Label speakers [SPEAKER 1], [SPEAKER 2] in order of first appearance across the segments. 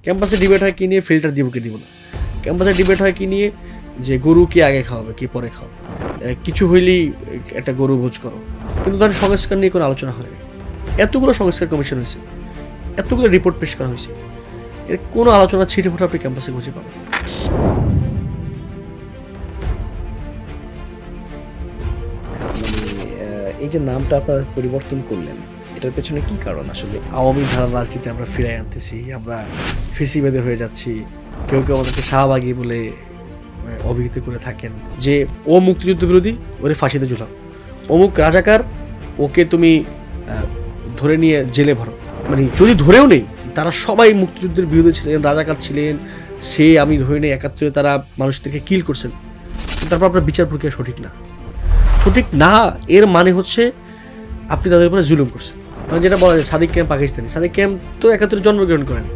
[SPEAKER 1] ক্যাম্পাসে ডিবেট হয় কি নিয়ে ফিল্টার দিব কি দিব না, ক্যাম্পাসে ডিবেট হয় কি নিয়ে যে গরু কে আগে খাওয়াবে কি পরে খাওয়াবে, কিছু হইলেই একটা গরু ভোজ করো, কিন্তু ধরেন সংস্কার নিয়ে কোনো আলোচনা হয়নি। এতগুলো সংস্কার কমিশন হয়েছে, এতগুলো রিপোর্ট পেশ করা হয়েছে, এর কোনো আলোচনা ছিটে ফোটা আপনি ক্যাম্পাসে খুঁজে পাবেন।
[SPEAKER 2] এই যে নামটা আপনারা পরিবর্তন করলেন, এটার পেছনে কি কারণ? আসলে
[SPEAKER 1] আওয়ামী ধারার রাজনীতি আমরা ফিরাই আনতেছি, আমরা ফেসিবাদী হয়ে যাচ্ছি, কেউ কেউ আমাদেরকে শাহবাগী বলে অভিহিত করে থাকেন যে ও মুক্তিযুদ্ধ বিরোধী, ওরে ফাঁসিতে ঝুলাও, অমুক রাজাকার, ওকে তুমি ধরে নিয়ে জেলে ভরো। মানে যদি ধরেও নেই, তারা সবাই মুক্তিযুদ্ধের বিরোধী ছিলেন, রাজাকার ছিলেন, সে আমি ধরে নেই ৭১ তারা মানুষদেরকে কিল করছেন, তারপর আপনার বিচার প্রক্রিয়া সঠিক না। সঠিক না এর মানে হচ্ছে আপনি তাদের উপরে জুলুম করছেন। মানে যেটা বলা যায় সাদিক ক্যাম্প পাকিস্তানি, সাদিক ক্যাম্প তো ৭১ জন্মগ্রহণ করেনি,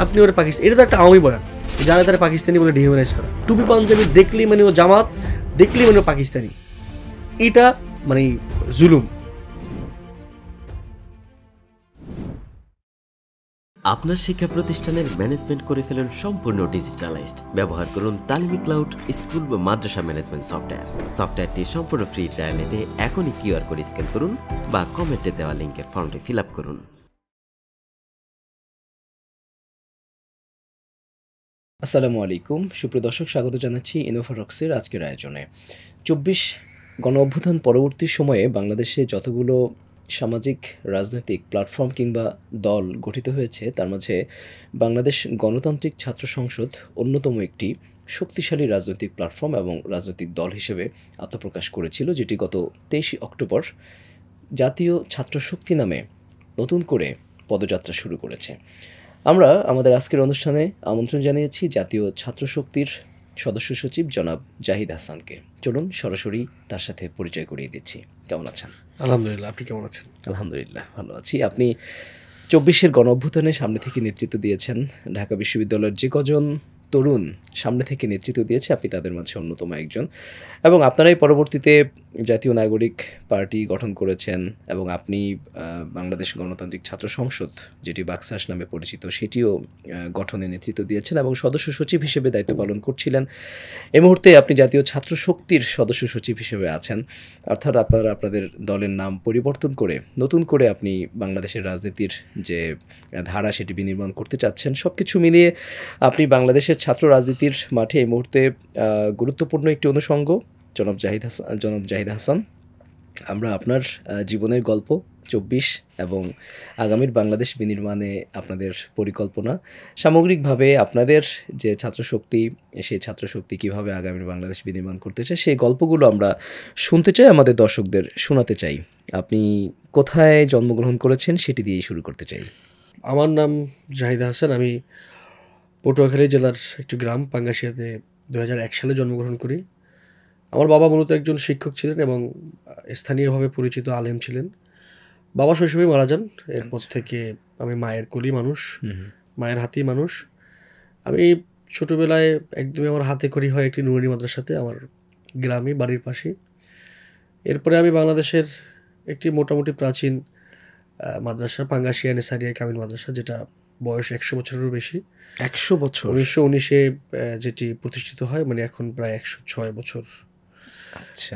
[SPEAKER 1] আপনি ওরা পাকিস্তান, এটা তো একটা আওয়ামী বয়ান, যারা তারা পাকিস্তানি বলে ডিহিউম্যানাইজ করা। টুপি পাঞ্জাবি দেখলেই মানে ও জামাত, দেখলেই মানে ও পাকিস্তানি, এটা মানে জুলুম।
[SPEAKER 3] আপনার শিক্ষা প্রতিষ্ঠানের ম্যানেজমেন্ট করে ফেলুন সম্পূর্ণ ডিজিটালাইজড। ব্যবহার করুন তালিমি ক্লাউড স্কুল বা মাদ্রাসা ম্যানেজমেন্ট সফটওয়্যার। সফটওয়্যারটি সম্পূর্ণ ফ্রি ট্রায়াল নিতে এখনই কিউআর কোড স্ক্যান করুন বা কমেন্টে দেওয়া লিঙ্কের ফর্মটি ফিল আপ করুন।
[SPEAKER 2] আসসালামু আলাইকুম সুপ্রিয় দর্শক, স্বাগত জানাচ্ছি ইনোভা রক্সের আজকের আয়োজনে। ২৪ গণ অভ্যুত্থান পরবর্তী সময়ে বাংলাদেশে যতগুলো সামাজিক রাজনৈতিক প্ল্যাটফর্ম কিংবা দল গঠিত হয়েছে, তার মাঝে বাংলাদেশ গণতান্ত্রিক ছাত্র সংসদ অন্যতম একটি শক্তিশালী রাজনৈতিক প্ল্যাটফর্ম এবং রাজনৈতিক দল হিসেবে আত্মপ্রকাশ করেছিল, যেটি গত ২৩ অক্টোবর জাতীয় ছাত্র শক্তি নামে নতুন করে পদযাত্রা শুরু করেছে। আমরা আমাদের আজকের অনুষ্ঠানে আমন্ত্রণ জানিয়েছি জাতীয় ছাত্র শক্তির সদস্য সচিব জনাব জাহিদ হাসানকে। চলুন সরাসরি তার সাথে পরিচয় করিয়ে দিচ্ছি। কেমন আছেন?
[SPEAKER 1] আলহামদুলিল্লাহ, আপনি কেমন আছেন?
[SPEAKER 2] আলহামদুলিল্লাহ ভালো আছি। আপনি ২৪-এর গণ অভ্যুত্থানের সামনে থেকে নেতৃত্ব দিয়েছেন। ঢাকা বিশ্ববিদ্যালয়ের যে কজন তরুণ সামনে থেকে নেতৃত্ব দিয়েছে, আপনি তাদের মাঝে অন্যতম একজন, এবং আপনারাই পরবর্তীতে জাতীয় নাগরিক পার্টি গঠন করেছেন এবং আপনি বাংলাদেশ গণতান্ত্রিক ছাত্র সংসদ, যেটি বাকসাস নামে পরিচিত, সেটিও গঠনে নেতৃত্ব দিয়েছেন এবং সদস্য সচিব হিসেবে দায়িত্ব পালন করছিলেন। এই মুহূর্তে আপনি জাতীয় ছাত্র শক্তির সদস্য সচিব হিসেবে আছেন, অর্থাৎ আপনারা আপনাদের দলের নাম পরিবর্তন করে নতুন করে আপনি বাংলাদেশের রাজনীতির যে ধারা সেটি বিনির্মাণ করতে চাচ্ছেন। সব কিছু মিলিয়ে আপনি বাংলাদেশের ছাত্র রাজনীতির মাঠে এই মুহূর্তে গুরুত্বপূর্ণ একটি অনুষঙ্গ। জনাব জাহিদ হাসান, আমরা আপনার জীবনের গল্প ২৪ এবং আগামীর বাংলাদেশ বিনির্মাণে আপনাদের পরিকল্পনা, সামগ্রিকভাবে আপনাদের যে ছাত্রশক্তি, সেই ছাত্রশক্তি কীভাবে আগামীর বাংলাদেশ বিনির্মাণ করতে চায়, সেই গল্পগুলো আমরা শুনতে চাই, আমাদের দর্শকদের শোনাতে চাই। আপনি কোথায় জন্মগ্রহণ করেছেন সেটি দিয়েই শুরু করতে চাই।
[SPEAKER 1] আমার নাম জাহিদ হাসান, আমি পটুয়াখালী জেলার একটি গ্রাম পাঙ্গাশিয়াতে ২০০১ সালে জন্মগ্রহণ করি। আমার বাবা মূলত একজন শিক্ষক ছিলেন এবং স্থানীয়ভাবে পরিচিত আলেম ছিলেন। বাবা শৈশবেই মারা যান, এরপর থেকে আমি মায়ের কোলি মানুষ, মায়ের হাতেই মানুষ। আমি ছোটোবেলায় একদমই আমার হাতে খড়ি হয় একটি নুরানি মাদ্রাসাতে, আমার গ্রামে বাড়ির পাশে। এরপরে আমি বাংলাদেশের একটি মোটামুটি প্রাচীন মাদ্রাসা পাঙ্গাশিয়া নেসারিয়া কামিল মাদ্রাসা, যেটা বয়স ১০০ বছরেরও বেশি,
[SPEAKER 2] ১০০ বছর,
[SPEAKER 1] ১৯১৯-এ যেটি প্রতিষ্ঠিত হয়, মানে এখন প্রায় ১০৬ বছর।
[SPEAKER 2] আচ্ছা,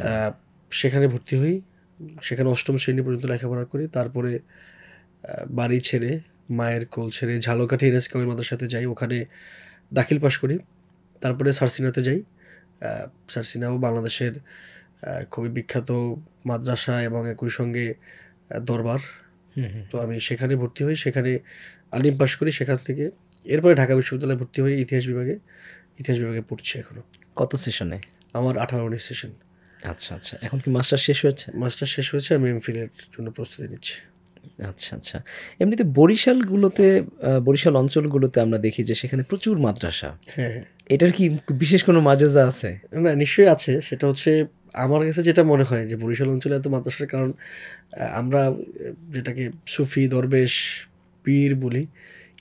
[SPEAKER 1] সেখানে ভর্তি হই, সেখানে ৮ম শ্রেণী পর্যন্ত লেখাপড়া করি। তারপরে বাড়ি ছেড়ে, মায়ের কোল ছেড়ে ঝালকাঠি এনএস কামিল মাদ্রাসাতে যাই, ওখানে দাখিল পাশ করি। তারপরে সারসিনাতে যাই। সারসিনাও বাংলাদেশের খুবই বিখ্যাত মাদ্রাসা এবং একই সঙ্গে দরবার। তো আমি সেখানে ভর্তি হই, সেখানে আলিম পাশ করি। সেখান থেকে এরপরে ঢাকা বিশ্ববিদ্যালয়ে ভর্তি হই ইতিহাস বিভাগে পড়ছি এখনও।
[SPEAKER 2] কত সেশনে?
[SPEAKER 1] আমার ১৮-১৯ সেশন।
[SPEAKER 2] আচ্ছা আচ্ছা, এখন কি মাস্টার শেষ হয়েছে?
[SPEAKER 1] মাস্টার শেষ হয়েছে, আমি এমফিলের জন্য প্রস্তুতি নিচ্ছি।
[SPEAKER 2] আচ্ছা আচ্ছা, এমনিতে বরিশাল অঞ্চলগুলোতে আমরা দেখি যে সেখানে প্রচুর মাদ্রাসা।
[SPEAKER 1] হ্যাঁ,
[SPEAKER 2] এটার কি বিশেষ কোনো মাজাজা আছে?
[SPEAKER 1] না, নিশ্চয়ই আছে। সেটা হচ্ছে আমার কাছে যেটা মনে হয় যে বরিশাল অঞ্চলে এত মাদ্রাসার কারণ আমরা যেটাকে সুফি দরবেশ পীর বলি,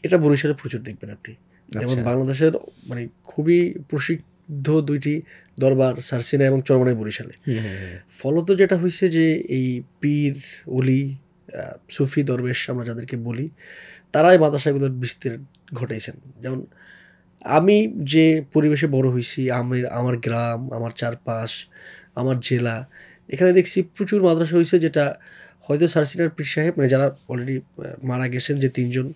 [SPEAKER 1] এটা বরিশালে প্রচুর দেখবেন আপনি। যেমন বাংলাদেশের মানে খুবই প্রসিদ্ধ দুইটি দরবার সারসিনা এবং চরমনাই বরিশালে। ফলত যেটা হয়েছে যে এই পীর, ওলি, সুফি দরবেশ আমরা যাদেরকে বলি, তারাই মাদ্রাসাগুলোর বিস্তার ঘটাইছেন। যেমন আমি যে পরিবেশে বড় হয়েছি, আমার গ্রাম, আমার চারপাশ, আমার জেলা, এখানে দেখছি প্রচুর মাদ্রাসা হয়েছে, যেটা হয়তো স্যার সিনিয়র পীর সাহেব মানে যারা অলরেডি মারা গেছেন যে 3 জন,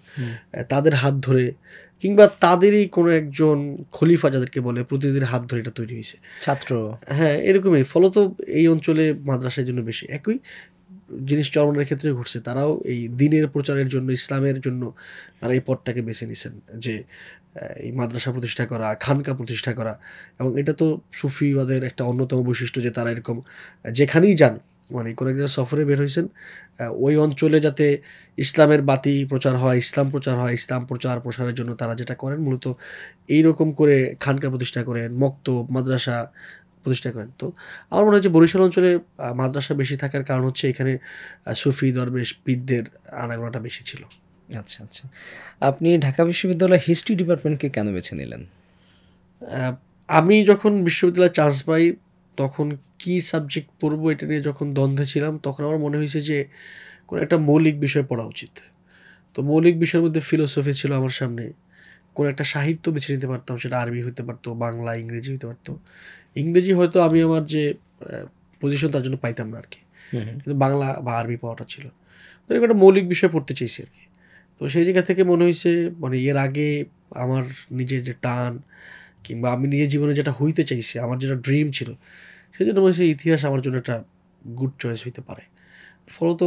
[SPEAKER 1] তাদের হাত ধরে কিংবা তাদেরই কোনো একজন খলিফা যাদেরকে বলে প্রতিনিধির হাত ধরে এটা তৈরি হয়েছে
[SPEAKER 2] ছাত্র।
[SPEAKER 1] হ্যাঁ, এরকমই। ফলত এই অঞ্চলে মাদ্রাসার জন্য বেশি একই জিনিস চরমনের ক্ষেত্রে ঘটছে। তারাও এই দিনের প্রচারের জন্য, ইসলামের জন্য তারা এই পথটাকে বেছে নিছেন যে এই মাদ্রাসা প্রতিষ্ঠা করা, খানকা প্রতিষ্ঠা করা। এবং এটা তো সুফিবাদের একটা অন্যতম বৈশিষ্ট্য যে তারা এরকম যেখানেই যান, মানে কোনো একটা সফরে বের হয়েছেন, ওই অঞ্চলে যাতে ইসলামের বাতি প্রচার হয়, ইসলাম প্রচার হয়, ইসলাম প্রসারের জন্য তারা যেটা করেন মূলত এইরকম করে খানকা প্রতিষ্ঠা করেন, মক্তব, মাদ্রাসা প্রতিষ্ঠা করেন। তো আমার মনে হয় যে বরিশাল অঞ্চলে মাদ্রাসা বেশি থাকার কারণ হচ্ছে এখানে সুফি দরবেশ পীরদের আনাগোনাটা বেশি ছিল।
[SPEAKER 2] আচ্ছা আচ্ছা, আপনি ঢাকা বিশ্ববিদ্যালয় হিস্ট্রি ডিপার্টমেন্টকে কেন বেছে নিলেন?
[SPEAKER 1] আমি যখন বিশ্ববিদ্যালয়ে চান্স পাই তখন কি সাবজেক্ট পড়বো এটা নিয়ে যখন দ্বন্দ্বে ছিলাম, তখন আমার মনে হয়েছে যে কোনো একটা মৌলিক বিষয় পড়া উচিত। তো মৌলিক বিষয়ের মধ্যে ফিলোসফি ছিল আমার সামনে, কোনো একটা সাহিত্য বেছে নিতে পারতাম, সেটা আরবি হতে পারতো, বাংলা, ইংরেজি হতে পারতো। ইংরেজি হয়তো আমি আমার যে পজিশন তার জন্য পাইতাম না আর কি, কিন্তু বাংলা বা আরবি পাওয়াটা ছিল। তো এরকম একটা মৌলিক বিষয় পড়তে চাইছি আর কি। তো সেই জায়গা থেকে মনে হয়েছে মানে এর আগে আমার নিজের যে টান কিংবা আমি নিজের জীবনে যেটা হইতে চাইছি, আমার যেটা ড্রিম ছিল, সেই জন্য মনে হচ্ছে ইতিহাস আমার জন্য একটা গুড চয়েস হইতে পারে। ফলত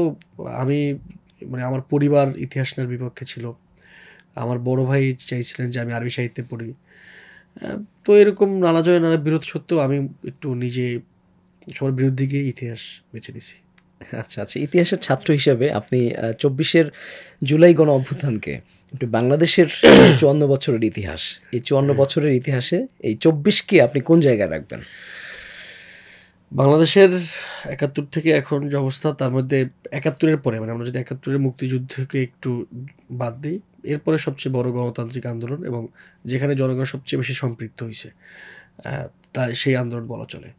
[SPEAKER 1] আমি মানে আমার পরিবার ইতিহাস নেওয়ার বিপক্ষে ছিল, আমার বড় ভাই চাইছিলেন যে আমি আরবি সাহিত্যে পড়ি। তো এরকম নানা জয় নানা বিরোধ সত্ত্বেও আমি একটু নিজে সবার বিরুদ্ধে গিয়ে ইতিহাস বেছে নিছি।
[SPEAKER 2] আচ্ছা আচ্ছা, ইতিহাসের ছাত্র হিসেবে আপনি 24 জুলাই গণ অভ্যুত্থানকে একটু বাংলাদেশের 54 বছরের ইতিহাস, এই 54 বছরের ইতিহাসে এই 24কে আপনি কোন জায়গায় রাখবেন?
[SPEAKER 1] বাংলাদেশের 71 থেকে এখন যে অবস্থা, তার মধ্যে 71-এর পরে মানে আমরা যদি 71-এর মুক্তিযুদ্ধকে একটু বাদ দিই, এরপরে সবচেয়ে বড় গণতান্ত্রিক আন্দোলন এবং যেখানে জনগণ সবচেয়ে বেশি সম্পৃক্ত হয়েছে, তা সেই আন্দোলন বলা চলে।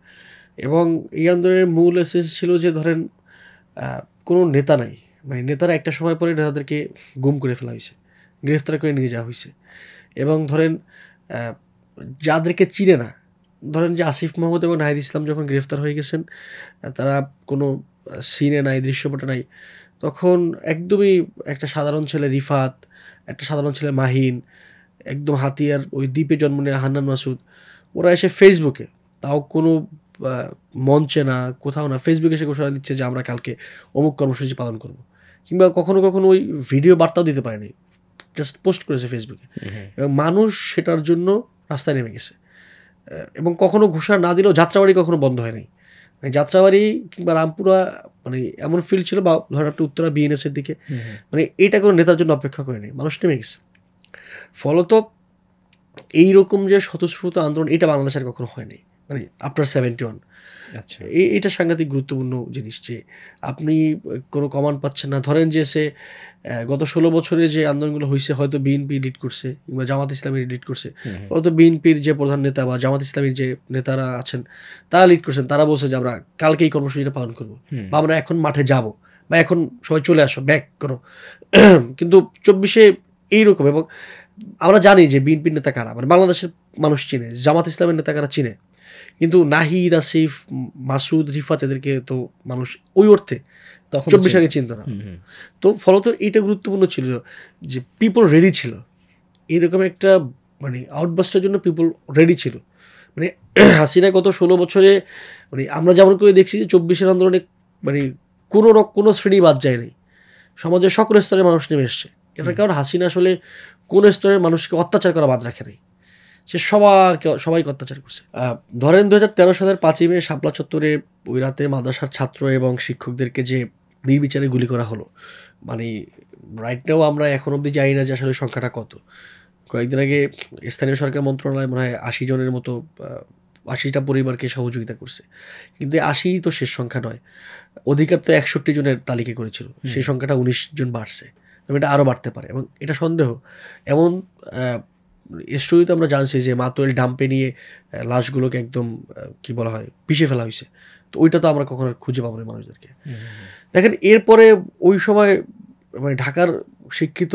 [SPEAKER 1] এবং এই আন্দোলনের মূল এসেন্স ছিল যে ধরেন কোনো নেতা নাই, মানে নেতারা একটা সময় পরে নেতাদেরকে গুম করে ফেলা হয়েছে, গ্রেফতার করে নিয়ে যাওয়া হয়েছে। এবং ধরেন যাদেরকে চিনে না, ধরেন যে আসিফ মাহমুদ এবং নাহিদ ইসলাম যখন গ্রেফতার হয়ে গেছেন, তারা কোনো সিনে নাই, দৃশ্যপটে নাই, তখন একদমই একটা সাধারণ ছেলে রিফাত, একটা সাধারণ ছেলে মাহিন, একদম হাতিয়ার ওই দ্বীপে জন্ম নেওয়া হান্নান মাসুদ, ওরা এসে ফেসবুকে, তাও কোনো মঞ্চে না, কোথাও না, ফেসবুকে এসে ঘোষণা দিচ্ছে যে আমরা কালকে অমুক কর্মসূচি পালন করব। কিংবা কখনো কখনো ওই ভিডিও বার্তাও দিতে পারেনি, জাস্ট পোস্ট করেছে ফেসবুকে, এবং মানুষ সেটার জন্য রাস্তায় নেমে গেছে। এবং কখনো ঘোষণা না দিলেও যাত্রাবাড়ি কখনো বন্ধ হয় নাই, মানে যাত্রাবাড়ি কিংবা রামপুরা মানে এমন ফিল ছিল, বা ধরেন আপনি উত্তরা বিএনএসের দিকে, মানে এটা কোনো নেতার জন্য অপেক্ষা করে নেই, মানুষ নেমে গেছে। ফলত এইরকম যে স্বতঃস্ফূর্ত আন্দোলন, এটা বাংলাদেশের কখনো হয়নি, মানে আফটার 71।
[SPEAKER 2] আচ্ছা,
[SPEAKER 1] এটা সাংঘাতিক গুরুত্বপূর্ণ জিনিস যে আপনি কোনো কমান্ড পাচ্ছেন না। ধরেন যে সে গত 16 বছরে যে আন্দোলনগুলো হয়েছে, হয়তো বিএনপি লিড করছে কিংবা জামাত ইসলামী লিড করছে, হয়তো বিএনপির যে প্রধান নেতা বা জামাত ইসলামীর যে নেতারা আছেন তারা লিড করছেন, তারা বলছে যে আমরা কালকে এই কর্মসূচিটা পালন করবো, বা আমরা এখন মাঠে যাব, বা এখন সবাই চলে আসো, ব্যাক করো। কিন্তু 24-এ এইরকম। এবং আমরা জানি যে বিএনপির নেতা কারা, মানে বাংলাদেশের মানুষ চিনে, জামাত ইসলামের নেতা কারা চিনে, কিন্তু নাহিদ, আসিফ, মাসুদ, রিফাত, এদেরকে তো মানুষ ওই অর্থে তখন 24 আগে চিনত না। তো ফলত এইটা গুরুত্বপূর্ণ ছিল যে পিপল রেডি ছিল, এরকম একটা মানে আউটবাস্টের জন্য পিপল রেডি ছিল। মানে হাসিনা গত 16 বছরে মানে আমরা যেমন করে দেখছি যে 24-এর আন্দোলনে মানে কোনো শ্রেণী বাদ যায় নাই, সমাজের সকল স্তরের মানুষ নেমে এসছে। এটার কারণ হাসিনা আসলে কোন স্তরের মানুষকে অত্যাচার করা বাদ রাখে নাই, সে সবাইকে অত্যাচার করছে। ধরেন 2013 সালের 5ই মে শাপলা চত্বরে ওই রাতে মাদ্রাসার ছাত্র এবং শিক্ষকদেরকে যে নির্বিচারে গুলি করা হলো, মানে রাইট নাও আমরা এখন অবধি জানি না যে আসলে সংখ্যাটা কত। কয়েকদিন আগে স্থানীয় সরকার মন্ত্রণালয় মনে হয় 80 জনের মতো 80টা পরিবারকে সহযোগিতা করছে, কিন্তু 80 তো শেষ সংখ্যা নয়, অধিকার তো 61 জনের তালিকা করেছিল, সেই সংখ্যাটা 19 জন বাড়ছে, তবে এটা আরও বাড়তে পারে এবং এটা সন্দেহ। এমন স্টোরিতে আমরা জানছি যে মাতোয়াল ডাম্পে নিয়ে লাশগুলোকে একদম কি বলা হয় পিষে ফেলা হয়েছে, তো ওইটা তো আমরা কখনো খুঁজে পাবো না মানুষদেরকে। দেখেন এরপরে ওই সময় মানে ঢাকার শিক্ষিত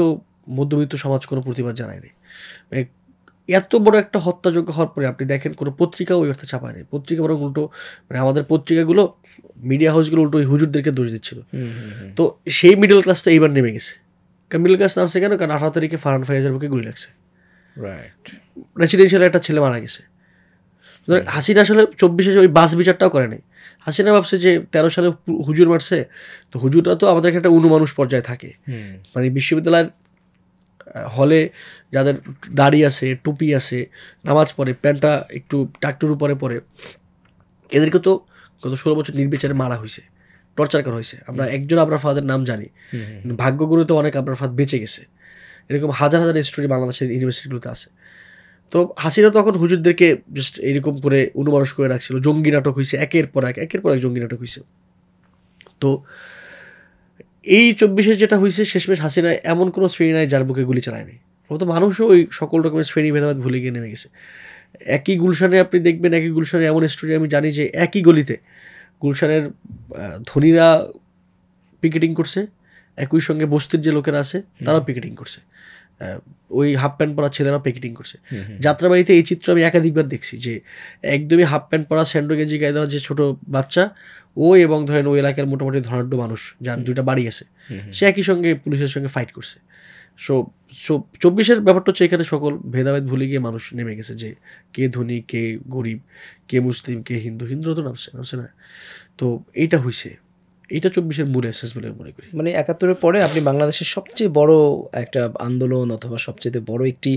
[SPEAKER 1] মধ্যবিত্ত সমাজ কোনো প্রতিবাদ জানায়নি। মানে এত বড় একটা হত্যাযজ্ঞ হওয়ার পরে আপনি দেখেন কোনো পত্রিকাও ওই অর্থে ছাপায়নি। পত্রিকা বরং উল্টো মানে আমাদের পত্রিকাগুলো, মিডিয়া হাউসগুলো উল্টো ওই হুজুরদেরকে দোষ দিচ্ছিল। তো সেই মিডল ক্লাসটা এইবার নেমে গেছে। কারণ মিডল ক্লাস নামছে কেন? কারণ 18 তারিখে ফারহান ফাইজের বুকে গুলি লাগছে,
[SPEAKER 2] রাইট,
[SPEAKER 1] রেসিডেন্সিয়াল একটা ছেলে মারা গেছে। হাসিনা আসলে 24-এ ওই বাস বিচারটাও করে নাই। হাসিনা ভাবছে যে 13 সালে হুজুর মারছে, তো হুজুরটা তো আমাদের একটা অনুমানুষ পর্যায়ে থাকে। মানে বিশ্ববিদ্যালয়ের হলে যাদের দাড়ি আছে, টুপি আছে, নামাজ পড়ে, প্যান্টটা একটু টাকটুর উপরে পড়ে, এদেরকে তো গত 16 বছর নির্বিচারে মারা হয়েছে, টর্চার করা হয়েছে। আমরা একজন আবরার ফাহাদের নাম জানি, কিন্তু ভাগ্যগুলোতে অনেক আবরার ফাহাদ বেঁচে গেছে। এরকম হাজার হাজার স্টোরি বাংলাদেশের ইউনিভার্সিটিগুলোতে আছে। তো হাসিনা তখন হুজুরদেরকে জাস্ট এরকম করে অনুমানুষ করে রাখছিল। জঙ্গি নাটক হয়েছে, একের পর এক জঙ্গি নাটক হয়েছে। তো এই 24-এ যেটা হয়েছে, শেষমেশ হাসিনা এমন কোনো শ্রেণী নাই যার বুকে গুলি চালায়নি। প্রথমত মানুষও ওই সকল রকমের শ্রেণী ভেদাভেদ ভুলে গিয়ে নেমে গেছে। একই গুলশানে আপনি দেখবেন, একই গুলশানে এমন স্টোরি আমি জানি যে একই গলিতে গুলশানের ধনীরা পিকেটিং করছে, একই সঙ্গে বস্তির যে লোকেরা আছে তারাও পিকেটিং করছে, ওই হাফ প্যান্ট পরা ছেলেরাও পিকেটিং করছে। যাত্রাবাড়িতে এই চিত্র আমি একাধিকবার দেখছি যে একদমই হাফ প্যান্ট পরা, স্যান্ডো গেঞ্জি গায়ে দেওয়া যে ছোটো বাচ্চা, ও এবং ধরেন ওই এলাকার মোটামুটি ধনাঢ্য মানুষ যার 2টা বাড়ি আছে, সে একই সঙ্গে পুলিশের সঙ্গে ফাইট করছে। সো 24-এর ব্যাপারটা হচ্ছে এখানে সকল ভেদাভেদ ভুলে গিয়ে মানুষ নেমে গেছে যে কে ধনী, কে গরিব, কে মুসলিম, কে হিন্দু। হিন্দুরা তো নামছে না। তো এইটা হয়েছে, এইটা 24-এর মূল এসেস বলে মনে করি।
[SPEAKER 2] মানে 71-এর পরে আপনি বাংলাদেশের সবচেয়ে বড় একটা আন্দোলন অথবা সবচেয়ে বড় একটি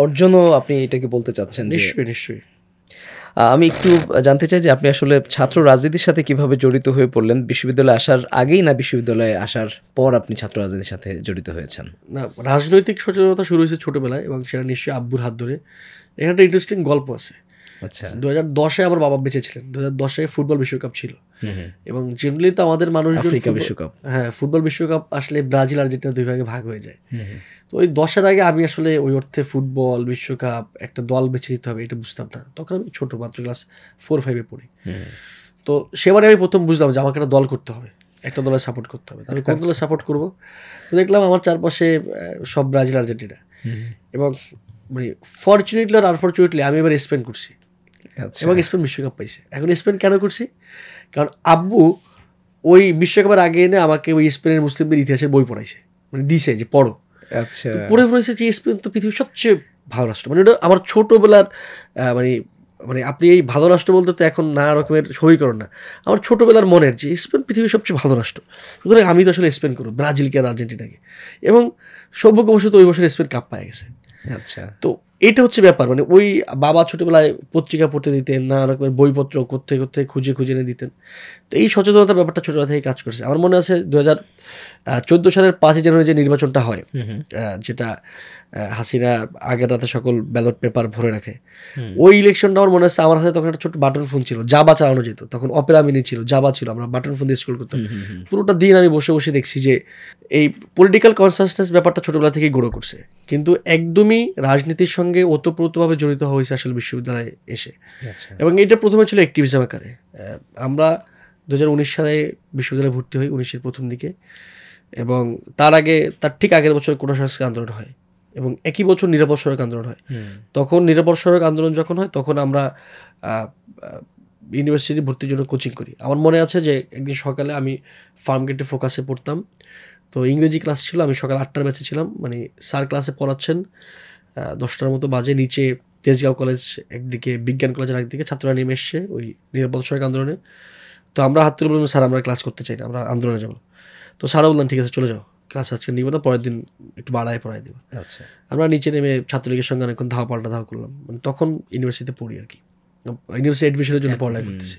[SPEAKER 2] অর্জনও আপনি এটাকে বলতে চাচ্ছেন?
[SPEAKER 1] নিশ্চয়ই।
[SPEAKER 2] আমি একটু জানতে চাই যে আপনি আসলে ছাত্র রাজনীতির সাথে কিভাবে জড়িত হয়ে পড়লেন? বিশ্ববিদ্যালয়ে আসার আগেই না বিশ্ববিদ্যালয়ে আসার পর আপনি ছাত্র রাজনীতির সাথে জড়িত হয়েছেন?
[SPEAKER 1] না, রাজনৈতিক সচেতনতা শুরু হয়েছে ছোটোবেলায়, এবং সেটা নিশ্চয়ই আব্বুর হাত ধরে। এখানে একটা ইন্টারেস্টিং গল্প আছে।
[SPEAKER 2] আচ্ছা,
[SPEAKER 1] 2010-এ আমার বাবা বেঁচে ছিলেন। 2010-এ ফুটবল বিশ্বকাপ ছিল, এবং জেনারেলি তো আমাদের মানুষজন
[SPEAKER 2] আফ্রিকা বিশ্বকাপ,
[SPEAKER 1] হ্যাঁ, ফুটবল বিশ্বকাপ আসলে ব্রাজিল আর্জেন্টিনা 2 ভাগে ভাগ হয়ে যায়। তো ওই 10-এর আগে আমি আসলে ওই অর্থে ফুটবল বিশ্বকাপ একটা দল বেছে নিতে হবে এটা বুঝতাম না। তখন আমি ছোটো, মাত্র ক্লাস 4-5-এ পড়ি। তো সেবারে আমি প্রথম বুঝলাম যে আমাকে একটা দল করতে হবে, একটা দলের সাপোর্ট করতে হবে। আমি কোন দলের সাপোর্ট করবো? তো দেখলাম আমার চারপাশে সব ব্রাজিল আর্জেন্টিনা, এবং মানে ফরচুনেটলি আর আনফরচুনেটলি আমি এবার স্পেন করছি, এবং স্পেন বিশ্বকাপ পাইছে। এখন স্পেন কেন করছি? কারণ আব্বু ওই বিশ্বকাপের আগে এনে আমাকে ওই স্পেনের মুসলিমদের ইতিহাসের বই পড়াইছে, মানে দিছে যে পড়ো।
[SPEAKER 2] আচ্ছা,
[SPEAKER 1] পড়ে পড়েছে যে স্পেন তো পৃথিবীর সবচেয়ে ভালো রাষ্ট্র। মানে ওটা আমার ছোটোবেলার মানে মানে আপনি এই ভালো রাষ্ট্র বলতে তো এখন নানা রকমের সমীকরণ না, আমার ছোটোবেলার মনের যে স্পেন পৃথিবীর সবচেয়ে ভালো রাষ্ট্র। সুতরাং আমি তো আসলে স্পেন করবো, ব্রাজিলকে আর আর্জেন্টিনাকে। এবং সৌভাগ্যবশত ওই বছর স্পেন কাপ পায়ে গেছে।
[SPEAKER 2] আচ্ছা,
[SPEAKER 1] তো এটা হচ্ছে ব্যাপার। মানে ওই বাবা ছোটোবেলায় পত্রিকা পড়তে দিতেন, নানা রকমের বইপত্র করতে করতে খুঁজে এনে দিতেন। তো এই সচেতনতার ব্যাপারটা ছোটোবেলা থেকে কাজ করছে। আমার মনে আছে 2014 সালের 5 জানুয়ারি যে নির্বাচনটা হয়, যেটা হাসিনা আগের রাতে সকল ব্যালট পেপার ভরে রাখে, ওই ইলেকশনটা আমার মনে আছে আমার হাতে তখন একটা ছোট্ট বাটন ফোন ছিল, জাবা চালানো যেত তখন, অপেরা মিনি ছিল, জাবা ছিল, আমরা বাটন ফোন দিয়ে স্ক্রল করতাম। পুরোটা দিন আমি বসে বসে দেখছি যে এই পলিটিক্যাল কনসাসনেস ব্যাপারটা ছোটোবেলা থেকেই গ্রো করছে, কিন্তু একদমই রাজনীতির সঙ্গে ওতপ্রোতভাবে জড়িত হয়েছে আসলে বিশ্ববিদ্যালয়ে এসে। এবং এটা প্রথমে ছিল অ্যাক্টিভিজম আকারে। আমরা 2019 সালে বিশ্ববিদ্যালয়ে ভর্তি হই, 19-এর প্রথম দিকে, এবং তার ঠিক আগের বছর কোটা সংস্কার আন্দোলন হয়, এবং একই বছর নিরাপদ সড়ক আন্দোলন হয়। তখন নিরাপদ সড়ক আন্দোলন যখন হয় তখন আমরা ইউনিভার্সিটি ভর্তির জন্য কোচিং করি। আমার মনে আছে যে একদিন সকালে আমি ফার্ম গেটে ফোকাসে পড়তাম, তো ইংরেজি ক্লাস ছিল, আমি সকাল 8টার ব্যাচে ছিলাম। মানে স্যার ক্লাসে পড়াচ্ছেন, 10টার মতো বাজে, নিচে তেজগাঁও কলেজ একদিকে, বিজ্ঞান কলেজের একদিকে ছাত্ররা নেমে এসছে ওই নিরাপদ সড়ক আন্দোলনে। তো আমরা হাত তুলে বললাম, স্যার আমরা ক্লাস করতে চাই না, আমরা আন্দোলনে যাবো। তো স্যারও বললেন ঠিক আছে চলে যাও, ক্লাস আজকে নিব না, পরের দিন একটু বাড়ায় পড়াই দেবো।
[SPEAKER 2] আচ্ছা,
[SPEAKER 1] আমরা নিচে নেমে ছাত্রলীগের সঙ্গে অনেকক্ষণ ধাওয়া করলাম। মানে তখন ইউনিভার্সিটিতে পড়ি আর কি, ইউনিভার্সিটি অ্যাডমিশনের জন্য পড়ালেখা করতেছি।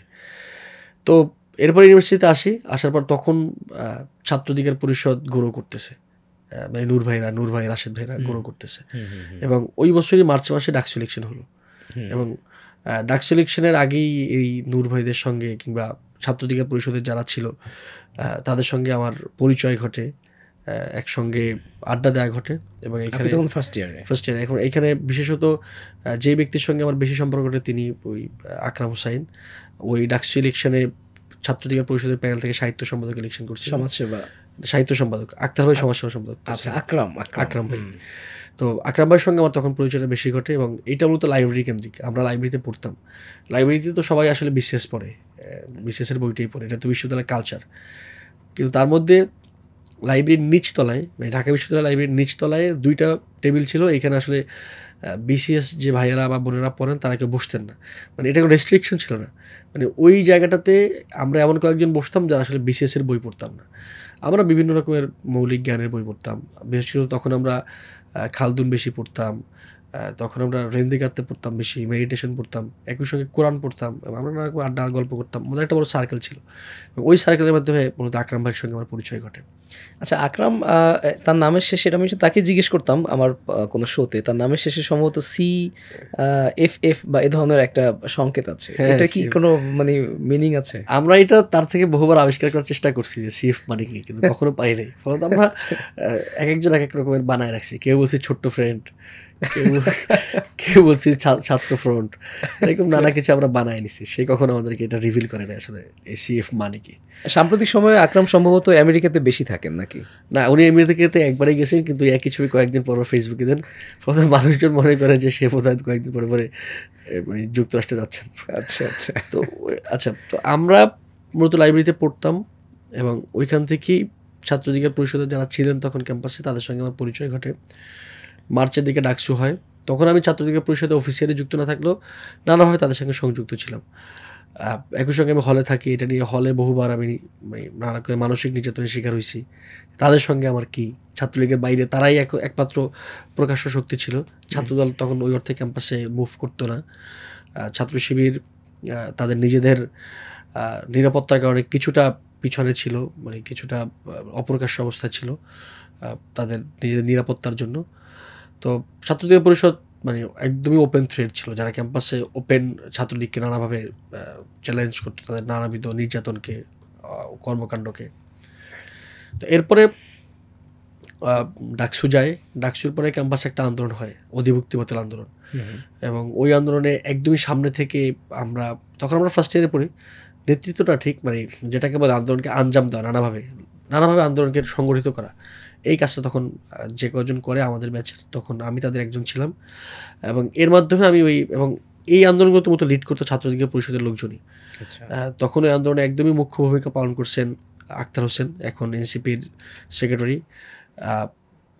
[SPEAKER 1] তো এরপর ইউনিভার্সিটিতে আসার পর তখন ছাত্রলীগের পরিষদ গ্রো করতেছে, মানে নূর ভাই, রাশেদ ভাইরা গ্রো করতেছে। এবং ওই বছরই মার্চ মাসে ডাকসু ইলেকশন হলো, এবং ডাকসু ইলেকশনের আগেই এই নূর ভাইদের সঙ্গে কিংবা ছাত্রলীগের পরিষদের যারা ছিল তাদের সঙ্গে আমার পরিচয় ঘটে, একসঙ্গে আড্ডা দেওয়া ঘটে। এবং এখানে
[SPEAKER 2] ফার্স্ট ইয়ার
[SPEAKER 1] এখন এইখানে বিশেষত যে ব্যক্তির সঙ্গে আমার বেশি সম্পর্ক ঘটে তিনি ওই আকরাম হুসাইন, ওই ডাকসু ইলেকশনে ছাত্রলীগের পরিষদের প্যানেল থেকে সাহিত্য সম্পাদক ইলেকশন করছে,
[SPEAKER 2] সমাজসেবা,
[SPEAKER 1] সাহিত্য সম্পাদক, আক্তার ভাই সমাজসেবা সম্পাদক।
[SPEAKER 2] আচ্ছা, আকরাম
[SPEAKER 1] আকরাম ভাই। তো আকরাম ভাইয়ের সঙ্গে আমার তখন পরিচয়টা বেশি ঘটে, এবং এটা মূলত লাইব্রেরি কেন্দ্রিক। আমরা লাইব্রেরিতে পড়তাম। লাইব্রেরিতে তো সবাই আসলে বিসিএস পড়ে, বিসিএসের বইটাই পড়ে, এটা তো বিশ্ববিদ্যালয়ের কালচার। কিন্তু তার মধ্যে লাইব্রেরির নিচতলায়, মানে ঢাকা বিশ্ববিদ্যালয় লাইব্রেরির নিচতলায় 2টা টেবিল ছিল। এখানে আসলে বিসিএস যে ভাইয়েরা বা বোনেরা পড়েন তারা কেউ বসতেন না, মানে এটা কোনো রেস্ট্রিকশন ছিল না। মানে ওই জায়গাটাতে আমরা এমন কয়েকজন বসতাম যারা আসলে বিসিএসের বই পড়তাম না। আমরা বিভিন্ন রকমের মৌলিক জ্ঞানের বই পড়তাম। বিশেষ করে তখন আমরা খালদুন বেশি পড়তাম, তখন আমরা রেন্দিকাতে পড়তাম বেশি, মেডিটেশন পড়তাম, একই সঙ্গে কোরআন পড়তাম, এবং আমরা নানা রকম আড্ডা গল্প করতাম। আমাদের একটা বড় সার্কেল ছিল, ওই সার্কেলের মাধ্যমে মূলত আকরাম ভাইয়ের সঙ্গে আমার পরিচয় ঘটে।
[SPEAKER 2] আচ্ছা, আকরাম তার নামের শেষে, এটা আমি তাকে জিজ্ঞেস করতাম আমার কোনো শোতে, তার নামের শেষে সম্ভবত CFF বা এ ধরনের একটা সংকেত আছে, এটা কি কোনো মানে মিনিং আছে?
[SPEAKER 1] আমরা এটা তার থেকে বহুবার আবিষ্কার করার চেষ্টা করছি যে সিএফ মানে কি, কিন্তু কখনো পাই নাই। ফলত আমরা এক একজন এক এক রকমের বানায় রাখছি। কেউ বলছি ছোট্ট ফ্রেন্ড, কেউ বলছি ছাত্র ফ্রন্ট, এরকম নানা কিছু আমরা বানায় নিছি। সে কখনো আমাদেরকে এটা রিভিল করে না আসলে এই সিএফ মানে কি।
[SPEAKER 2] সাম্প্রতিক সময়ে আকরাম সম্ভবত আমেরিকাতে বেশি থাকেন নাকি?
[SPEAKER 1] না, উনি আমেরিকাতে একবারই গেছেন, কিন্তু একই ছবি কয়েকদিন পর ফেসবুকে দেন। ফলে মানুষজন মনে করে যে সে বোধহয় কয়েকদিন পরে পরে মানে যুক্তরাষ্ট্রে যাচ্ছেন।
[SPEAKER 2] আচ্ছা আচ্ছা।
[SPEAKER 1] তো তো আমরা মূলত লাইব্রেরিতে পড়তাম, এবং ওইখান থেকেই ছাত্র অধিকার পরিষদের যারা ছিলেন তখন ক্যাম্পাসে, তাদের সঙ্গে আমার পরিচয় ঘটে। মার্চের দিকে ডাকসু হয়, তখন আমি ছাত্র অধিকার পরিষদে অফিসিয়ালি যুক্ত না থাকলেও নানাভাবে তাদের সঙ্গে সংযুক্ত ছিলাম। একই সঙ্গে আমি হলে থাকি, এটা নিয়ে হলে বহুবার আমি নানা করে মানসিক নির্যাতনের শিকার হয়েছি। তাদের সঙ্গে আমার কি, ছাত্রলীগের বাইরে তারাই একমাত্র প্রকাশ্য শক্তি ছিল। ছাত্রদল তখন ওই অর্থে ক্যাম্পাসে মুভ করতো না। ছাত্র শিবির তাদের নিজেদের নিরাপত্তার কারণে কিছুটা পিছনে ছিল, মানে কিছুটা অপ্রকাশ্য অবস্থায় ছিল তাদের নিজেদের নিরাপত্তার জন্য। তো ছাত্রলীগ পরিষদ মানে একদমই ওপেন থ্রেড ছিল, যারা ক্যাম্পাসে ওপেন ছাত্রলীগকে নানাভাবে চ্যালেঞ্জ করতো, তাদের নানাবিধ নির্যাতনকে, কর্মকাণ্ডকে। তো এরপরে ডাকসু যায়, ডাকসুর পরে ক্যাম্পাসে একটা আন্দোলন হয়, অধিভুক্তি বাতিল আন্দোলন। এবং ওই আন্দোলনে একদমই সামনে থেকে আমরা, তখন আমরা ফার্স্ট ইয়ারে পড়ি, নেতৃত্বটা ঠিক মানে যেটাকে বলে আন্দোলনকে আঞ্জাম দেওয়া, নানাভাবে আন্দোলনকে সংগঠিত করা, এই কাজটা তখন যে কজন করে আমাদের ব্যাচের, তখন আমি তাদের একজন ছিলাম। এবং এর মাধ্যমে আমি এবং এই আন্দোলনগুলো মতো লিড করতো ছাত্রলীগের পরিষদের লোকজনই। তখন ওই আন্দোলনে একদমই মুখ্য ভূমিকা পালন করছেন আক্তার হোসেন, এখন এনসিপির সেক্রেটারি।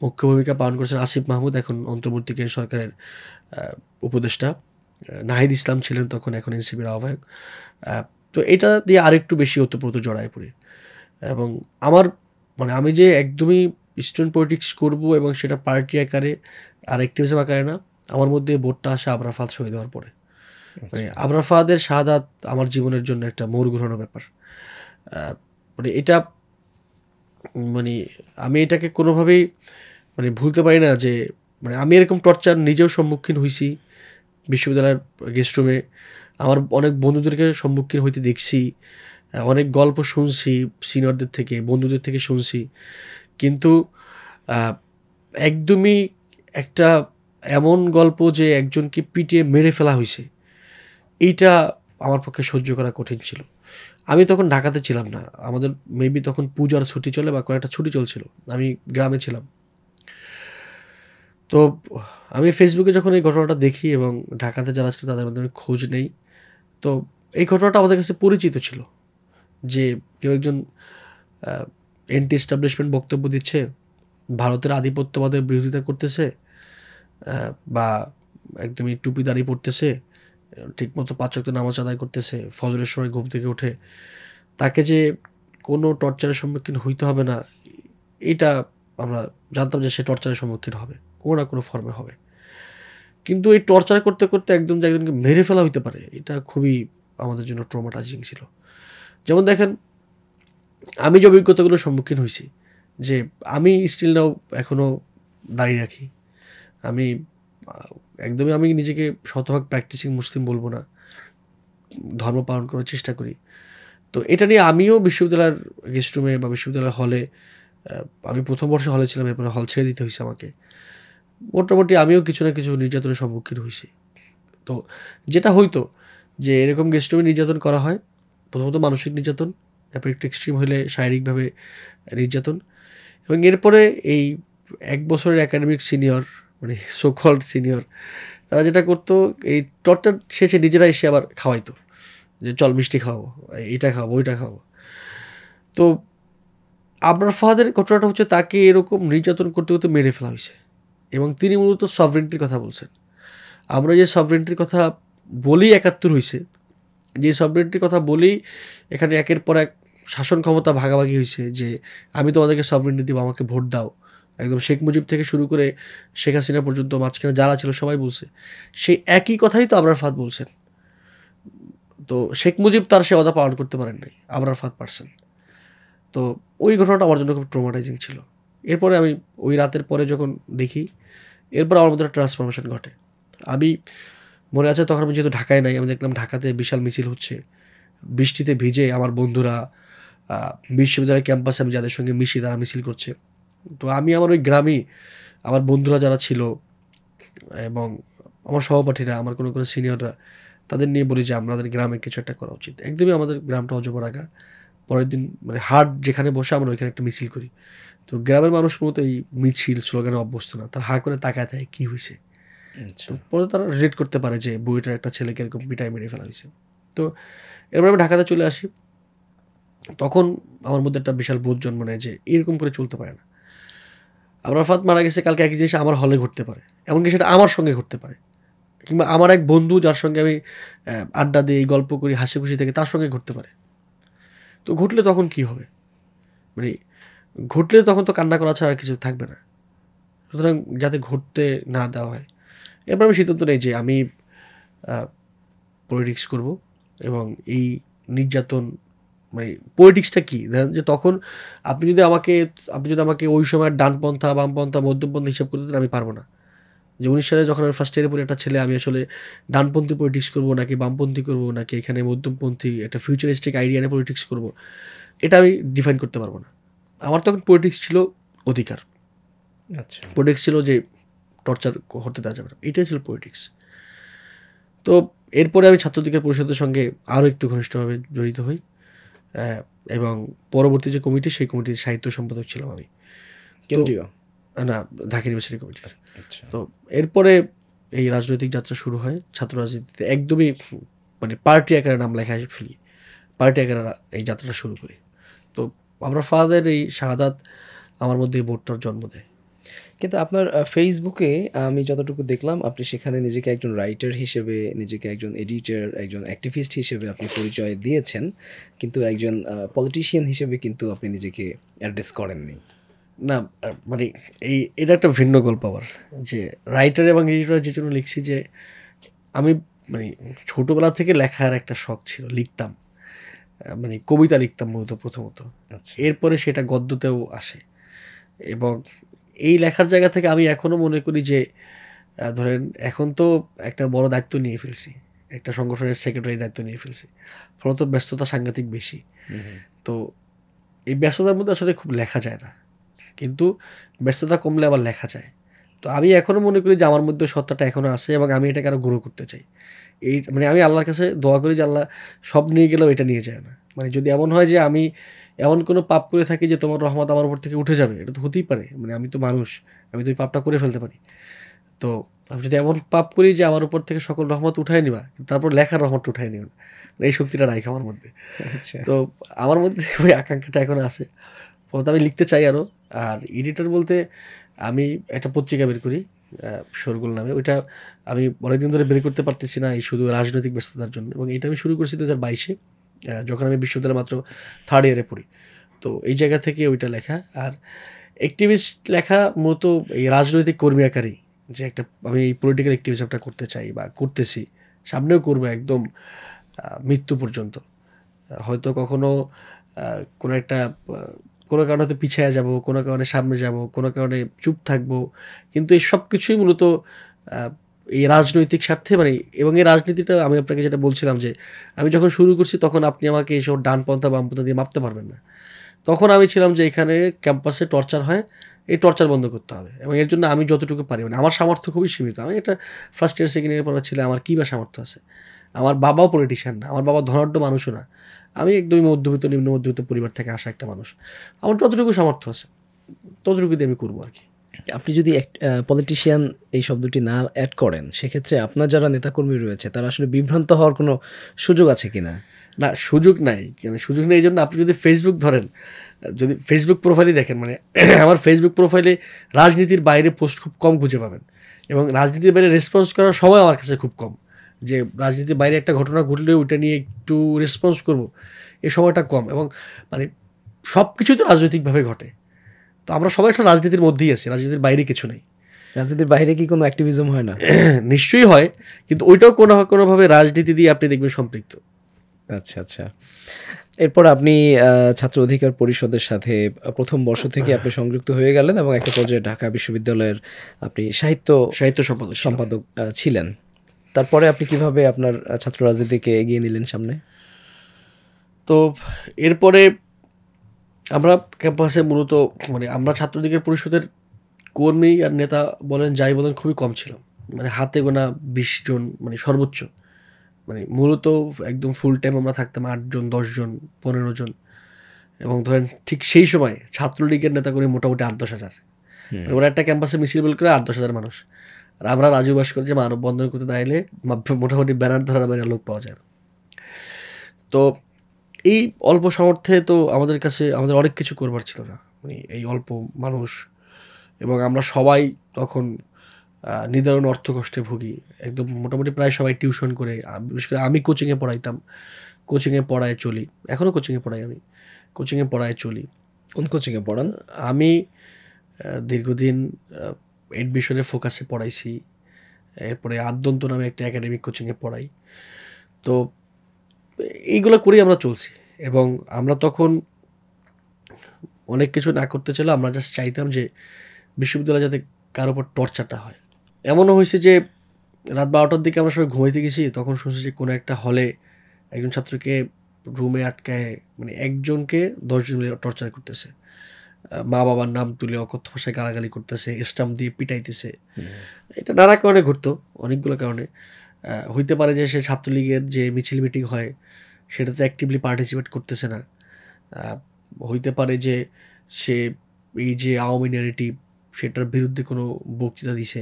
[SPEAKER 1] মুখ্য ভূমিকা পালন করছেন আসিফ মাহমুদ, এখন অন্তর্বর্তীকালীন সরকারের উপদেষ্টা। নাহিদ ইসলাম ছিলেন তখন, এখন এনসিপির আহ্বায়ক। তো এটা দিয়ে আরেকটু বেশি ওতপ্রোত জড়ায় পড়ি। এবং আমার মানে আমি যে একদমই স্টুডেন্ট পলিটিক্স করব এবং সেটা পার্টি আকারে আর অ্যাক্টিভিজম আকারে না, আমার মধ্যে বোর্ডটা আসে আবরার ফাহাদ শহীদ হওয়ার পরে। মানে আবরার ফাহাদের শাহাদাত আমার জীবনের জন্য একটা মোড় ঘোরানো ব্যাপার। মানে এটা মানে আমি এটাকে কোনোভাবেই মানে ভুলতে পারি না যে মানে আমি এরকম টর্চার নিজেও সম্মুখীন হয়েছি বিশ্ববিদ্যালয়ের গেস্ট রুমে। আমার অনেক বন্ধুদেরকে সম্মুখীন হইতে দেখছি, অনেক গল্প শুনছি, সিনিয়রদের থেকে, বন্ধুদের থেকে শুনছি। কিন্তু একদমই একটা এমন গল্প যে একজনকে পিটিয়ে মেরে ফেলা হয়েছে, এইটা আমার পক্ষে সহ্য করা কঠিন ছিল। আমি তখন ঢাকাতে ছিলাম না, আমাদের মেবি তখন পূজার ছুটি চলে বা কয়েকটা ছুটি চলছিল, আমি গ্রামে ছিলাম। তো আমি ফেসবুকে যখন এই ঘটনাটা দেখি এবং ঢাকাতে যারা ছিল তাদের মধ্যে আমি খোঁজ নেই, তো এই ঘটনাটা আমাদের কাছে পরিচিত ছিল যে কেউ একজন অ্যান্টি এস্টাবলিশমেন্ট বক্তব্য দিচ্ছে, ভারতের আধিপত্যবাদের বিরোধিতা করতেছে, বা একদমই টুপি দাড়ি পড়তেছে, ঠিকমতো 5 ওয়াক্ত নামাজ আদায় করতেছে, ফজরের সময় ঘুম থেকে উঠে, তাকে যে কোনো টর্চারের সম্মুখীন হইতে হবে না, এটা আমরা জানতাম যে সে টর্চারের সম্মুখীন হবে, কোনো না কোনো ফর্মে হবে। কিন্তু এই টর্চার করতে করতে একদম যে একজনকে মেরে ফেলা হইতে পারে, এটা খুবই আমাদের জন্য ট্রমাটাইজিং ছিল। যেমন দেখেন, আমি যে অভিজ্ঞতাগুলোর সম্মুখীন হয়েছি, যে আমি স্টিল নাও এখনও দাঁড়িয়ে রাখি, আমি একদমই আমি নিজেকে শতভাগ প্র্যাকটিসিং মুসলিম বলবো না, ধর্ম পালন করার চেষ্টা করি। তো এটা নিয়ে আমিও বিশ্ববিদ্যালয়ের গেস্ট রুমে বা বিশ্ববিদ্যালয়ের হলে, আমি প্রথম বর্ষে হলে ছিলাম, এরপরে হল ছেড়ে দিতে হয়েছে আমাকে, মোটামুটি আমিও কিছু না কিছু নির্যাতনের সম্মুখীন হয়েছি। তো যেটা হইতো যে এরকম গেস্ট রুমে নির্যাতন করা হয়, প্রথমত মানসিক নির্যাতন, তারপর একটু এক্সট্রিম হলে শারীরিকভাবে নির্যাতন। এবং এরপরে এই 1 বছরের একাডেমিক সিনিয়র মানে সো কল্ড সিনিয়র তারা যেটা করতো, এই টর্চার শেষে নিজেরা এসে আবার খাওয়াইতো, যে চল মিষ্টি খাওয়াবো, এইটা খাওয়াবো, ওইটা খাওয়াবো। তো আবরার ফাহাদের ঘটনাটা হচ্ছে তাকে এরকম নির্যাতন করতে করতে মেরে ফেলা হয়েছে, এবং তিনি মূলত সভরেন্টির কথা বলছেন। আমরা যে সভরেন্টির কথা বলেই 71 হয়েছে, যে সভরেন্টির কথা বলেই এখানে একের পর এক শাসন ক্ষমতা ভাগাভাগি হয়েছে, যে আমি তোমাদেরকে সভরেন্টি দিব, আমাকে ভোট দাও। একদম শেখ মুজিব থেকে শুরু করে শেখ হাসিনা পর্যন্ত মাঝখানে যারা ছিল সবাই বলছে, সেই একই কথাই তো আবরার ফাহাদ বলছেন। তো শেখ মুজিব তার সে কথা পালন করতে পারেন নাই, আবরার ফাহাদ পারছেন। তো ওই ঘটনাটা আমার জন্য খুব ট্রমাটাইজিং ছিল। এরপরে আমি ওই রাতের পরে যখন দেখি, এরপর আমার মধ্যে একটা ট্রান্সফরমেশন ঘটে। আমি মনে আছে তখন আমি যেহেতু ঢাকায় নাই, আমি দেখলাম ঢাকাতে বিশাল মিছিল হচ্ছে, বৃষ্টিতে ভিজে আমার বন্ধুরা বিশ্ববিদ্যালয় ক্যাম্পাসে আমি যাদের সঙ্গে মিশি তারা মিছিল করছে। তো আমি আমার ওই গ্রামেই আমার বন্ধুরা যারা ছিল এবং আমার সহপাঠীরা, আমার কোনো কোনো সিনিয়ররা, তাদের নিয়ে বলি যে আমাদের গ্রামে কিছু একটা করা উচিত। একদমই আমাদের গ্রামটা অজপরাগা। পরের দিন মানে হাট যেখানে বসে আমরা ওইখানে একটা মিছিল করি। তো গ্রামের মানুষ মূলত এই মিছিল স্লোগানে অভ্যস্ত না, তার হা করে তাকায় থাকে কী হয়েছে। তো পরে তারা রিলেট করতে পারে যে বইটার একটা ছেলেকে এরকম পিটাই মেরে ফেলা হয়েছে। তো এরপর আমি ঢাকাতে চলে আসি। তখন আমার মধ্যে একটা বিশাল বোধ জন্ম নেয় যে এরকম করে চলতে পারে না। আবরার ফাহাদ মারা গেছে, কালকে একই জিনিস আমার হলে ঘটতে পারে, এমনকি সেটা আমার সঙ্গে ঘটতে পারে, কিংবা আমার এক বন্ধু যার সঙ্গে আমি আড্ডা দিই, গল্প করি, হাসি খুশি থেকে, তার সঙ্গে ঘটতে পারে। তো ঘটলে তখন কি হবে? মানে ঘটলে তখন তো কান্না করা ছাড়া আর কিছু থাকবে না। সুতরাং যাতে ঘটতে না দেওয়া হয়, এরপর আমি সিদ্ধান্ত নেই যে আমি পলিটিক্স করব। এবং এই নির্যাতন মানে পলিটিক্সটা কী, ধরেন যে তখন আপনি যদি আমাকে ওই সময় ডানপন্থা, বামপন্থা, মধ্যমপন্থা হিসাব করতে আমি পারবো না। যে 19 সালে যখন আমি ফার্স্ট ইয়ারে পড়ি একটা ছেলে, আমি আসলে ডানপন্থী পলিটিক্স করবো নাকি বামপন্থী করবো নাকি এখানে মধ্যমপন্থী একটা ফিউচারিস্টিক আইডিয়া নিয়ে পলিটিক্স করবো, এটা আমি ডিফাইন করতে পারবো না। আমার তখন পলিটিক্স ছিল অধিকার।
[SPEAKER 2] আচ্ছা,
[SPEAKER 1] পলিটিক্স ছিল যে টর্চার হতে দেওয়া যাবে না, এটাই ছিল পলিটিক্স। তো এরপরে আমি ছাত্র অধিকার পরিষদের সঙ্গে আরও একটু ঘনিষ্ঠভাবে জড়িত হই, এবং পরবর্তী যে কমিটি, সেই কমিটির সাহিত্য সম্পাদক ছিলাম আমি।
[SPEAKER 2] কেন্দ্রীয়
[SPEAKER 1] না, ঢাকা ইউনিভার্সিটি কমিটির।
[SPEAKER 2] আচ্ছা,
[SPEAKER 1] তো এরপরে এই রাজনৈতিক যাত্রা শুরু হয়। ছাত্র রাজনীতিতে একদমই মানে পার্টি আকারে নাম লেখা ফেলি, পার্টি আকারে এই যাত্রাটা শুরু করি। তো আমরা ফাহাদের এই শাহাদাত আমার মধ্যে এই বোধটার জন্ম দেয়।
[SPEAKER 2] কিন্তু আপনার ফেসবুকে আমি যতটুকু দেখলাম, আপনি সেখানে নিজেকে একজন রাইটার হিসেবে, নিজেকে একজন এডিটর, একজন অ্যাক্টিভিস্ট হিসেবে আপনি পরিচয় দিয়েছেন, কিন্তু একজন পলিটিশিয়ান হিসেবে কিন্তু আপনি নিজেকে অ্যাড্রেস করেননি।
[SPEAKER 1] না মানে এটা একটা ভিন্ন গল্প আবার, যে রাইটার এবং এডিটর যে জন্য লিখছি, যে আমি মানে ছোটোবেলা থেকে লেখার একটা শখ ছিল, লিখতাম, মানে কবিতা লিখতাম মূলত প্রথমত।
[SPEAKER 2] আচ্ছা,
[SPEAKER 1] এরপরে সেটা গদ্যতেও আসে। এবং এই লেখার জায়গা থেকে আমি এখনও মনে করি যে ধরেন এখন তো একটা বড় দায়িত্ব নিয়ে ফেলছি, একটা সংগঠনের সেক্রেটারির দায়িত্ব নিয়ে ফেলছি, ফলত ব্যস্ততা সাংঘাতিক বেশি। তো এই ব্যস্ততার মধ্যে আসলে খুব লেখা যায় না, কিন্তু ব্যস্ততা কমলে আবার লেখা যায়। তো আমি এখনও মনে করি যে আমার মধ্যে সত্তাটা এখনও আছে এবং আমি এটাকে আরও গ্রো করতে চাই। এই মানে আমি আল্লাহর কাছে দোয়া করি যে আল্লাহ সব নিয়ে গেলেও এটা নিয়ে যায় না। মানে যদি এমন হয় যে আমি এমন কোনো পাপ করে থাকি যে তোমার রহমত আমার উপর থেকে উঠে যাবে, এটা তো হতেই পারে, মানে আমি তো মানুষ, আমি তো এই পাপটা করে ফেলতে পারি। তো আমি যদি এমন পাপ করি যে আমার উপর থেকে সকল রহমত উঠাই নিবা, তারপর লেখার রহমতটা উঠাই নিবা, এই শক্তিটা রাখে আমার মধ্যে।
[SPEAKER 2] আচ্ছা,
[SPEAKER 1] তো আমার মধ্যে ওই আকাঙ্ক্ষাটা এখন আছে, ফলত আমি লিখতে চাই আরও। আর এডিটর বলতে আমি একটা পত্রিকা বের করি শোরগোল নামে, ওইটা আমি অনেকদিন ধরে বের করতে পারতেছি না এই শুধু রাজনৈতিক ব্যস্ততার জন্য। এবং এটা আমি শুরু করছি 2022-এ, যখন আমি বিশ্ববিদ্যালয়ে মাত্র 3rd ইয়ারে পড়ি। তো এই জায়গা থেকে ওইটা লেখা। আর অ্যাক্টিভিস্ট লেখা মূলত এই রাজনৈতিক কর্মী আকারেই, যে একটা আমি এই পলিটিক্যাল অ্যাক্টিভিজমটা করতে চাই বা করতেছি, সামনেও করবো একদম মৃত্যু পর্যন্ত। হয়তো কখনো কোনো একটা কোনো কারণে হয়তো পিছিয়ে যাব, কোনো কারণে সামনে যাব, কোনো কারণে চুপ থাকবো, কিন্তু এই সব কিছুই মূলত এই রাজনৈতিক স্বার্থে। মানে এবং এই রাজনীতিটা আমি আপনাকে যেটা বলছিলাম, যে আমি যখন শুরু করছি তখন আপনি আমাকে এসব ডানপন্থা বামপন্থা দিয়ে মাপতে পারবেন না। তখন আমি ছিলাম যে এখানে ক্যাম্পাসে টর্চার হয়, এই টর্চার বন্ধ করতে হবে। এবং এর জন্য আমি যতটুকু পারি, মানে আমার সামর্থ্য খুবই সীমিত। আমি একটা ফার্স্ট ইয়ার সেকেন্ড ইয়ার পড়া ছেলে, আমার কী বা সামর্থ্য আছে? আমার বাবাও পলিটিশিয়ান না, আমার বাবা ধনাঢ্য মানুষও না, আমি একদমই মধ্যবিত্ত নিম্ন মধ্যবিত্ত পরিবার থেকে আসা একটা মানুষ। আমার যতটুকু সামর্থ্য আছে ততটুকু দিয়ে আমি করবো আর কি।
[SPEAKER 2] আপনি যদি পলিটিশিয়ান এই শব্দটি না অ্যাড করেন, সেক্ষেত্রে আপনার যারা নেতাকর্মী রয়েছে তারা আসলে বিভ্রান্ত হওয়ার কোনো সুযোগ আছে কিনা?
[SPEAKER 1] না, সুযোগ নাই। কেন সুযোগ নেই? এই জন্য আপনি যদি ফেসবুক ধরেন, যদি ফেসবুক প্রোফাইলে দেখেন, মানে আমার ফেসবুক প্রোফাইলে রাজনীতির বাইরে পোস্ট খুব কম খুঁজে পাবেন, এবং রাজনীতির বাইরে রেসপন্স করার সময় আমার কাছে খুব কম। যে রাজনীতির বাইরে একটা ঘটনা ঘটলে ওইটা নিয়ে একটু রেসপন্স করব, এই সময়টা কম। এবং মানে সব কিছুই তো রাজনৈতিকভাবে ঘটে, তো আমরা সবাই আসলে রাজনীতির মধ্যেই আছি, রাজনীতির বাইরে কিছু নেই।
[SPEAKER 2] রাজনীতির বাইরে কি কোনো অ্যাক্টিভিজম হয় না?
[SPEAKER 1] নিশ্চয়ই হয়, কিন্তু ওইটাও কোনোভাবে রাজনীতি দিয়ে আপনি দেখবেন সম্পৃক্ত।
[SPEAKER 2] আচ্ছা আচ্ছা। এরপর আপনি ছাত্র অধিকার পরিষদের সাথে প্রথম বর্ষ থেকে আপনি সংযুক্ত হয়ে গেলেন এবং একটা পর্যায়ে ঢাকা বিশ্ববিদ্যালয়ের আপনি সাহিত্য সম্পাদক ছিলেন। তারপরে আপনি কিভাবে আপনার ছাত্র রাজনীতিকে এগিয়ে নিলেন সামনে?
[SPEAKER 1] তো এরপরে আমরা ক্যাম্পাসে মূলত, মানে আমরা ছাত্র অধিকার পরিষদের কর্মী আর নেতা বলেন যাই বলেন খুবই কম ছিলাম, মানে হাতে গোনা 20 জন, মানে সর্বোচ্চ। মানে মূলত একদম ফুল টাইম আমরা থাকতাম 8 জন, 10 জন, 15 জন। এবং ধরেন ঠিক সেই সময় ছাত্রলীগের নেতা করে মোটামুটি 8-10 হাজার। ওরা একটা ক্যাম্পাসে মিছিল বের করে 8-10 হাজার মানুষ। আর আমরা রাজু বাস করে যে মানববন্ধন করতে দাঁড়াইলে মোটামুটি ব্যানার ধরার বাইরে লোক পাওয়া যায় না। তো এই অল্প সামর্থ্যে তো আমাদের কাছে আমাদের অনেক কিছু করবার ছিল না, মানে এই অল্প মানুষ। এবং আমরা সবাই তখন নিদারুণ অর্থকষ্টে ভুগি, একদম মোটামুটি প্রায় সবাই টিউশন করে। বিশেষ করে আমি কোচিংয়ে পড়াইতাম, কোচিংয়ে পড়ায় চলি, এখনও কোচিংয়ে পড়াই, আমি কোচিংয়ে পড়ায় চলি।
[SPEAKER 2] কোন কোচিংয়ে পড়ান?
[SPEAKER 1] আমি দীর্ঘদিন এডমিশনের ফোকাসে পড়াইছি, এরপরে আদ্যন্ত নামে একটা একাডেমিক কোচিংয়ে পড়াই। তো এইগুলো করেই আমরা চলছি। এবং আমরা তখন অনেক কিছু না করতে চাইলে আমরা জাস্ট চাইতাম যে বিশ্ববিদ্যালয়ে যাতে কারোর উপর টর্চারটা হয়। এমনও হয়েছে যে রাত 12টার দিকে আমরা সবাই ঘুমাইতে গেছি, তখন শুনছি যে কোনো একটা হলে একজন ছাত্রকে রুমে আটকায়, মানে একজনকে 10 জন মিলে টর্চার করতেছে, মা বাবার নাম তুলে অকথ্য ভাষায় গালাগালি করতেছে, স্টাম্প দিয়ে পিটাইতেছে। এটা নানা কারণে ঘটতো, অনেকগুলো কারণে। হইতে পারে যে সে ছাত্রলীগের যে মিছিল মিটিং হয় সেটাতে অ্যাক্টিভলি পার্টিসিপেট করতেছে না, হইতে পারে যে সে এই যে আওয়ামী ন্যারেটিভ সেটার বিরুদ্ধে কোনো বক্তৃতা দিছে,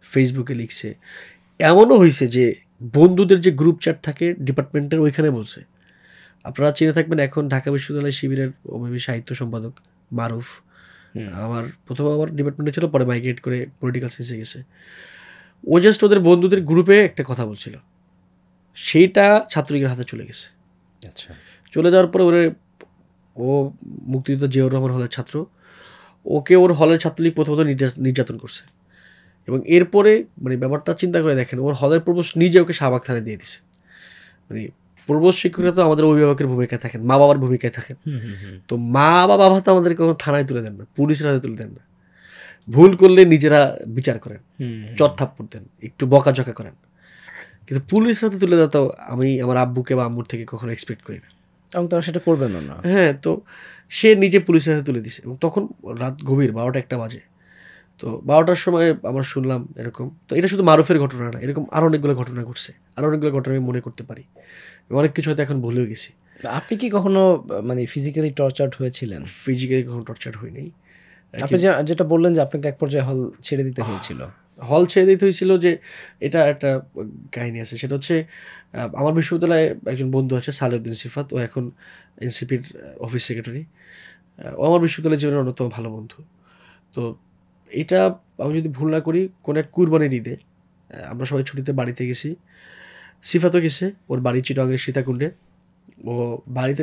[SPEAKER 1] ফেসবুকে লিখছে। এমনও হয়েছে যে বন্ধুদের যে গ্রুপ চ্যাট থাকে ডিপার্টমেন্টের, ওইখানে বলছে। আপনারা চিনে থাকবেন, এখন ঢাকা বিশ্ববিদ্যালয় শিবিরের অভিভাবী সাহিত্য সম্পাদক মারুফ, প্রথমে আমার ডিপার্টমেন্টে ছিল, পরে মাইগ্রেট করে পলিটিক্যাল সায়েন্সে গেছে। ও জাস্ট ওদের বন্ধুদের গ্রুপে একটা কথা বলছিল, সেইটা ছাত্রলীগের হাতে চলে গেছে।
[SPEAKER 2] আচ্ছা,
[SPEAKER 1] চলে যাওয়ার পরে ও মুক্তিযোদ্ধা জিয়াউর রহমান হলের ছাত্র, ওকে ওর হলের ছাত্রলীগ প্রথমত নির্যাতন করছে। এবং এরপরে মানে ব্যাপারটা চিন্তা করে দেখেন, ওর হলের প্রবোস্ট নিজে ওকে শাহবাগ থানায় দিয়ে দিছে। মানে প্রবোস্ট শিক্ষকরা তো আমাদের অভিভাবকের ভূমিকায় থাকেন, মা বাবার ভূমিকায় থাকেন। তো মা বাবা তো আমাদেরকে কখনো থানায় তুলে দেন না, পুলিশের হাতে তুলে দেন না। ভুল করলে নিজেরা বিচার করেন, চট থাপ্পড় দেন, একটু বকাঝকা করেন। কিন্তু পুলিশের হাতে তুলে দেওয়া তো আমি আমার আব্বুকে বা আম্মুর থেকে কখনো এক্সপেক্ট করি না,
[SPEAKER 2] এবং তারা সেটা করবেন না।
[SPEAKER 1] হ্যাঁ, তো সে নিজে পুলিশের হাতে তুলে দিছে। এবং তখন রাত গভীর 12টা-1টা বাজে। তো 12টার সময় আমরা শুনলাম এরকম। তো এটা শুধু মারুফের ঘটনা না, এরকম আরও অনেকগুলো ঘটনা ঘটছে, আরও অনেকগুলো ঘটনা আমি মনে করতে পারি, অনেক কিছু হয়তো এখন ভুলেও গেছি।
[SPEAKER 2] আপনি কি কখনো মানে ফিজিক্যালি টর্চার্ড হয়েছিলেন?
[SPEAKER 1] ফিজিক্যালি কখনো টর্চার হয়নি।
[SPEAKER 2] আপনি যেটা বললেন যে আপনাকে এক পর্যায়ে হল ছেড়ে দিতে হয়েছিল।
[SPEAKER 1] হল ছেড়ে দিতে হয়েছিল যে এটা একটা কাহিনী আছে। সেটা হচ্ছে আমার বিশ্ববিদ্যালয়ে একজন বন্ধু আছে সালেউদ্দিন সিফাত, ও এখন এনসিপির অফিস সেক্রেটারি। ও আমার বিশ্ববিদ্যালয়ের জীবনের অন্যতম ভালো বন্ধু। তো এটা আমি যদি ভুল না করি কোনো এক কুরবানির ঈদে আমরা সবাই ছুটিতে বাড়িতে গেছি, সিফাতও গেছে, ওর বাড়ি চিটাগাংয়ের সীতাকুণ্ডে। ও বাড়িতে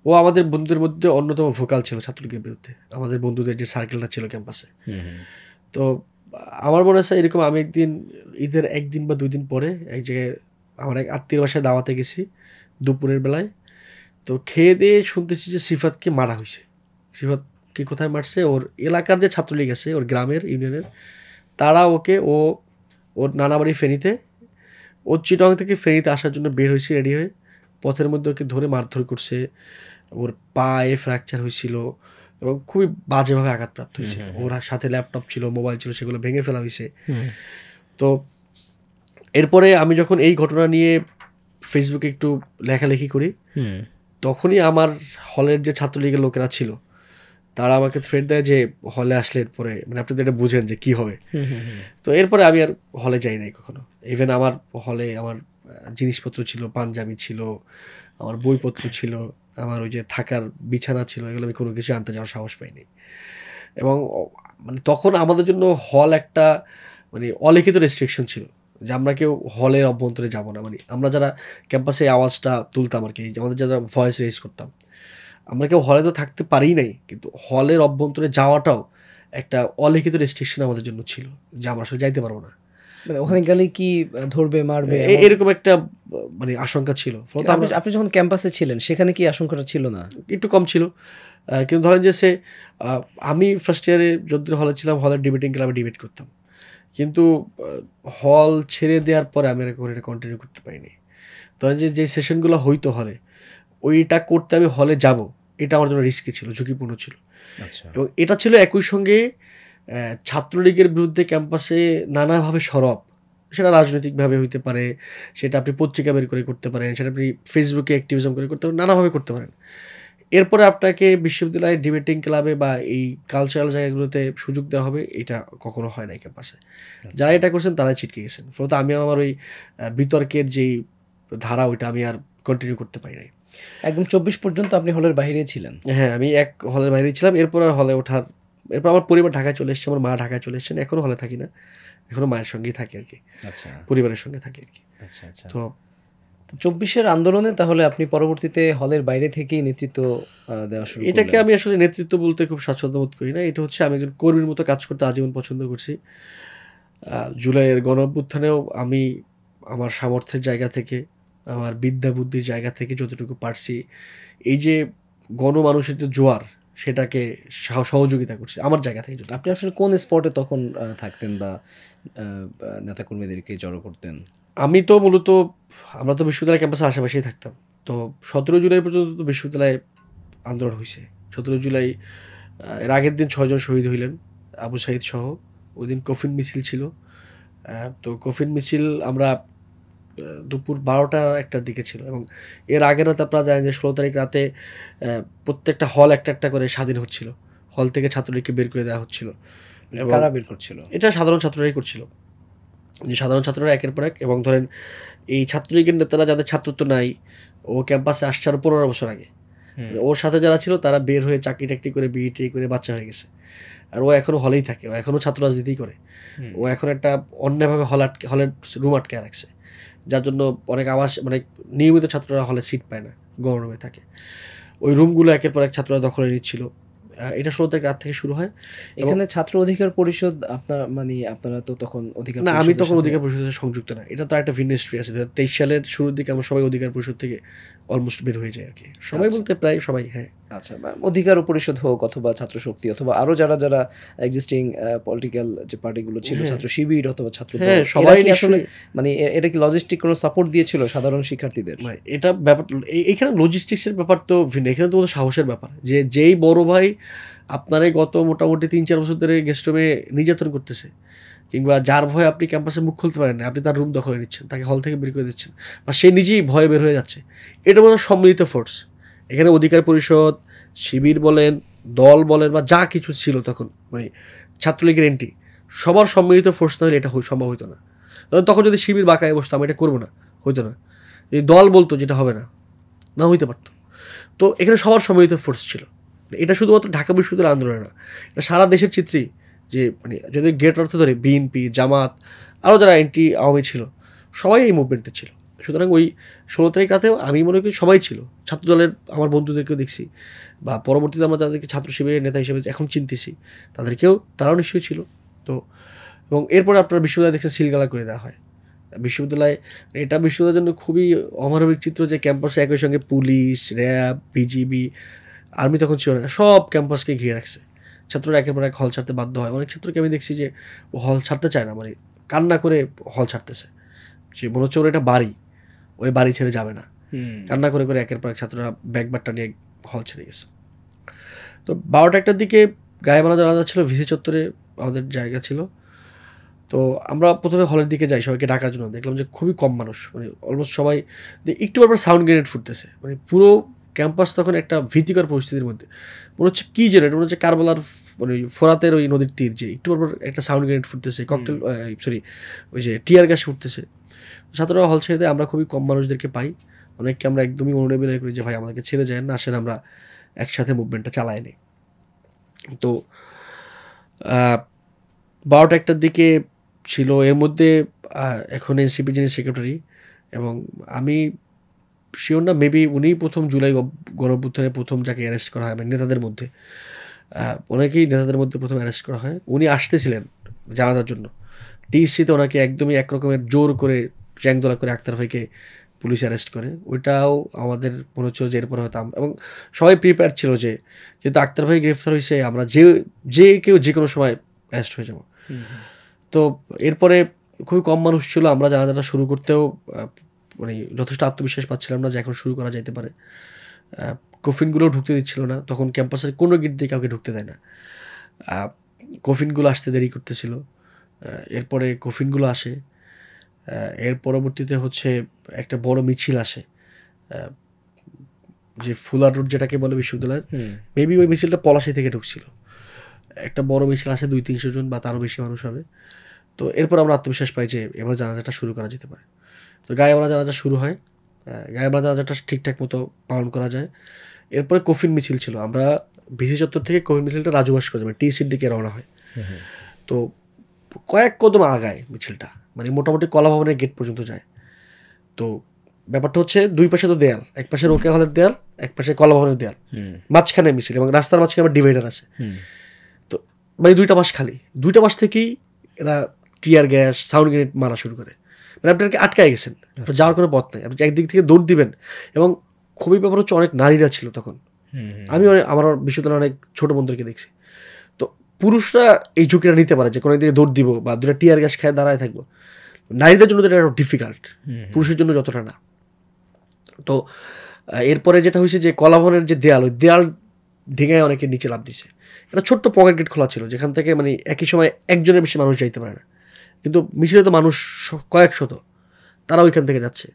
[SPEAKER 1] ও আমাদের বন্ধুদের মধ্যে অন্যতম ভোকাল ছিল ছাত্রলীগের বিরুদ্ধে, আমাদের বন্ধুদের যে সার্কেলটা ছিল ক্যাম্পাসে। তো আমার মনে আছে এরকম আমি একদিন ঈদের 1 দিন বা 2 দিন পরে এক জায়গায় আমার এক আত্মীয়ের বাসায় দাওয়াতে গেছি দুপুরের বেলায়। তো খেয়ে দিয়ে শুনতেছি যে সিফাতকে মারা হয়েছে। সিফাতকে কোথায় মারছে? ওর এলাকার যে ছাত্রলীগ আছে, ওর গ্রামের ইউনিয়নের, তারা ওকে ওর নানা বাড়ি ফেনীতে, ও চিটাগাং থেকে ফেনীতে আসার জন্য বের হয়েছে রেডি হয়ে, পথের মধ্যে ওকে ধরে মারধর করছে, ওর পায়ে ফ্র্যাকচার হয়েছিল, এবং খুবই বাজেভাবে আঘাতপ্রাপ্ত হয়েছে। ওর সাথে ল্যাপটপ ছিল, মোবাইল ছিল, সেগুলো ভেঙে ফেলা হয়েছে। তো এরপরে আমি যখন এই ঘটনা নিয়ে ফেসবুকে একটু লেখালেখি করি, তখনই আমার হলের যে ছাত্রলীগের লোকেরা ছিল তারা আমাকে থ্রেট দেয় যে হলে আসলে এরপরে মানে আপনি তো এটা বুঝেন যে কী হবে। তো এরপরে আমি আর হলে যাই নাই কখনো। ইভেন আমার হলে আমার জিনিসপত্র ছিল, পাঞ্জাবি ছিল, আমার বইপত্র ছিল, আমার ওই যে থাকার বিছানা ছিল, এগুলো আমি কোনো কিছু আনতে যাওয়ার সাহস পাইনি। এবং মানে তখন আমাদের জন্য হল একটা মানে অলিখিত রেস্ট্রিকশন ছিল যে আমরা কেউ হলের অভ্যন্তরে যাব না। মানে আমরা যারা ক্যাম্পাসে আওয়াজটা তুলতাম আর কি, আমাদের যারা ভয়েস রেজ করতাম, আমরা কেউ হলে তো থাকতে পারি নাই, কিন্তু হলের অভ্যন্তরে যাওয়াটাও একটা অলিখিত রেস্ট্রিকশন আমাদের জন্য ছিল যে আমরা আসলে যাইতে পারবো না।
[SPEAKER 2] মানে ওখানে গেলে কি ধরবে মারবে
[SPEAKER 1] এরকম একটা মানে আশঙ্কা ছিল।
[SPEAKER 2] আপনি যখন ক্যাম্পাসে ছিলেন সেখানে কি আশঙ্কাটা ছিল না?
[SPEAKER 1] একটু কম ছিল, কিন্তু ধরেন যে আমি ফার্স্ট ইয়ারে যতদিন হলে ছিলাম হলের ডিবেটিং ক্লাবে ডিবেট করতাম, কিন্তু হল ছেড়ে দেওয়ার পরে আমি আর এটা কন্টিনিউ করতে পারিনি। ধরেন যে সেশনগুলো হইতো হলে, ওইটা করতে আমি হলে যাব, এটা আমার জন্য রিস্কি ছিল, ঝুঁকিপূর্ণ ছিল। এবং এটা ছিল একই সঙ্গে ছাত্রলীগের বিরুদ্ধে ক্যাম্পাসে নানাভাবে সরব, সেটা রাজনৈতিকভাবে হইতে পারে, সেটা আপনি পত্রিকা বের করে করতে পারেন, সেটা আপনি ফেসবুকে অ্যাক্টিভিজম করে করতে পারেন, নানাভাবে করতে পারেন। এরপরে আপনাকে বিশ্ববিদ্যালয়ের ডিবেটিং ক্লাবে বা এই কালচারাল জায়গাগুলোতে সুযোগ দেওয়া হবে, এটা কখনো হয় নাই ক্যাম্পাসে। যারা এটা করছেন তারাই ছিটকে গেছেন। ফলত আমি আমার ওই বিতর্কের যেই ধারা ওইটা আমি আর কন্টিনিউ করতে পারি নাই।
[SPEAKER 2] একদম 24 পর্যন্ত আপনি হলের বাইরে ছিলেন?
[SPEAKER 1] হ্যাঁ, আমি এক হলের বাইরে ছিলাম। এরপর আর হলে ওঠার, এরপর আমার পরিবার ঢাকায় চলে এসছে, আমার মা ঢাকায় চলে এসছেন। এখনও হলে থাকি না, এখনও মায়ের সঙ্গেই থাকি আর কি,
[SPEAKER 2] আচ্ছা,
[SPEAKER 1] পরিবারের সঙ্গে থাকি আর কি।
[SPEAKER 2] আচ্ছা আচ্ছা।
[SPEAKER 1] তো
[SPEAKER 2] 24-এর আন্দোলনে তাহলে আপনি পরবর্তীতে হলের বাইরে থেকেই নেতৃত্ব দেওয়া শুরু করলেন?
[SPEAKER 1] এটাকে আমি আসলে নেতৃত্ব বলতে খুব স্বাচ্ছন্দ্য বোধ করি না। এটা হচ্ছে আমি একজন কর্মীর মতো কাজ করতে আজীবন পছন্দ করছি। জুলাইয়ের গণঅভ্যুত্থানেও আমি আমার সামর্থ্যের জায়গা থেকে, আমার বিদ্যা বুদ্ধির জায়গা থেকে যতটুকু পারছি, এই যে গণমানুষের যে জোয়ার, সেটাকে সহযোগিতা করছি আমার জায়গা থেকে।
[SPEAKER 2] আপনি আসলে কোন স্পটে তখন থাকতেন বা নেতাকর্মীদেরকে জড়ো করতেন?
[SPEAKER 1] আমি তো মূলত, আমরা তো বিশ্ববিদ্যালয় ক্যাম্পাসের আশেপাশেই থাকতাম। তো 17 জুলাই পর্যন্ত তো বিশ্ববিদ্যালয়ে আন্দোলন হয়েছে। 17 জুলাই এর আগের দিন 6 জন শহীদ হইলেন, আবু সাইদ সহ। ওই দিন কফিন মিছিল ছিল। তো কফিন মিছিল আমরা দুপুর 12টা একটার দিকে ছিল, এবং এর আগের রাতে আপনারা জানেন যে 16 তারিখ রাতে প্রত্যেকটা হল একটা একটা করে স্বাধীন হচ্ছিল, হল থেকে ছাত্রলীগকে বের করে দেওয়া হচ্ছিল।
[SPEAKER 2] কারা বের করছিল?
[SPEAKER 1] এটা সাধারণ ছাত্ররাই করছিল, যে সাধারণ ছাত্ররা একের পর এক। এবং ধরেন এই ছাত্রলীগের নেতারা যাদের ছাত্রত্ব নাই, ও ক্যাম্পাসে আসছে আরও 15 বছর আগে, ওর সাথে যারা ছিল তারা বের হয়ে চাকরি টাকরি করে বিয়ে করে বাচ্চা হয়ে গেছে, আর ও এখনও হলেই থাকে, ও এখনও ছাত্র রাজনীতি করে। ও এখন একটা অন্যায়ভাবে হলের রুম আটকে রাখছে, যার জন্য অনেক মানে নিয়মিত ছাত্ররা হলে সিট পায় না, গণরুমে থাকে। ওই রুমগুলো একের পর এক ছাত্ররা দখলে নিচ্ছিল। এটা 16 তারিখ রাত থেকে শুরু হয়।
[SPEAKER 2] এখানে ছাত্র অধিকার পরিষদ আপনারা তো তখন অধিকার
[SPEAKER 1] না, আমি তখন অধিকার পরিষদের সাথে সংযুক্ত না। এটা তো একটা ভিন্ন হিস্ট্রি আছে। 23 সালের শুরুর দিকে আমরা সবাই অধিকার পরিষদ থেকে অলমোস্ট বের হয়ে যায় আর কি, সবাই বলতে প্রায় সবাই। হ্যাঁ,
[SPEAKER 2] আচ্ছা, অধিকার পরিষদ হোক অথবা ছাত্র শক্তি অথবা আরো যারা এক্সিস্টিং পলিটিক্যাল যে পার্টিগুলো ছিল, ছাত্র শিবির অথবা ছাত্র দল, সবাই আসলে মানে এটা কি লজিস্টিক কোনো সাপোর্ট দিয়েছিল সাধারণ শিক্ষার্থীদের?
[SPEAKER 1] এটা ব্যাপার, এইখানে লজিস্টিক্সের ব্যাপার তো ভিন্ন, এখানে তো সাহসের ব্যাপার। যে যেই বড় ভাই আপনার গত মোটামুটি 3-4 বছর ধরে গেস্ট রুমে নির্যাতন করতেছে, কিংবা যার ভয়ে আপনি ক্যাম্পাসে মুখ খুলতে পারেন না, আপনি তার রুম দখলে নিচ্ছেন, তাকে হল থেকে বের করে দিচ্ছেন, বা সে নিজেই ভয়ে বের হয়ে যাচ্ছে, এটা মনে হয় সম্মিলিত ফোর্স। এখানে অধিকার পরিষদ, শিবির বলেন, দল বলেন, বা যা কিছু ছিল তখন, মানে ছাত্রলীগের এন্টি, সবার সম্মিলিত ফোর্স না হলে এটা সম্ভব হইতো না। তখন যদি শিবির বাঁকায় বসতো, আমি এটা করবো না, হইতো না। যদি দল বলতো যেটা হবে না, না হইতে পারতো। তো এখানে সবার সম্মিলিত ফোর্স ছিল। এটা শুধুমাত্র ঢাকা বিশ্ববিদ্যালয়ের আন্দোলন না, এটা সারা দেশের চিত্রই। যে মানে যদি গ্রেট অর্থ ধরে বিএনপি, জামাত, আরও যারা অ্যান্টি আওয়ামী ছিল, সবাই এই মুভমেন্টে ছিল। সুতরাং ওই 16 তারিখ রাতেও আমি মনে করি সবাই ছিল। ছাত্রদলের আমার বন্ধুদেরকেও দেখছি, বা পরবর্তীতে আমরা যাদেরকে ছাত্র শিবিরের নেতা হিসেবে এখন চিনতেছি, তারাও নিশ্চয়ই ছিল। তো এবং এরপরে আপনার বিশ্ববিদ্যালয় দেখছেন সিলগালা করে দেওয়া হয়। বিশ্ববিদ্যালয়, এটা বিশ্ববিদ্যালয়ের জন্য খুবই অমানবিক চিত্র যে ক্যাম্পাসে একই সঙ্গে পুলিশ, র্যাব, বিজিবি, আর্মি তখন ছিল না, সব ক্যাম্পাসকে ঘিরে রাখছে। ছাত্ররা একের পর এক হল ছাড়তে বাধ্য হয়। অনেক ছাত্রকে আমি দেখছি যে ও হল ছাড়তে চায় না, মানে কান্না করে হল ছাড়তেছে, যে মনে হচ্ছে ওর এটা বাড়ি, ওই বাড়ি ছেড়ে যাবে না, কান্না করে করে একের পর এক ছাত্ররা ব্যাগ বাট্টা নিয়ে হল ছেড়ে গেছে। তো তো 12টা-1টার দিকে গায়েবানা জানাজা ছিল ভিসি চত্বরে, আমাদের জায়গা ছিল। তো আমরা প্রথমে হলের দিকে যাই সবাইকে ডাকার জন্য, দেখলাম যে খুবই কম মানুষ, মানে অলমোস্ট সবাই একটু পর সাউন্ড গ্রেনেড ফুটতেছে, মানে পুরো ক্যাম্পাস তখন একটা ভীতিকর পরিস্থিতির মধ্যে। মনে হচ্ছে কী জেনারেট, মনে হচ্ছে কারবালার মানে ফোরাতের ওই নদীর তীর, যে একটু পর একটা সাউন্ড গ্রেনেড ফুটতেছে, ককটেল ওই যে টিয়ার গ্যাস ফুটতেছে। ছাত্ররা হল ছেড়ে দেয়, আমরা খুবই কম মানুষদেরকে পাই, অনেককে আমরা একদমই অনুনয় করি যে ভাই আমাদেরকে ছেড়ে যায় না, আসেন আমরা একসাথে মুভমেন্টটা চালাই নিই। তো 12টা-1টার দিকে ছিল, এর মধ্যে এখন এনসিপি যিনি সেক্রেটারি, এবং আমি শিওর না, মেবি উনিই প্রথম জুলাই গণঅভ্যুত্থানে প্রথম যাকে অ্যারেস্ট করা হয়, মানে নেতাদের মধ্যে অনেকেই নেতাদের মধ্যে প্রথম অ্যারেস্ট করা হয়। উনি আসতেছিলেন জানাজার জন্য, টিএসসিতে ওনাকে একদমই একরকমের জোর করে চ্যাংদোলা করে আক্তার ভাইকে পুলিশ অ্যারেস্ট করে। ওইটাও আমাদের মনে হচ্ছিল যে এরপরে হয়তো, এবং সবাই প্রিপেয়ার ছিল যে যেহেতু আক্তার ভাই গ্রেফতার হয়েছে, আমরা যে কেউ যে কোনো সময় অ্যারেস্ট হয়ে যাব। তো এরপরে খুবই কম মানুষ ছিল, আমরা জানাজাটা শুরু করতেও মানে যথেষ্ট আত্মবিশ্বাস পাচ্ছিলাম না যে এখন শুরু করা যেতে পারে। কফিনগুলো ঢুকতে দিচ্ছিল না, তখন ক্যাম্পাসের কোনো গেট দিয়ে কাউকে ঢুকতে দেয় না, কফিনগুলো আসতে দেরি করতেছিল। এরপরে কফিনগুলো আসে, এর পরবর্তীতে হচ্ছে একটা বড় মিছিল আসে, যে ফুলার রোড যেটাকে বলে বিশ্ববিদ্যালয়ের, মেবি ওই মিছিলটা পলাশী থেকে ঢুকছিল। একটা বড় মিছিল আসে, 200-300 জন বা তারও বেশি মানুষ হবে। তো এরপর আমরা আত্মবিশ্বাস পাই যে এবার জানাজাটা শুরু করা যেতে পারে। তো গায়েবানা জানাজা শুরু হয়, গায়েবানা জানাজাটা ঠিকঠাক মতো পালন করা যায়। এরপরে কফিন মিছিল ছিল, আমরা ভিসি চত্বর থেকে কফিন মিছিলটা রাজুবাস করে যাবে, টিসির দিকে রওনা হয়। তো কয়েক কদম আগায় মিছিলটা, মানে মোটামুটি কলা ভবনের গেট পর্যন্ত যায়। তো ব্যাপারটা হচ্ছে দুই পাশে তো দেয়াল, এক পাশে রোকেয়া হলের দেয়াল, এক পাশে কলা ভবনের দেয়াল, মাঝখানে মিছিল, এবং রাস্তার মাঝখানে আবার ডিভাইডার আছে। তো মানে দুইটা পাশ খালি, দুইটা পাশ থেকেই এরা টিয়ার গ্যাস সাউন্ড গ্রেনেড মারা শুরু করে, মানে আপনাকে আটকায় গেছেন, আপনার যাওয়ার কোনো পথ নেই, আপনি একদিক থেকে দৌড় দিবেন। এবং খুবই ব্যাপার হচ্ছে অনেক নারীরা ছিল তখন, আমি আমার বিশ্ববিদ্যালয়ে অনেক ছোটো বন্ধুদেরকে দেখছি। তো পুরুষরা এই ঝুঁকিটা নিতে পারে যে কোনো দিকে দৌড় দিব বা দুটা টিয়ার গ্যাস খেয়ে দাঁড়ায় থাকবো, নারীদের জন্য এটা ডিফিকাল্ট, পুরুষের জন্য যতটা না। তো এরপরে যেটা হয়েছে যে কলাভবনের যে দেয়াল, ওই দেয়াল ঢেঙায় অনেকে নিচে লাফ দিছে। একটা ছোট্ট পকেট গেট খোলা ছিল, যেখান থেকে মানে একই সময় একজনের বেশি মানুষ যাইতে পারে না, কিন্তু মিছিলে তো মানুষ কয়েক শত, তারা ওইখান থেকে যাচ্ছে,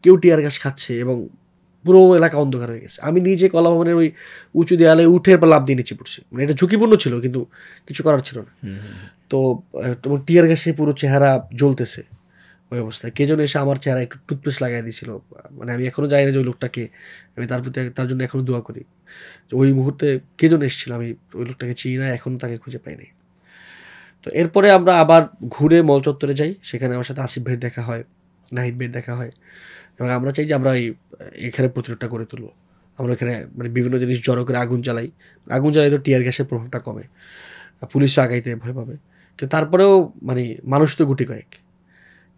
[SPEAKER 1] কেউ টিয়ার গ্যাস খাচ্ছে, এবং পুরো এলাকা অন্ধকার হয়ে গেছে। আমি নিজে কলা ভবনের ওই উঁচু দেয়ালে উঠে পর লাফ দিয়ে নিচে পড়ছি, মানে এটা ঝুঁকিপূর্ণ ছিল কিন্তু কিছু করার ছিল না। তো টিয়ার গ্যাসে পুরো চেহারা জ্বলতেছে ওই অবস্থায়। কে যেন এসে আমার চেহারা একটু টুথপেস্ট লাগাই দিয়েছিল, মানে আমি এখনও জানি না যে ওই লোকটাকে, আমি তার প্রতি তার জন্য এখনও দোয়া করি। ওই মুহূর্তে কে যেন এসেছিল, আমি ওই লোকটাকে চিনি না, এখনও তাকে খুঁজে পাইনি। তো এরপরে আমরা আবার ঘুরে মল চত্বরে যাই, সেখানে আমার সাথে আসিফ ভাইয়ের দেখা হয়, নাহিদ ভাইয়ের দেখা হয়, এবং আমরা চাই যে আমরা এখানে প্রতিরোধটা করে তুলবো। আমরা এখানে মানে বিভিন্ন জিনিস জড়ো করে আগুন জ্বালাই তো টিয়ার গ্যাসের প্রভাবটা কমে, পুলিশ আগাইতে ভয় পাবে। কিন্তু তারপরেও মানে মানুষ তো গুটি কয়েক,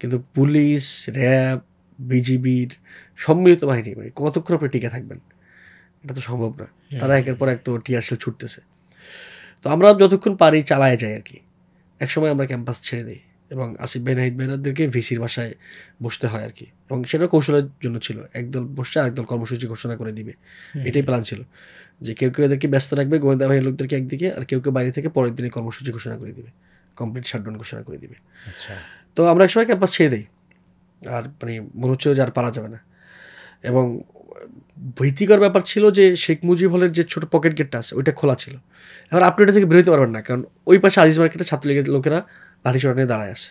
[SPEAKER 1] কিন্তু পুলিশ, র্যাব, বিজিবির সম্মিলিত বাহিনী মানে কতক্ষণ আপনি টিকে থাকবেন, এটা তো সম্ভব না। তারা একের পর এক তো টিয়ার শেল ছুটতেছে। তো আমরা যতক্ষণ পারি চালায় যাই আর কি। একসময় আমরা ক্যাম্পাস ছেড়ে দিই, এবং আসিফ ভাই নাহিদ ভাইদেরকে ভিসির বাসায় বসতে হয় আর কি, এবং সেটা কৌশলের জন্য ছিল। একদল বসছে, আরেকদল কর্মসূচি ঘোষণা করে দিবে, এটাই প্ল্যান ছিল, যে কেউ কেউ এদেরকে ব্যস্ত রাখবে গোয়েন্দা বাহিনীর লোকদেরকে একদিকে, আর কেউ কেউ বাইরে থেকে পরের দিনে কর্মসূচি ঘোষণা করে দিবে, কমপ্লিট শাটডাউন ঘোষণা করে দিবে।
[SPEAKER 2] আচ্ছা।
[SPEAKER 1] তো আমরা একসময় ক্যাম্পাস ছেড়ে দিই, আর মানে মনে হচ্ছিল যে আর পারা যাবে না। এবং ভীতিকর ব্যাপার ছিল যে শেখ মুজিব হলের যে ছোটো পকেট গেটটা আছে ওইটা খোলা ছিল। এবার আপনি ওটা থেকে বেরোতে পারবেন না, কারণ ওই পাশে আজিজ মার্কেটে ছাত্রলীগের লোকেরা লাঠিসোঁটা নিয়ে দাঁড়ায় আছে।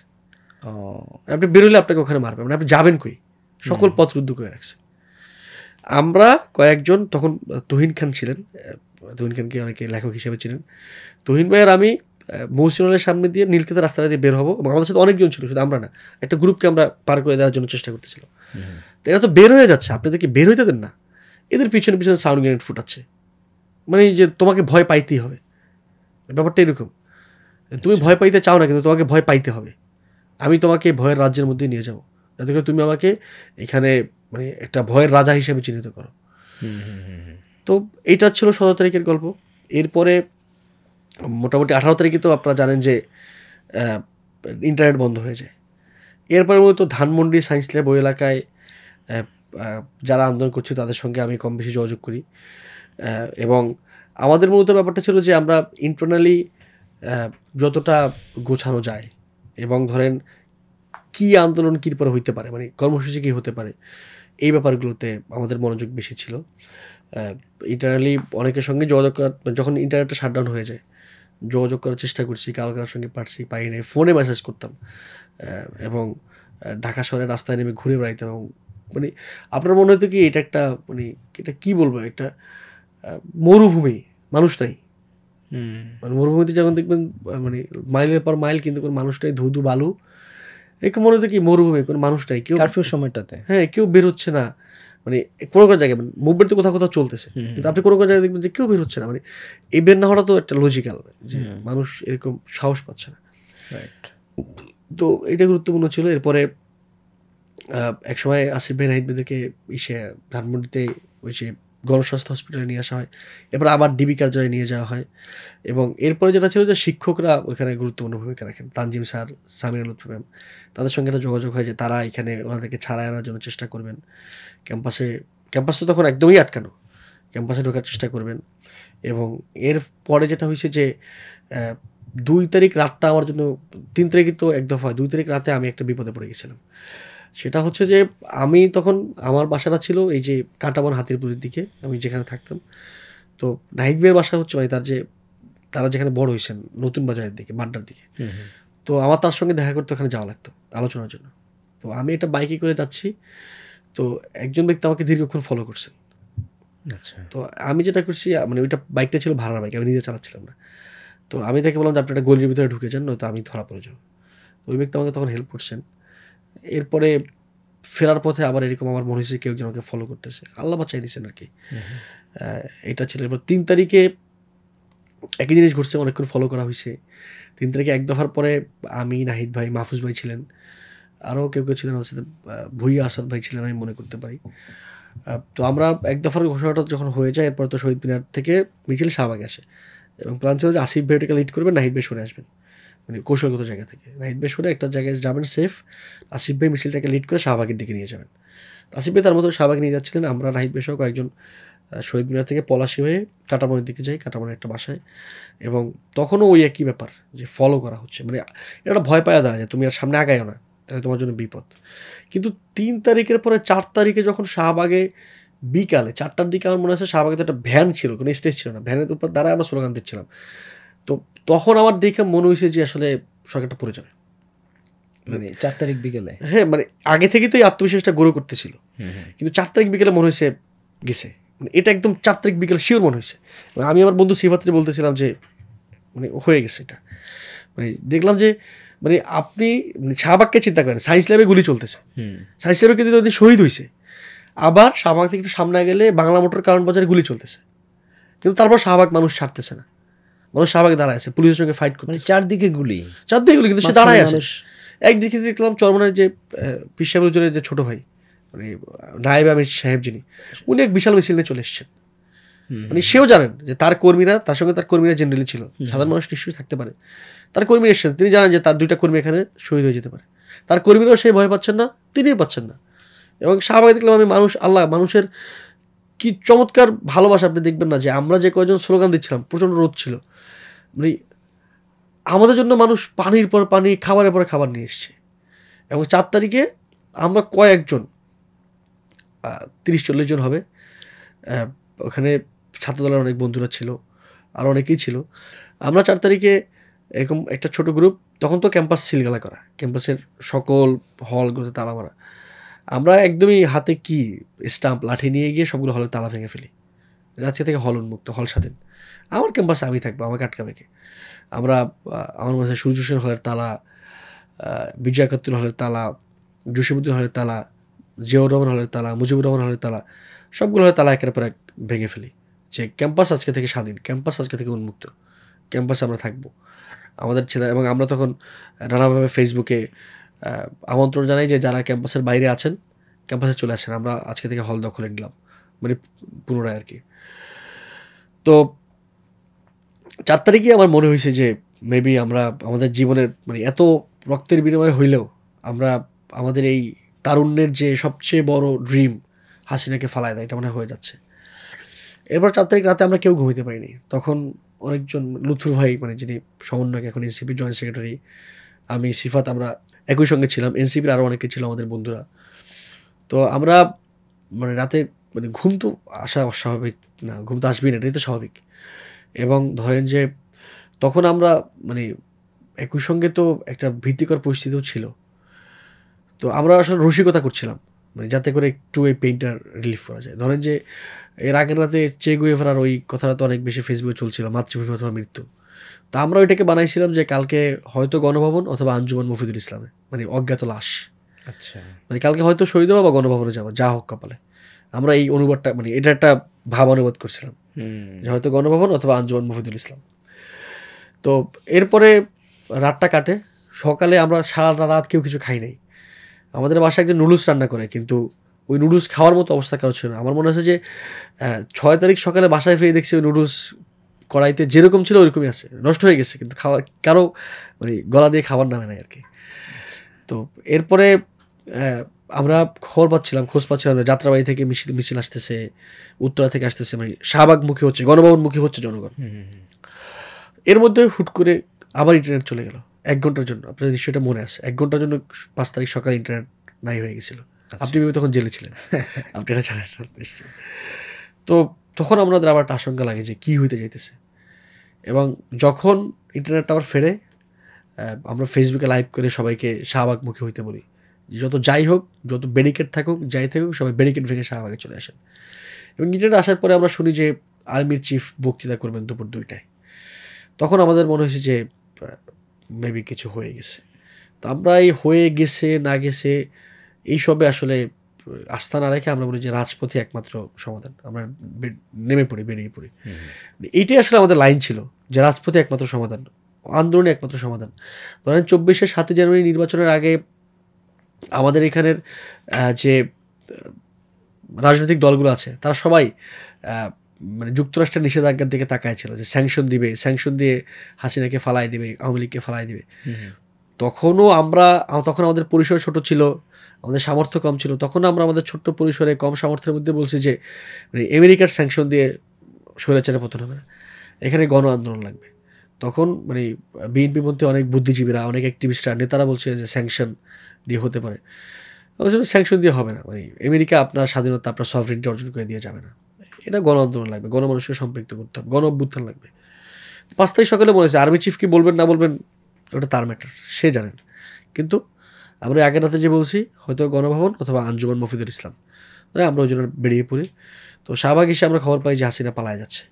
[SPEAKER 1] আপনি বেরোলে আপনাকে ওখানে মারবে, মানে আপনি যাবেন কই, সকল পথ রুদ্ধ করে রাখছে। আমরা কয়েকজন, তখন তুহিন খান ছিলেন, তুহিন খানকে অনেকে লেখক হিসেবে ছিলেন, তুহিন ভাই আর আমি মৌসিনলের সামনে দিয়ে নীলক্ষেতের রাস্তাটা দিয়ে বের হবো, এবং আমাদের সাথে অনেকজন ছিল, শুধু আমরা না, একটা গ্রুপকে আমরা পার করে দেওয়ার জন্য চেষ্টা করতেছিল। এরা তো বের হয়ে যাচ্ছে, আপনাদেরকে বের হইতে দেন না, এদের পিছনে পিছনে সাউন্ড গ্রেনেড ফুটাচ্ছে, মানে যে তোমাকে ভয় পাইতেই হবে, ব্যাপারটা এরকম। তুমি ভয় পাইতে চাও না, কিন্তু তোমাকে ভয় পাইতে হবে। আমি তোমাকে ভয়ের রাজ্যের মধ্যে নিয়ে যাবো, যাতে করে তুমি আমাকে এখানে মানে একটা ভয়ের রাজা হিসেবে চিহ্নিত করো। তো এইটা ছিল 17 তারিখের গল্প। এরপরে মোটামুটি 18 তারিখে তো আপনারা জানেন যে ইন্টারনেট বন্ধ হয়ে যায়। এরপরে মূলত ধানমন্ডি সায়েন্স ল্যাব ওই এলাকায় যারা আন্দোলন করছে তাদের সঙ্গে আমি কম বেশি যোগাযোগ করি, এবং আমাদের মূলত ব্যাপারটা ছিল যে আমরা ইন্টারনালি যতটা গোছানো যায় এবং ধরেন কী আন্দোলন কী পরে হইতে পারে, মানে কর্মসূচি কী হতে পারে, এই ব্যাপারগুলোতে আমাদের মনোযোগ বেশি ছিল। ইন্টারনালি অনেকের সঙ্গে যোগাযোগ করার, যখন ইন্টারনেটটা শাটডাউন হয়ে যায় যোগাযোগ করার চেষ্টা করছি, কারো কারোর সঙ্গে পারছি পাই নাই, ফোনে মেসেজ করতাম এবং ঢাকা শহরের রাস্তায় নেমে ঘুরে বেড়াইতাম। এবং মানে আপনার মনে হতো কি এটা একটা মানে এটা কী বলবো, একটা মরুভূমি, মানুষ নাই। মানে মরুভূমিতে যখন দেখবেন মানে মাইলের পর মাইল কিন্তু কোনো মানুষ নাই, ধুধু বালু, এরকম মনে হতো কি মরুভূমি, কোনো মানুষ নাই, কেউ
[SPEAKER 2] কারফিউ সময়টাতে
[SPEAKER 1] হ্যাঁ কেউ বের হচ্ছে না, মানে কোনো কোনো জায়গায় মুভমেন্ট তো কোথাও কোথাও চলতেছে, কিন্তু আপনি কোনো কোনো জায়গায় দেখবেন যে কেউ বের হচ্ছে না। মানে এই বের না হওয়াটা তো একটা লজিক্যাল যে মানুষ এরকম সাহস পাচ্ছে না। তো এটা গুরুত্বপূর্ণ ছিল। এরপরে একসময় আসিফ ভাই নাহিদ ভাইদেরকে ধানমন্ডিতে ওই যে গণস্বাস্থ্য হসপিটালে নিয়ে আসা হয়, এরপর আবার ডিবি কার্যালয়ে নিয়ে যাওয়া হয়। এবং এরপরে যেটা ছিল যে শিক্ষকরা ওইখানে গুরুত্বপূর্ণ ভূমিকা রাখেন, তানজিম স্যার, সামিনা লুৎফি ম্যাম, তাদের সঙ্গে একটা যোগাযোগ হয় যে তারা এখানে ওনাদেরকে ছাড়াই আনার জন্য চেষ্টা করবেন। ক্যাম্পাস তো তখন একদমই আটকানো, ক্যাম্পাসে ঢোকার চেষ্টা করবেন। এবং এর পরে যেটা হয়েছে যে 2 তারিখ রাতটা আমার জন্য, 3 তারিখে তো এক দফা, 2 তারিখ রাতে আমি একটা বিপদে পড়ে গেছিলাম। সেটা হচ্ছে যে আমি তখন, আমার বাসাটা ছিল এই যে কাঁটাবন হাতিরপুরের দিকে, আমি যেখানে থাকতাম। তো নাহিদ ভাইয়ের বাসা হচ্ছে মানে তারা যেখানে বড় হয়েছেন নতুন বাজারের দিকে, বাড্ডার দিকে। তো আমার তার সঙ্গে দেখা করতে ওখানে যাওয়া লাগতো আলোচনার জন্য। তো আমি একটা বাইকে করে যাচ্ছি, তো একজন ব্যক্তি আমাকে দীর্ঘক্ষণ ফলো করছেন।
[SPEAKER 2] আচ্ছা,
[SPEAKER 1] তো আমি যেটা করছি, মানে ওইটা বাইকটা ছিল ভাড়ার বাইক, আমি নিজে চালাচ্ছিলাম না। তো আমি তাকে বললাম যে আপনি একটা গলির ভিতরে ঢুকে যান, নয়তো আমি ধরা পড়ে যাবো। ওই ব্যক্তি আমাকে তখন হেল্প করছেন। এরপরে ফেরার পথে আবার এরকম আমার মনে হয়েছে কেউ একজন আমাকে ফলো করতেছে, আল্লাহ বাঁচাই দিয়েছেন আর কি। এটা ছিল। এরপর 3 তারিখে একই জিনিস ঘটছে, অনেকক্ষণ ফলো করা হয়েছে। 3 তারিখে এক দফার পরে আমি, নাহিদ ভাই, মাহফুজ ভাই ছিলেন, আরও কেউ কেউ ছিলেন, হচ্ছে ভুইয়া আসাদ ভাই ছিলেন, আমি মনে করতে পারি। তো আমরা এক দফার ঘোষণাটা যখন হয়ে যায়, এরপর তো শহীদ মিনার থেকে মিছিল শাহবাগে আসে এবং প্ল্যান ছিল যে আসিফ ভাই ওটাকে লিড করবেন, নাহিদ ভাই সরে আসবেন, মানে কৌশলগত জায়গা থেকে নাহিদ ভাই সরে একটা জায়গায় যাবেন সেফ, আসিফ ভাই মিছিলটাকে লিড করে শাহবাগের দিকে নিয়ে যাবেন। আসিফ ভাই তার মতো শাহবাগে নিয়ে যাচ্ছিলেন, আমরা নাহিদ ভাই সহ কয়েকজন শহীদ মিনার থেকে পলাশি হয়ে কাঁটাবনের দিকে যাই, কাঁটাবনের একটা বাসায়। এবং তখনও ওই একই ব্যাপার যে ফলো করা হচ্ছে, মানে এটা ভয় পাওয়া দেয় যে তুমি আর সামনে আগায়ও না, তাহলে তোমার জন্য বিপদ। কিন্তু 3 তারিখের পরে 4 তারিখে যখন শাহবাগে বিকালে 4টার দিকে আমার মনে আছে শাহবাগে একটা ভ্যান ছিল, কোনো স্টেজ ছিল না, ভ্যানের উপর দ্বারা আমরা স্লোগান দিচ্ছিলাম। তো তখন আমার দেখে মনে হয়েছে যে আসলে সরকারটা পড়ে যাবে।
[SPEAKER 2] মানে 4 তারিখ বিকেলে,
[SPEAKER 1] হ্যাঁ, মানে আগে থেকেই তো এই আত্মবিশ্বাসটা গড়ে করতেছিল, কিন্তু 4 তারিখ বিকেলে মনে হয়েছে গেছে, মানে এটা একদম 4 তারিখ বিকেলে শিওর মনে হয়েছে। আমি আমার বন্ধু সিফাত্রে বলতেছিলাম যে মানে হয়ে গেছে এটা। মানে দেখলাম যে মানে আপনি শাহবাগকে চিন্তা করেন, সায়েন্স ল্যাবে গুলি চলতেছে, সায়েন্স ল্যাবে কিন্তু শহীদ হয়েছে, আবার শাহবাগ থেকে একটু সামনে গেলে বাংলা মোটর কারণ বাজারে গুলি চলতেছে, কিন্তু তারপর শাহবাগ মানুষ ছাড়তেছে না, মানুষ শাহবাগে দাঁড়ায় আছে, পুলিশের সঙ্গে ফাইট করতে,
[SPEAKER 2] মানে চারদিকে গুলি,
[SPEAKER 1] কিন্তু সে দাঁড়ায় আছে। একদিকে দেখলাম চরমনের যে পীর সাহেবের যে ছোট ভাই, মানে নায়েব আমির সাহেব যিনি, উনি এক বিশাল মিছিল নিয়ে চলে এসছেন। মানে সেও জানেন যে তার সঙ্গে তার কর্মীরা জেনারেলি ছিল, সাধারণ মানুষ নিশ্চয়ই থাকতে পারে, তার কর্মী এসছেন, তিনি জানেন যে তার 2টা কর্মী এখানে শহীদ হয়ে যেতে পারে, তার কর্মীরাও সেই ভয় পাচ্ছেন না, তিনিও পাচ্ছেন না। এবং শাহবাগে দেখলাম আমি মানুষের কি চমৎকার ভালোবাসা, আপনি দেখবেন না যে আমরা যে কয়েকজন স্লোগান দিচ্ছিলাম, প্রচণ্ড রোদ ছিল, মানে আমাদের জন্য মানুষ পানির পর পানি, খাবারের পরে খাবার নিয়ে এসছে। এবং 4 তারিখে আমরা কয়েকজন 30-40 জন হবে, ওখানে ছাত্রদলের অনেক বন্ধুরা ছিল, আর অনেকেই ছিল। আমরা 4 তারিখে এরকম একটা ছোট গ্রুপ, তখন তো ক্যাম্পাস সিলগালা করা, ক্যাম্পাসের সকল হলগুলোতে তালা মারা, আমরা একদমই হাতে কি স্টাম্প লাঠি নিয়ে গিয়ে সবগুলো হলের তালা ভেঙে ফেলি, আজকে থেকে হল উন্মুক্ত, হল স্বাধীন, আমার ক্যাম্পাসে আমি থাকবো, আমাকে আটকাবে কে। আমরা আমার মাঝে সূর্য হোসেন হলের তালা, বিজয় একাত্তর হলের তালা, জসিমুদ্দিন হলের তালা, জিয়াউর রহমান হলের তালা, মুজিবুর রহমান হলের তালা, সবগুলো হলের তালা একের পর এক ভেঙে ফেলি, যে ক্যাম্পাস আজকে থেকে স্বাধীন, ক্যাম্পাস আজকে থেকে উন্মুক্ত, ক্যাম্পাসে আমরা থাকবো আমাদের ছেলে। এবং আমরা তখন নানাভাবে ফেসবুকে আমন্ত্রণ জানাই যে যারা ক্যাম্পাসের বাইরে আছেন ক্যাম্পাসে চলে আসেন, আমরা আজকে থেকে হল দখলে নিলাম, মানে পুনরায় আর কি। তো 4 তারিখে আমার মনে হয়েছে যে মেবি আমরা আমাদের জীবনের মানে এত রক্তের বিনিময় হইলেও আমরা আমাদের এই তারুণ্যের যে সবচেয়ে বড় ড্রিম হাসিনাকে ফালায় দেয়, এটা মনে হয়ে যাচ্ছে। এরপর 4 তারিখ রাতে আমরা কেউ ঘুমাইতে পারিনি। তখন অনেকজন লুৎফুর ভাই মানে যিনি সমন্বয়ক, এখন এনসিপির জয়েন্ট সেক্রেটারি, আমি, সিফাত, আমরা একই সঙ্গে ছিলাম। এনসিপির আরও অনেকে ছিল আমাদের বন্ধুরা। তো আমরা মানে রাতে মানে ঘুম তো আসা অস্বাভাবিক না, ঘুম তো আসবেই না, এটাই তো স্বাভাবিক। এবং ধরেন যে তখন আমরা মানে একই সঙ্গে তো একটা ভীতিকর পরিস্থিতিও ছিল। তো আমরা আসলে রসিকতা করছিলাম মানে যাতে করে একটু এই পেইনটা রিলিফ করা যায়। ধরেন যে এর আগের রাতে চে গুয়েভারার ওই কথাটা তো অনেক বেশি ফেসবুকে চলছিল, মাতৃভূমি অথবা মৃত্যু। তো আমরা ওইটাকে বানাইছিলাম যে কালকে হয়তো গণভবন অথবা আঞ্জুমান মফিদুল ইসলামে, মানে অজ্ঞাত লাশ।
[SPEAKER 2] আচ্ছা,
[SPEAKER 1] মানে কালকে হয়তো শহীদ হওয়া বা গণভবনে যাওয়া, যা হোক কপালে। আমরা এই অনুবাদটা মানে এটা একটা ভাব অনুবাদ করছিলাম যে হয়তো গণভবন অথবা আঞ্জুমান মফিদুল ইসলাম। তো এরপরে রাতটা কাটে। সকালে আমরা সারা রাত কেউ কিছু খাই নাই। আমাদের বাসায় একজন নুডলস রান্না করে, কিন্তু ওই নুডলস খাওয়ার মতো অবস্থা কারো ছিল না। আমার মনে হচ্ছে যে 6 তারিখ সকালে বাসায় ফিরে দেখছি ওই নুডলস কড়াইতে যেরকম ছিল ওইরকমই আছে, নষ্ট হয়ে গেছে, কিন্তু খাওয়া কারো মানে গলা দিয়ে খাবার নামে নাই আর কি। তো এরপরে আমরা খবর পাচ্ছিলাম, খোঁজ পাচ্ছিলাম যে যাত্রাবাড়ি থেকে মিছিল আসতেছে, উত্তরা থেকে আসতেছে, মানে শাহবাগমুখী হচ্ছে, গণভবনমুখী হচ্ছে জনগণ। এর মধ্যে হুট করে আবার ইন্টারনেট চলে গেল 1 ঘন্টার জন্য। আপনার নিশ্চয়টা মনে আছে, 1 ঘন্টার জন্য 5 তারিখ সকালে ইন্টারনেট নাই হয়ে গেছিল। আপনি তখন জেলে ছিলেন, আপনি এটা জানেন নিশ্চয়। তো তখন আমাদের আবার একটা আশঙ্কা লাগে যে কী হইতে যাইতেছে। এবং যখন ইন্টারনেটটা আবার ফেরে, আমরা ফেসবুকে লাইভ করে সবাইকে শাহবাগমুখী হইতে বলি, যত যাই হোক, যত ব্যারিকেড থাকুক, যাই থাকুক, সবাই ব্যারিকেড ভেঙে শাহবাগে চলে আসেন। এবং ইন্টারনেট আসার পরে আমরা শুনি যে আর্মির চিফ বক্তৃতা করবেন দুপুর 2টায়। তখন আমাদের মনে হয়েছে যে মেবি কিছু হয়ে গেছে। তো আমরা এই হয়ে গেছে না গেছে এইসবে আসলে আস্থা না রেখে আমরা বলি যে রাজপথই একমাত্র সমাধান। আমরা বেরিয়ে পড়ি। এইটাই আসলে আমাদের লাইন ছিল যে রাজপথই একমাত্র সমাধান, আন্দোলনে একমাত্র সমাধান। ধরেন 24-এর 7 জানুয়ারি নির্বাচনের আগে আমাদের এখানের যে রাজনৈতিক দলগুলো আছে তারা সবাই মানে যুক্তরাষ্ট্রের নিষেধাজ্ঞার দিকে তাকায় ছিল যে স্যাংশন দিবে, স্যাংশন দিয়ে হাসিনাকে ফালাই দিবে, আওয়ামী লীগকে ফালাই দিবে। তখন আমাদের পরিসর ছোট ছিল, আমাদের সামর্থ্য কম ছিল। তখন আমরা আমাদের ছোট্ট পরিসরে কম সামর্থ্যের মধ্যে বলছি যে মানে আমেরিকার স্যাংশন দিয়ে স্বৈরাচারের পতন হবে না, এখানে গণ আন্দোলন লাগবে। তখন মানে বিএনপির মধ্যে অনেক বুদ্ধিজীবীরা, অনেক অ্যাক্টিভিস্টরা, নেতারা বলছে যে স্যাংশন দিয়ে হতে পারে। স্যাংশন দিয়ে হবে না, মানে আমেরিকা আপনার স্বাধীনতা, আপনার সভরেনিটি অর্জন করে দিয়ে যাবে না, এটা গণ আন্দোলন লাগবে, গণমানুষকে সম্পৃক্ত করতে হবে, গণ অভ্যুত্থান লাগবে। 5 তারিখ সকালে মনে হয়েছে আর্মি চিফ কি বলবেন না বলবেন ওটা তার ম্যাটার, সে জানেন। কিন্তু আমরা আগের রাতে যে বলছি হয়তো গণভবন অথবা আঞ্জুমান মফিদুল ইসলাম, মানে আমরা ওই জন্য বেরিয়ে পড়ি। তো শাহবাগ এসে আমরা খবর পাই যে হাসিনা পালায় যাচ্ছে।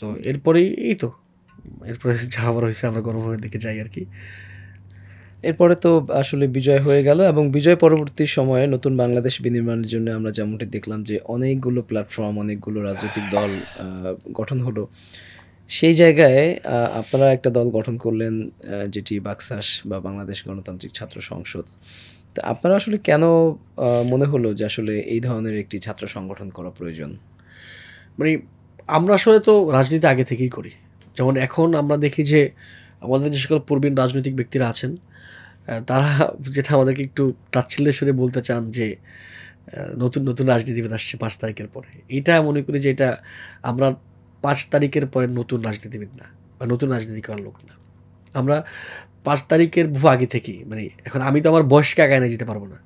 [SPEAKER 1] তো এরপরেই এরপরে যা আবার হয়েছে আমরা গণভবনের দিকে যাই আর কি।
[SPEAKER 2] এরপরে তো আসলে বিজয় হয়ে গেল এবং বিজয় পরবর্তী সময়ে নতুন বাংলাদেশ বিনির্মাণের জন্য আমরা যেমনটি দেখলাম যে অনেকগুলো প্ল্যাটফর্ম, অনেকগুলো রাজনৈতিক দল গঠন হলো। সেই জায়গায় আপনারা একটা দল গঠন করলেন যেটি বাকসাস বা বাংলাদেশ গণতান্ত্রিক ছাত্র সংসদ। তো আপনারা আসলে কেন মনে হলো যে আসলে এই ধরনের একটি ছাত্র সংগঠন করা প্রয়োজন?
[SPEAKER 1] মানে আমরা আসলে তো রাজনীতি আগে থেকেই করি। যেমন এখন আমরা দেখি যে আমাদের যে সকল প্রবীণ রাজনৈতিক ব্যক্তিরা আছেন তারা যেটা আমাদেরকে একটু তাচ্ছিল্যের সুরে বলতে চান যে নতুন নতুন রাজনীতিবিদ আসছে 5 তারিখের পরে। এটা মনে করি যে এটা আমরা 5 তারিখের পরে নতুন রাজনীতিবিদ না বা নতুন রাজনীতি করার লোক না। আমরা 5 তারিখের বহু আগে থেকেই, মানে এখন আমি তো আমার বয়সকে আগায় নিয়ে যেতে পারবো না।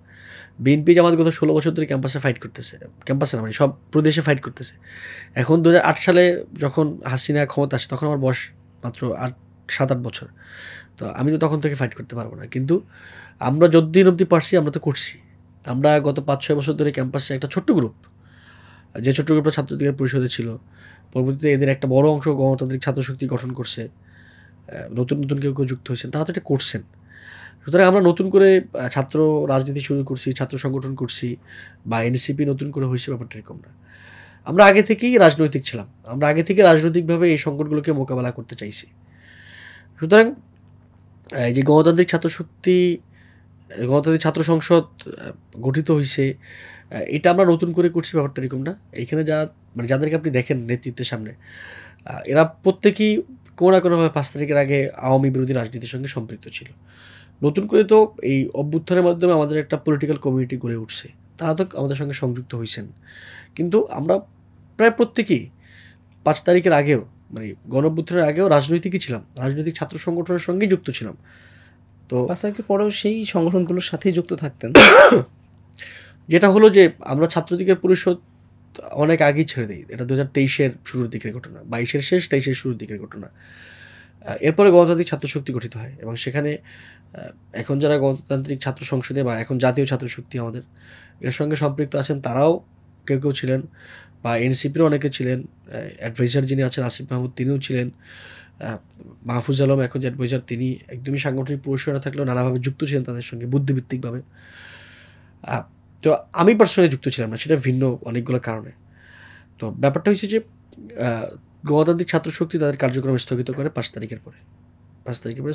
[SPEAKER 1] বিএনপি জামাত গত 16 বছর ধরে ক্যাম্পাসে ফাইট করতেছে, ক্যাম্পাসে না মানে সব প্রদেশে ফাইট করতেছে। এখন 2008 সালে যখন হাসিনা ক্ষমতা আসে তখন আমার বয়স মাত্র 7-8 বছর। তো আমি তো তখন থেকে ফাইট করতে পারবো না, কিন্তু আমরা যতদিন অবধি পারছি আমরা তো করছি। আমরা গত 5-6 বছর ধরে ক্যাম্পাসে একটা ছোট্ট গ্রুপ, যে ছোট্ট গ্রুপটা ছাত্রলীগের পরিষদে ছিল, পরবর্তীতে এদের একটা বড় অংশ গণতান্ত্রিক ছাত্র শক্তি গঠন করছে, নতুন নতুন কেউ কেউ যুক্ত হয়েছেন, তারা তো এটা করছেন। সুতরাং আমরা নতুন করে ছাত্র রাজনীতি শুরু করছি, ছাত্র সংগঠন করছি বা এনসিপি নতুন করে হয়েছে, ব্যাপারটা এরকম না। আমরা আগে থেকেই রাজনৈতিক ছিলাম, আমরা আগে থেকে রাজনৈতিকভাবে এই সংকটগুলোকে মোকাবেলা করতে চাইছি। সুতরাং এই যে গণতান্ত্রিক ছাত্র সংসদ গঠিত হয়েছে, এটা আমরা নতুন করে করছি, ব্যাপারটা এরকম না। এইখানে যাদেরকে আপনি দেখেন নেতৃত্বের সামনে, এরা প্রত্যেকেই কোনো না কোনোভাবে 5 তারিখের আগে আওয়ামী বিরোধী রাজনীতির সঙ্গে সম্পৃক্ত ছিল। নতুন করে তো এই অভ্যুত্থানের মাধ্যমে আমাদের একটা পলিটিক্যাল কমিউনিটি গড়ে উঠছে, তারা তো আমাদের সঙ্গে সংযুক্ত হয়েছেন। কিন্তু আমরা প্রায় প্রত্যেকেই 5 তারিখের আগেও মানে গণঅভ্যুত্থানের আগেও রাজনৈতিকই ছিলাম, রাজনৈতিক ছাত্র সংগঠনের সঙ্গেই যুক্ত ছিলাম। তো
[SPEAKER 2] 5 তারিখের পরেও সেই সংগঠনগুলোর সাথেই যুক্ত থাকতেন।
[SPEAKER 1] যেটা হলো যে আমরা ছাত্রলীগের পরিষদ অনেক আগেই ছেড়ে দিই। এটা 2023-এর শুরুর দিকের ঘটনা, 22-এর শেষ 23-এর শুরুর দিকের ঘটনা। এরপরে গণতান্ত্রিক ছাত্র শক্তি গঠিত হয় এবং সেখানে এখন যারা গণতান্ত্রিক ছাত্র সংসদে বা এখন জাতীয় ছাত্র শক্তি আমাদের এর সঙ্গে সম্পৃক্ত আছেন তারাও কেউ কেউ ছিলেন, বা এনসিপিরও অনেকে ছিলেন। অ্যাডভাইজার যিনি আছেন আসিফ মাহমুদ তিনিও ছিলেন, মাহফুজ আলম এখন যে অ্যাডভাইজার তিনি একদমই সাংগঠনিক পরিসরে না থাকলেও নানাভাবে যুক্ত ছিলেন তাদের সঙ্গে বুদ্ধিভিত্তিকভাবে। তো আমি পার্সোনালি যুক্ত ছিলাম না, সেটা ভিন্ন অনেকগুলো কারণে। তো ব্যাপারটা হচ্ছে যে গণতান্ত্রিক ছাত্র শক্তি তাদের কার্যক্রম স্থগিত করে 5 তারিখের পরে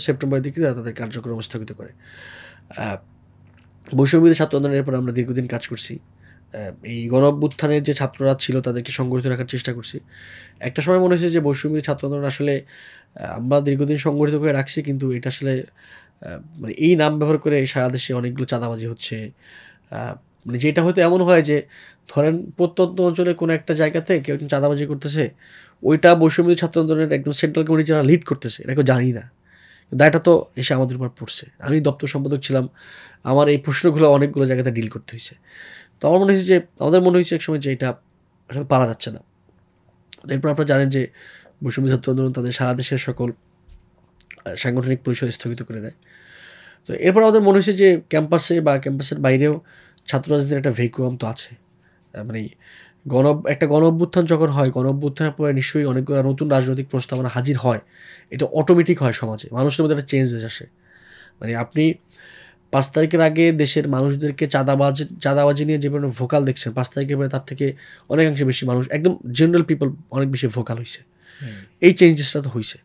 [SPEAKER 1] সেপ্টেম্বরের দিকে তারা তাদের কার্যক্রম স্থগিত করে। বৈষম্যবিরোধী ছাত্র আন্দোলনের পরে আমরা দীর্ঘদিন কাজ করছি। এই গণঅভ্যুত্থানের যে ছাত্ররা ছিল তাদেরকে সংগঠিত রাখার চেষ্টা করছি। একটা সময় মনে হয়েছে যে বৈষম্যবিরোধী ছাত্র আন্দোলন আসলে আমরা দীর্ঘদিন সংগঠিত করে রাখছি, কিন্তু এটা আসলে মানে এই নাম ব্যবহার করে সারা দেশে অনেকগুলো চাঁদাবাজি হচ্ছে। মানে যেটা হয়তো এমন হয় যে ধরেন প্রত্যন্ত অঞ্চলে কোনো একটা জায়গাতে কেউ একজন চাঁদাবাজি করতেছে, ওইটা বৈষম্যবিরোধী ছাত্র আন্দোলনের একদম সেন্ট্রাল কমিটি যারা লিড করতেছে এটা কেউ জানি না, দায়টা তো এসে আমাদের উপর পড়ছে। আমি দপ্তর সম্পাদক ছিলাম, আমার এই প্রশ্নগুলো অনেকগুলো জায়গাতে ডিল করতে হয়েছে। তো আমার মনে হয়েছে যে আমাদের মনে হয়েছে একসময় যে এটা আসলে পারা যাচ্ছে না। এরপর আপনারা জানেন যে বৈষম্য ছাত্র আন্দোলন তাদের সারা দেশের সকল সাংগঠনিক পরিসর স্থগিত করে দেয়। তো এরপর আমাদের মনে হয়েছে যে ক্যাম্পাসে বা ক্যাম্পাসের বাইরেও ছাত্র রাজনীতির একটা ভ্যাকুয়াম তো আছে। মানে একটা গণ অভ্যুত্থান যখন হয়, গণ অভ্যুত্থানের পরে নিশ্চয়ই অনেকগুলো নতুন রাজনৈতিক প্রস্তাবনা হাজির হয়, এটা অটোমেটিক হয় সমাজে, মানুষের মধ্যে একটা চেঞ্জেস আসে। মানে আপনি 5 তারিখের আগে দেশের মানুষদেরকে চাঁদাবাজি নিয়ে যে পরিমাণে ভোকাল দেখছেন, 5 তারিখের পরে তার থেকে অনেকাংশে বেশি মানুষ একদম জেনারেল পিপল অনেক বেশি ভোকাল হয়েছে। এই চেঞ্জেসটা তো হয়েছে।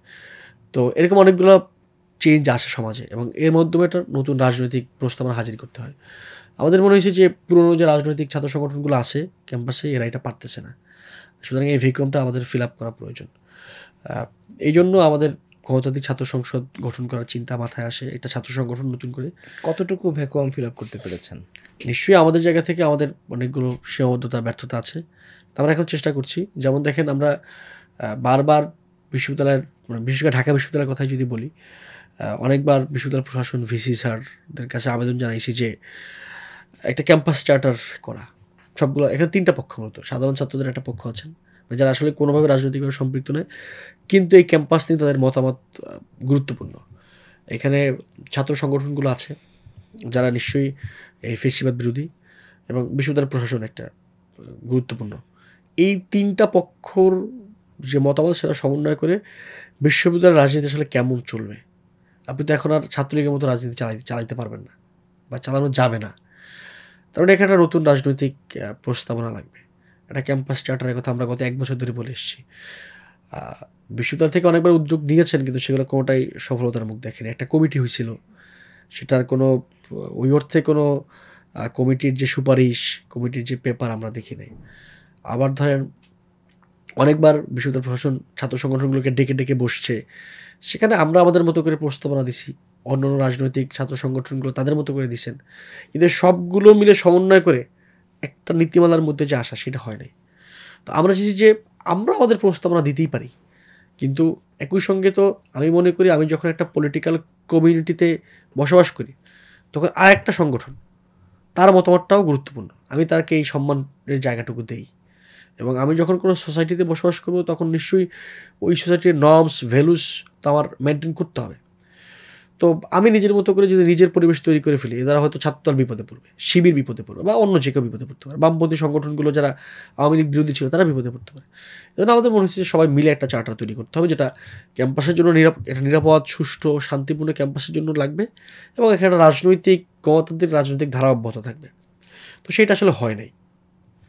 [SPEAKER 1] তো এরকম অনেকগুলো চেঞ্জ আসে সমাজে এবং এর মাধ্যমে একটা নতুন রাজনৈতিক প্রস্তাবনা হাজির করতে হয়। আমাদের মনে হয়েছে যে পুরনো যে রাজনৈতিক ছাত্র সংগঠনগুলো আছে ক্যাম্পাসে এরা এটা পারতেছে না, সুতরাং এই ভ্যাকুয়ামটা আমাদের ফিল আপ করা প্রয়োজন। এই জন্য আমাদের গণতান্ত্রিক ছাত্র সংসদ গঠন করার চিন্তা মাথায় আসে, একটা ছাত্র সংগঠন নতুন করে।
[SPEAKER 2] কতটুকু ভ্যাকুয়াম ফিল আপ করতে পেরেছেন?
[SPEAKER 1] নিশ্চয়ই আমাদের জায়গা থেকে আমাদের অনেকগুলো সীমাবদ্ধতা ব্যর্থতা আছে, আমরা এখন চেষ্টা করছি। যেমন দেখেন আমরা বারবার বিশ্ববিদ্যালয়ের মানে বিশেষ করে ঢাকা বিশ্ববিদ্যালয়ের কথাই যদি বলি, অনেকবার বিশ্ববিদ্যালয় প্রশাসন ভিসি স্যারদের কাছে আবেদন জানাইছি যে একটা ক্যাম্পাস চার্টার করা। সবগুলো এখানে 3টা পক্ষ, মতো সাধারণ ছাত্রদের একটা পক্ষ আছেন যারা আসলে কোনোভাবে রাজনৈতিকভাবে সম্পৃক্ত নয়, কিন্তু এই ক্যাম্পাস নিয়ে তাদের মতামত গুরুত্বপূর্ণ। এখানে ছাত্র সংগঠনগুলো আছে যারা নিশ্চয়ই এই ফেসিবাদ বিরোধী, এবং বিশ্ববিদ্যালয় প্রশাসন একটা গুরুত্বপূর্ণ। এই 3টা পক্ষর যে মতামত সেটা সমন্বয় করে বিশ্ববিদ্যালয়ের রাজনীতি আসলে কেমন চলবে। আপনি তো এখন আর ছাত্রলীগের মতো রাজনীতি চালাইতে পারবেন না বা চালানো যাবে না, কারণ এখানে একটা নতুন রাজনৈতিক প্রস্তাবনা লাগবে। একটা ক্যাম্পাস চার্টারের কথা আমরা গত 1 বছর ধরে বলে এসেছি। বিশ্ববিদ্যালয় থেকে অনেকবার উদ্যোগ নিয়েছেন, কিন্তু সেগুলো কোনোটাই সফলতার মুখ দেখেনি। একটা কমিটি হয়েছিল, সেটার কোনো ওই অর্থে কোনো কমিটির যে সুপারিশ, কমিটির যে পেপার আমরা দেখি নাই। আবার ধরেন অনেকবার বিশ্ববিদ্যালয় প্রশাসন ছাত্র সংগঠনগুলোকে ডেকে ডেকে বসছে, সেখানে আমরা আমাদের মতো করে প্রস্তাবনা দিছি, অন্যান্য রাজনৈতিক ছাত্র সংগঠনগুলো তাদের মতো করে দিছেন, কিন্তু সবগুলো মিলে সমন্বয় করে একটা নীতিমালার মধ্যে যে আসা সেটা হয় নাই। তো আমরা চাইছি যে আমরা আমাদের প্রস্তাবনা দিতেই পারি, কিন্তু একই সঙ্গে তো আমি মনে করি আমি যখন একটা পলিটিক্যাল কমিউনিটিতে বসবাস করি তখন আর একটা সংগঠন তার মতামতটাও গুরুত্বপূর্ণ, আমি তাকে এই সম্মানের জায়গাটুকু দেই। এবং আমি যখন কোনো সোসাইটিতে বসবাস করব তখন নিশ্চয়ই ওই সোসাইটির নর্মস ভ্যালুস তো আমার মেনটেন করতে হবে। তো আমি নিজের মতো করে যদি নিজের পরিবেশ তৈরি করে ফেলি, এ দ্বারা হয়তো ছাত্রদল বিপদে পড়বে, শিবির বিপদে পড়বে, বা অন্য যে কেউ বিপদে পড়তে পারে, বামপন্থী সংগঠনগুলো যারা আওয়ামী লীগ বিরোধী ছিল তারা বিপদে পড়তে পারে। এজন্য আমাদের মনে হচ্ছে যে সবাই মিলে একটা চার্টার তৈরি করতে হবে, যেটা ক্যাম্পাসের জন্য একটা নিরাপদ, সুষ্ঠু, শান্তিপূর্ণ ক্যাম্পাসের জন্য লাগবে, এবং এখানে রাজনৈতিক গণতান্ত্রিক রাজনৈতিক ধারা অব্যাহত থাকবে। তো সেটা আসলে হয় নাই।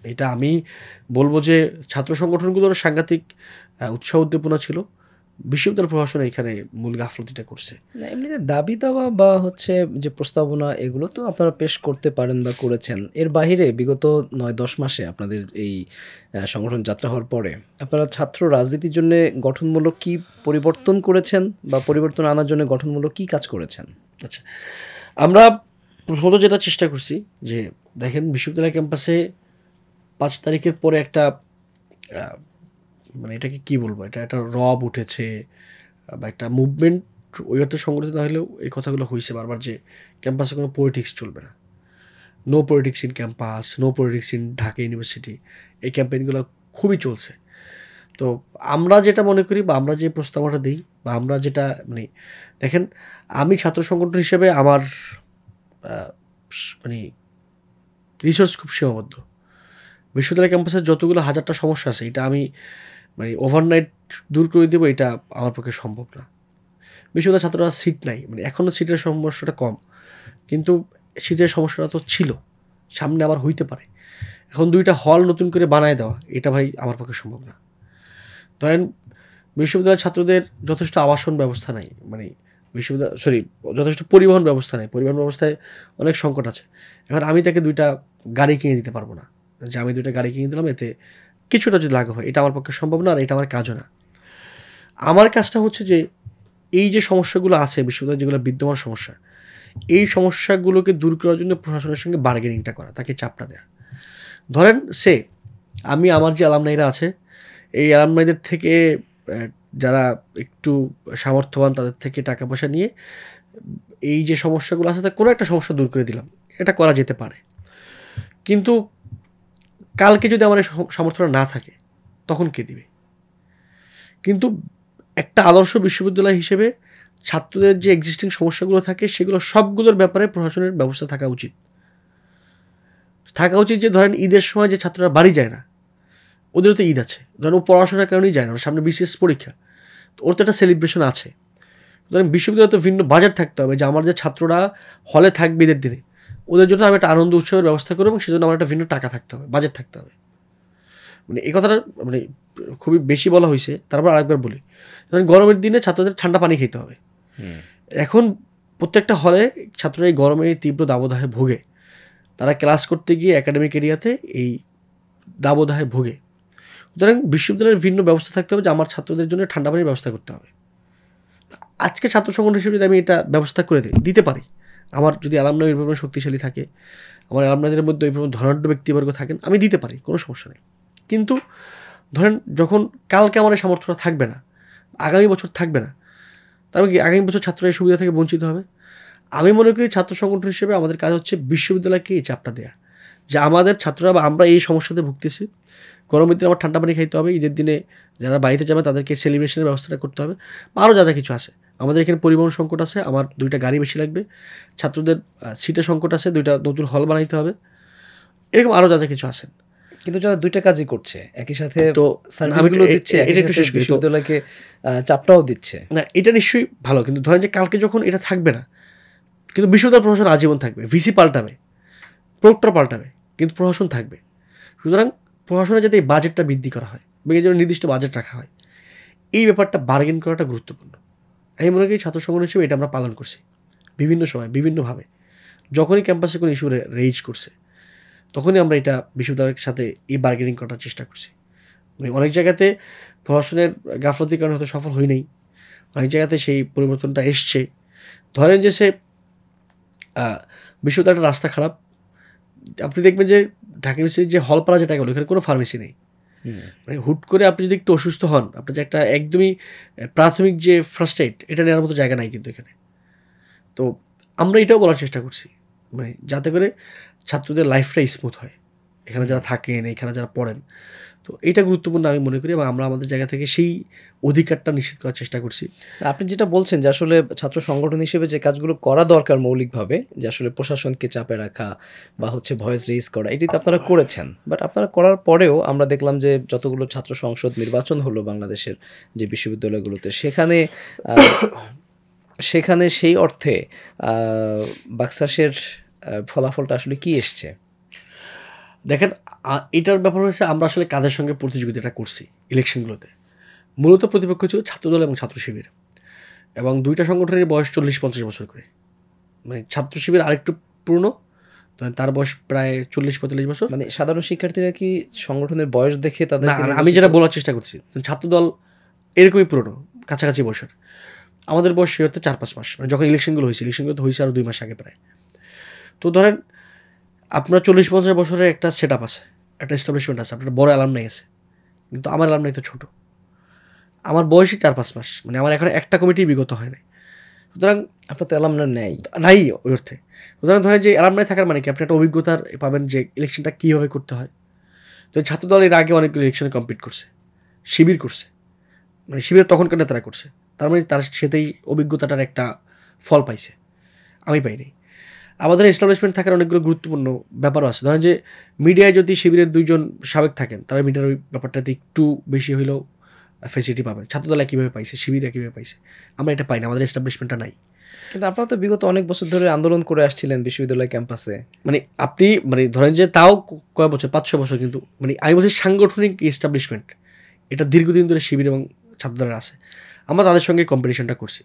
[SPEAKER 1] এটা আমি বলবো যে ছাত্র সংগঠনগুলোর সাংঘাতিক উৎসাহ উদ্দীপনা ছিল, বিশ্ববিদ্যালয় প্রশাসন এখানে মূল গাফলতিটা করছে।
[SPEAKER 2] না, এমনিতে দাবি দাওয়া বা হচ্ছে যে প্রস্তাবনা এগুলো তো আপনারা পেশ করতে পারেন বা করেছেন। এর বাইরে বিগত 9-10 মাসে আপনাদের এই সংগঠন যাত্রা হওয়ার পরে আপনারা ছাত্র রাজনীতির জন্য গঠনমূলক কি পরিবর্তন করেছেন বা পরিবর্তন আনার জন্য গঠনমূলক কি কাজ করেছেন?
[SPEAKER 1] আচ্ছা, আমরা প্রথমত যেটা চেষ্টা করছি যে দেখেন বিশ্ববিদ্যালয় ক্যাম্পাসে 5 তারিখের পরে একটা মানে এটাকে কী বলবো, এটা একটা রব উঠেছে বা একটা মুভমেন্ট ওই অর্থে সংগঠিত না হলেও এই কথাগুলো হয়েছে বারবার যে ক্যাম্পাসে কোনো পলিটিক্স চলবে না, no politics in campus, no politics in Dhaka university, এই ক্যাম্পেইনগুলো খুবই চলছে। তো আমরা যেটা মনে করি বা আমরা যে প্রস্তাবনাটা দিই বা আমরা যেটা মানে দেখেন, আমি ছাত্র সংগঠন হিসেবে আমার মানে রিসোর্স খুব সীমাবদ্ধ। বিশ্ববিদ্যালয় ক্যাম্পাসের যতগুলো হাজারটা সমস্যা আছে এটা আমি মানে ওভারনাইট দূর করে দেবো, এটা আমার পক্ষে সম্ভব না। বিশ্ববিদ্যালয়ের ছাত্ররা সিট নাই, মানে এখনও সিটের সমস্যাটা কম, কিন্তু সিটের সমস্যাটা তো ছিল, সামনে আবার হইতে পারে। এখন 2টা হল নতুন করে বানায় দেওয়া এটা ভাই আমার পক্ষে সম্ভব না। ধরেন বিশ্ববিদ্যালয়ের ছাত্রদের যথেষ্ট আবাসন ব্যবস্থা নাই, মানে যথেষ্ট পরিবহন ব্যবস্থা নেই, পরিবহন ব্যবস্থায় অনেক সংকট আছে। এবার আমি তাকে 2টা গাড়ি কিনে দিতে পারবো না, যে আমি 2টা গাড়ি কিনে দিলাম এতে কিছুটা যদি লাঘব হয়, এটা আমার পক্ষে সম্ভব না, আর এটা আমার কাজও না। আমার কাজটা হচ্ছে যে এই যে সমস্যাগুলো আছে বিশ্ববিদ্যালয়ে, যেগুলো বিদ্যমান সমস্যা, এই সমস্যাগুলোকে দূর করার জন্য প্রশাসনের সঙ্গে বার্গেনিংটা করা, তাকে চাপটা দেওয়া। ধরেন আমি আমার যে অ্যালামনাইরা আছে, এই অ্যালামনাইদের থেকে যারা একটু সামর্থ্যবান তাদের থেকে টাকা পয়সা নিয়ে এই যে সমস্যাগুলো আছে তার কোনো একটা সমস্যা দূর করে দিলাম, এটা করা যেতে পারে। কিন্তু কালকে যদি আমার এই সামর্থ্যটা না থাকে তখন কে দিবে? কিন্তু একটা আদর্শ বিশ্ববিদ্যালয় হিসেবে ছাত্রদের যে এক্সিস্টিং সমস্যাগুলো থাকে সেগুলো সবগুলোর ব্যাপারে প্রশাসনের ব্যবস্থা থাকা উচিত। যে ধরেন ঈদের সময় যে ছাত্ররা বাড়ি যায় না, ওদেরও তো ঈদ আছে, ধরেন ও পড়াশোনার কারণেই যায় না, ওর সামনে বিশেষ পরীক্ষা, তো ওর তো একটা সেলিব্রেশন আছে। ধরেন বিশ্ববিদ্যালয়ে তো ভিন্ন বাজার থাকতে হবে, যে আমার যে ছাত্ররা হলে থাকবে ঈদের দিনে, ওদের জন্য আমি একটা আনন্দ উৎসবের ব্যবস্থা করবো, এবং সেজন্য আমার একটা ভিন্ন টাকা থাকতে হবে, বাজেট থাকতে হবে। মানে এই কথাটা মানে খুবই বেশি বলা হয়েছে, তারপর আরেকবার বলি, ধরেন গরমের দিনে ছাত্রদের ঠান্ডা পানি খেতে হবে। এখন প্রত্যেকটা হলে ছাত্ররা এই গরমে তীব্র দাবদাহে ভোগে, তারা ক্লাস করতে গিয়ে একাডেমিক এরিয়াতে এই দাবদাহে ভোগে। সুতরাং বিশ্ববিদ্যালয়ের ভিন্ন ব্যবস্থা থাকতে হবে যে আমার ছাত্রদের জন্য ঠান্ডা পানির ব্যবস্থা করতে হবে। আজকে ছাত্র সংগঠন হিসেবে যদি আমি এটা ব্যবস্থা করে দিতে পারি, আমার যদি অ্যালামনাই ওই পরিমাণ শক্তিশালী থাকে, আমার অ্যালামনাইদের মধ্যে ওই পরিমাণ ধনাঢ্য ব্যক্তিবর্গ থাকেন, আমি দিতে পারি, কোনো সমস্যা নেই। কিন্তু ধরেন যখন কালকে আমার এই সামর্থ্যটা থাকবে না, আগামী বছর থাকবে না, তারপর কি আগামী বছর ছাত্ররা এই সুবিধা থেকে বঞ্চিত হবে? আমি মনে করি ছাত্র সংগঠন হিসেবে আমাদের কাজ হচ্ছে বিশ্ববিদ্যালয়কে এই চাপটা দেওয়া, যে আমাদের ছাত্ররা বা আমরা এই সমস্যাতে ভুগতেছি, গরমের দিনে আমার ঠান্ডা পানি খাইতে হবে, ঈদের দিনে যারা বাড়িতে যাবে তাদেরকে সেলিব্রেশনের ব্যবস্থাটা করতে হবে, আরও যা যা কিছু আছে। আমাদের এখানে পরিবহন সংকট আছে, আমার 2টা গাড়ি বেশি লাগবে, ছাত্রদের সিটের সংকট আছে, 2টা নতুন হল বানাইতে হবে, এরকম আরও যা যা কিছু আছে।
[SPEAKER 2] কিন্তু যারা 2টা কাজই করছে একই সাথে,
[SPEAKER 1] তো
[SPEAKER 2] সার্ভিসগুলো দিচ্ছে, বিশ্ববিদ্যালয়কে চাপটাও দিচ্ছে
[SPEAKER 1] না, এটা নিশ্চয়ই ভালো। কিন্তু ধরেন যে কালকে যখন এটা থাকবে না, কিন্তু বিশ্ববিদ্যালয় প্রশাসন আজীবন থাকবে, ভিসি পাল্টাবে, প্রক্টর পাল্টাবে, কিন্তু প্রশাসন থাকবে। সুতরাং প্রশাসনের যাতে এই বাজেটটা বৃদ্ধি করা হয় বা এই জন্য নির্দিষ্ট বাজেট রাখা হয়, এই ব্যাপারটা বার্গেন করাটা গুরুত্বপূর্ণ। আমি মনে করি ছাত্র সংগঠন হিসেবে এটা আমরা পালন করছি বিভিন্ন সময় বিভিন্নভাবে। যখনই ক্যাম্পাসে কোনো ইস্যু রেইজ করছে তখনই আমরা এটা বিশ্ববিদ্যালয়ের সাথে এই বার্গেনিং করার চেষ্টা করছি। মানে অনেক জায়গাতে প্রশাসনের গাফলতির কারণে হয়তো সফল হয় নাই, অনেক জায়গাতে সেই পরিবর্তনটা এসছে। ধরেন যে বিশ্ববিদ্যালয়ের রাস্তা খারাপ, আপনি দেখবেন যে ঢাকা ইউনিভার্সিটির যে হলপাড়া যেটা গেলো, এখানে কোনো ফার্মেসি নেই। মানে হুট করে আপনি যদি একটু অসুস্থ হন, আপনার যে একটা একদমই প্রাথমিক যে ফার্স্ট এইড এটা নেওয়ার মতো জায়গা নাই কিন্তু এখানে। তো আমরা এটাও বলার চেষ্টা করছি, মানে যাতে করে ছাত্রদের লাইফটা স্মুথ হয়, এখানে যারা থাকেন, এখানে যারা পড়েন। তো এটা গুরুত্বপূর্ণ আমি মনে করি, এবং আমরা আমাদের জায়গা থেকে সেই অধিকারটা নিশ্চিত করার চেষ্টা করছি।
[SPEAKER 2] আপনি যেটা বলছেন যে আসলে ছাত্র সংগঠন হিসেবে যে কাজগুলো করা দরকার মৌলিকভাবে, যে আসলে প্রশাসনকে চাপে রাখা বা হচ্ছে ভয়েস রেইজ করা, এটি তো আপনারা করেছেন। বাট আপনারা করার পরেও আমরা দেখলাম যে যতগুলো ছাত্র সংসদ নির্বাচন হলো বাংলাদেশের যে বিশ্ববিদ্যালয়গুলোতে, সেখানে সেই অর্থে বাকসাসের ফলাফলটা আসলে কি এসছে?
[SPEAKER 1] দেখেন, এটার ব্যাপার হচ্ছে আমরা আসলে কাদের সঙ্গে প্রতিযোগিতাটা করছি ইলেকশনগুলোতে। মূলত প্রতিপক্ষ ছিল ছাত্রদল এবং ছাত্র শিবির, এবং 2টা সংগঠনের বয়স 40-50 বছর করে। মানে ছাত্র শিবির আরেকটু পুরনো, তার বয়স প্রায় 40-45 বছর।
[SPEAKER 2] মানে সাধারণ শিক্ষার্থীরা কি সংগঠনের বয়স দেখে তাদের?
[SPEAKER 1] না, আমি যেটা বলার চেষ্টা করছি, ছাত্রদল এরকমই পুরনো, কাছাকাছি বয়সের। আমাদের বয়স সে হতে 4-5 মাস, মানে যখন ইলেকশনগুলো তো হয়েছে আরও 2 মাস আগে প্রায়। তো ধরেন আপনার 40-50 বছরের একটা সেট আপ আছে, একটা এস্টাবলিশমেন্ট আছে, আপনার বড় অ্যালামনাই আছে, কিন্তু আমার অ্যালামনাই তো ছোটো, আমার বয়সই 4-5 মাস, মানে আমার এখন একটা কমিটি বিগত হয় নাই। সুতরাং
[SPEAKER 2] আপনার তো অ্যালামনার
[SPEAKER 1] নাই ওই অর্থে। সুতরাং ধরেন যে অ্যালামনাই থাকার মানে কি, আপনি একটা অভিজ্ঞতার পাবেন যে ইলেকশনটা কীভাবে করতে হয়। তো ছাত্রদল এর আগে অনেকগুলো ইলেকশনে কম্পিট করছে, শিবির করছে, মানে শিবির তখনকার নেতারা করছে, তার মানে তার সেটাই অভিজ্ঞতাটার একটা ফল পাইছে, আমি পাইনি। আমাদের এস্টাবলিশমেন্ট থাকার অনেকগুলো গুরুত্বপূর্ণ ব্যাপারও আছে। ধরেন যে মিডিয়ায় যদি শিবিরের 2 জন সাবেক থাকেন, তারা মিডিয়ার ওই ব্যাপারটাতে একটু বেশি হইলেও ফেসিলিটি পাবেন। ছাত্রদল একইভাবে পাইছে, শিবির একইভাবে পাইছে, আমরা এটা পাই না, আমাদের এস্টাবলিশমেন্টটা নাই।
[SPEAKER 2] কিন্তু আপনারা তো বিগত অনেক বছর ধরে আন্দোলন করে আসছিলেন বিশ্ববিদ্যালয় ক্যাম্পাসে।
[SPEAKER 1] মানে আপনি মানে ধরেন যে তাও কয় বছর, 5-6 বছর, কিন্তু মানে আমি বলছি সাংগঠনিক এস্টাবলিশমেন্ট এটা দীর্ঘদিন ধরে শিবির এবং ছাত্রদলের আছে, আমরা তাদের সঙ্গে কম্পিটিশনটা করছি।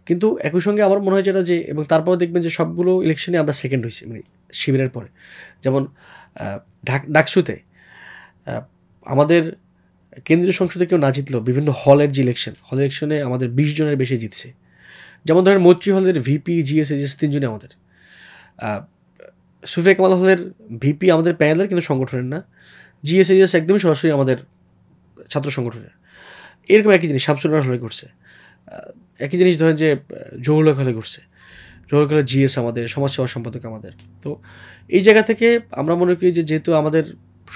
[SPEAKER 1] কিন্তু একই সঙ্গে আমার মনে হয় যেটা যে, এবং তারপরে দেখবেন যে সবগুলো ইলেকশনে আমরা সেকেন্ড হয়েছি, মানে শিবিরের পরে। যেমন ডাকসুতে আমাদের কেন্দ্রীয় সংসদে কেউ না জিতলেও বিভিন্ন হলের যে ইলেকশনে আমাদের 20 জনের বেশি জিতছে। যেমন ধরেন মৈত্রী হলের ভিপি, জিএসএস 3 জনই আমাদের। সুফিয়া কামাল হলের ভিপি আমাদের প্যানেলের, কিন্তু সংগঠনের না। জিএসএস একদমই সরাসরি আমাদের ছাত্র সংগঠনের। এরকম একই জিনিস শামসুন্নাহার হলে করছে, একই জিনিস ধরেন যে জহুরুল হক হলে করছে, জহুরুল হলের জিএস আমাদের, সমাজসেবা সম্পাদক আমাদের। তো এই জায়গা থেকে আমরা মনে করি যে যেহেতু আমাদের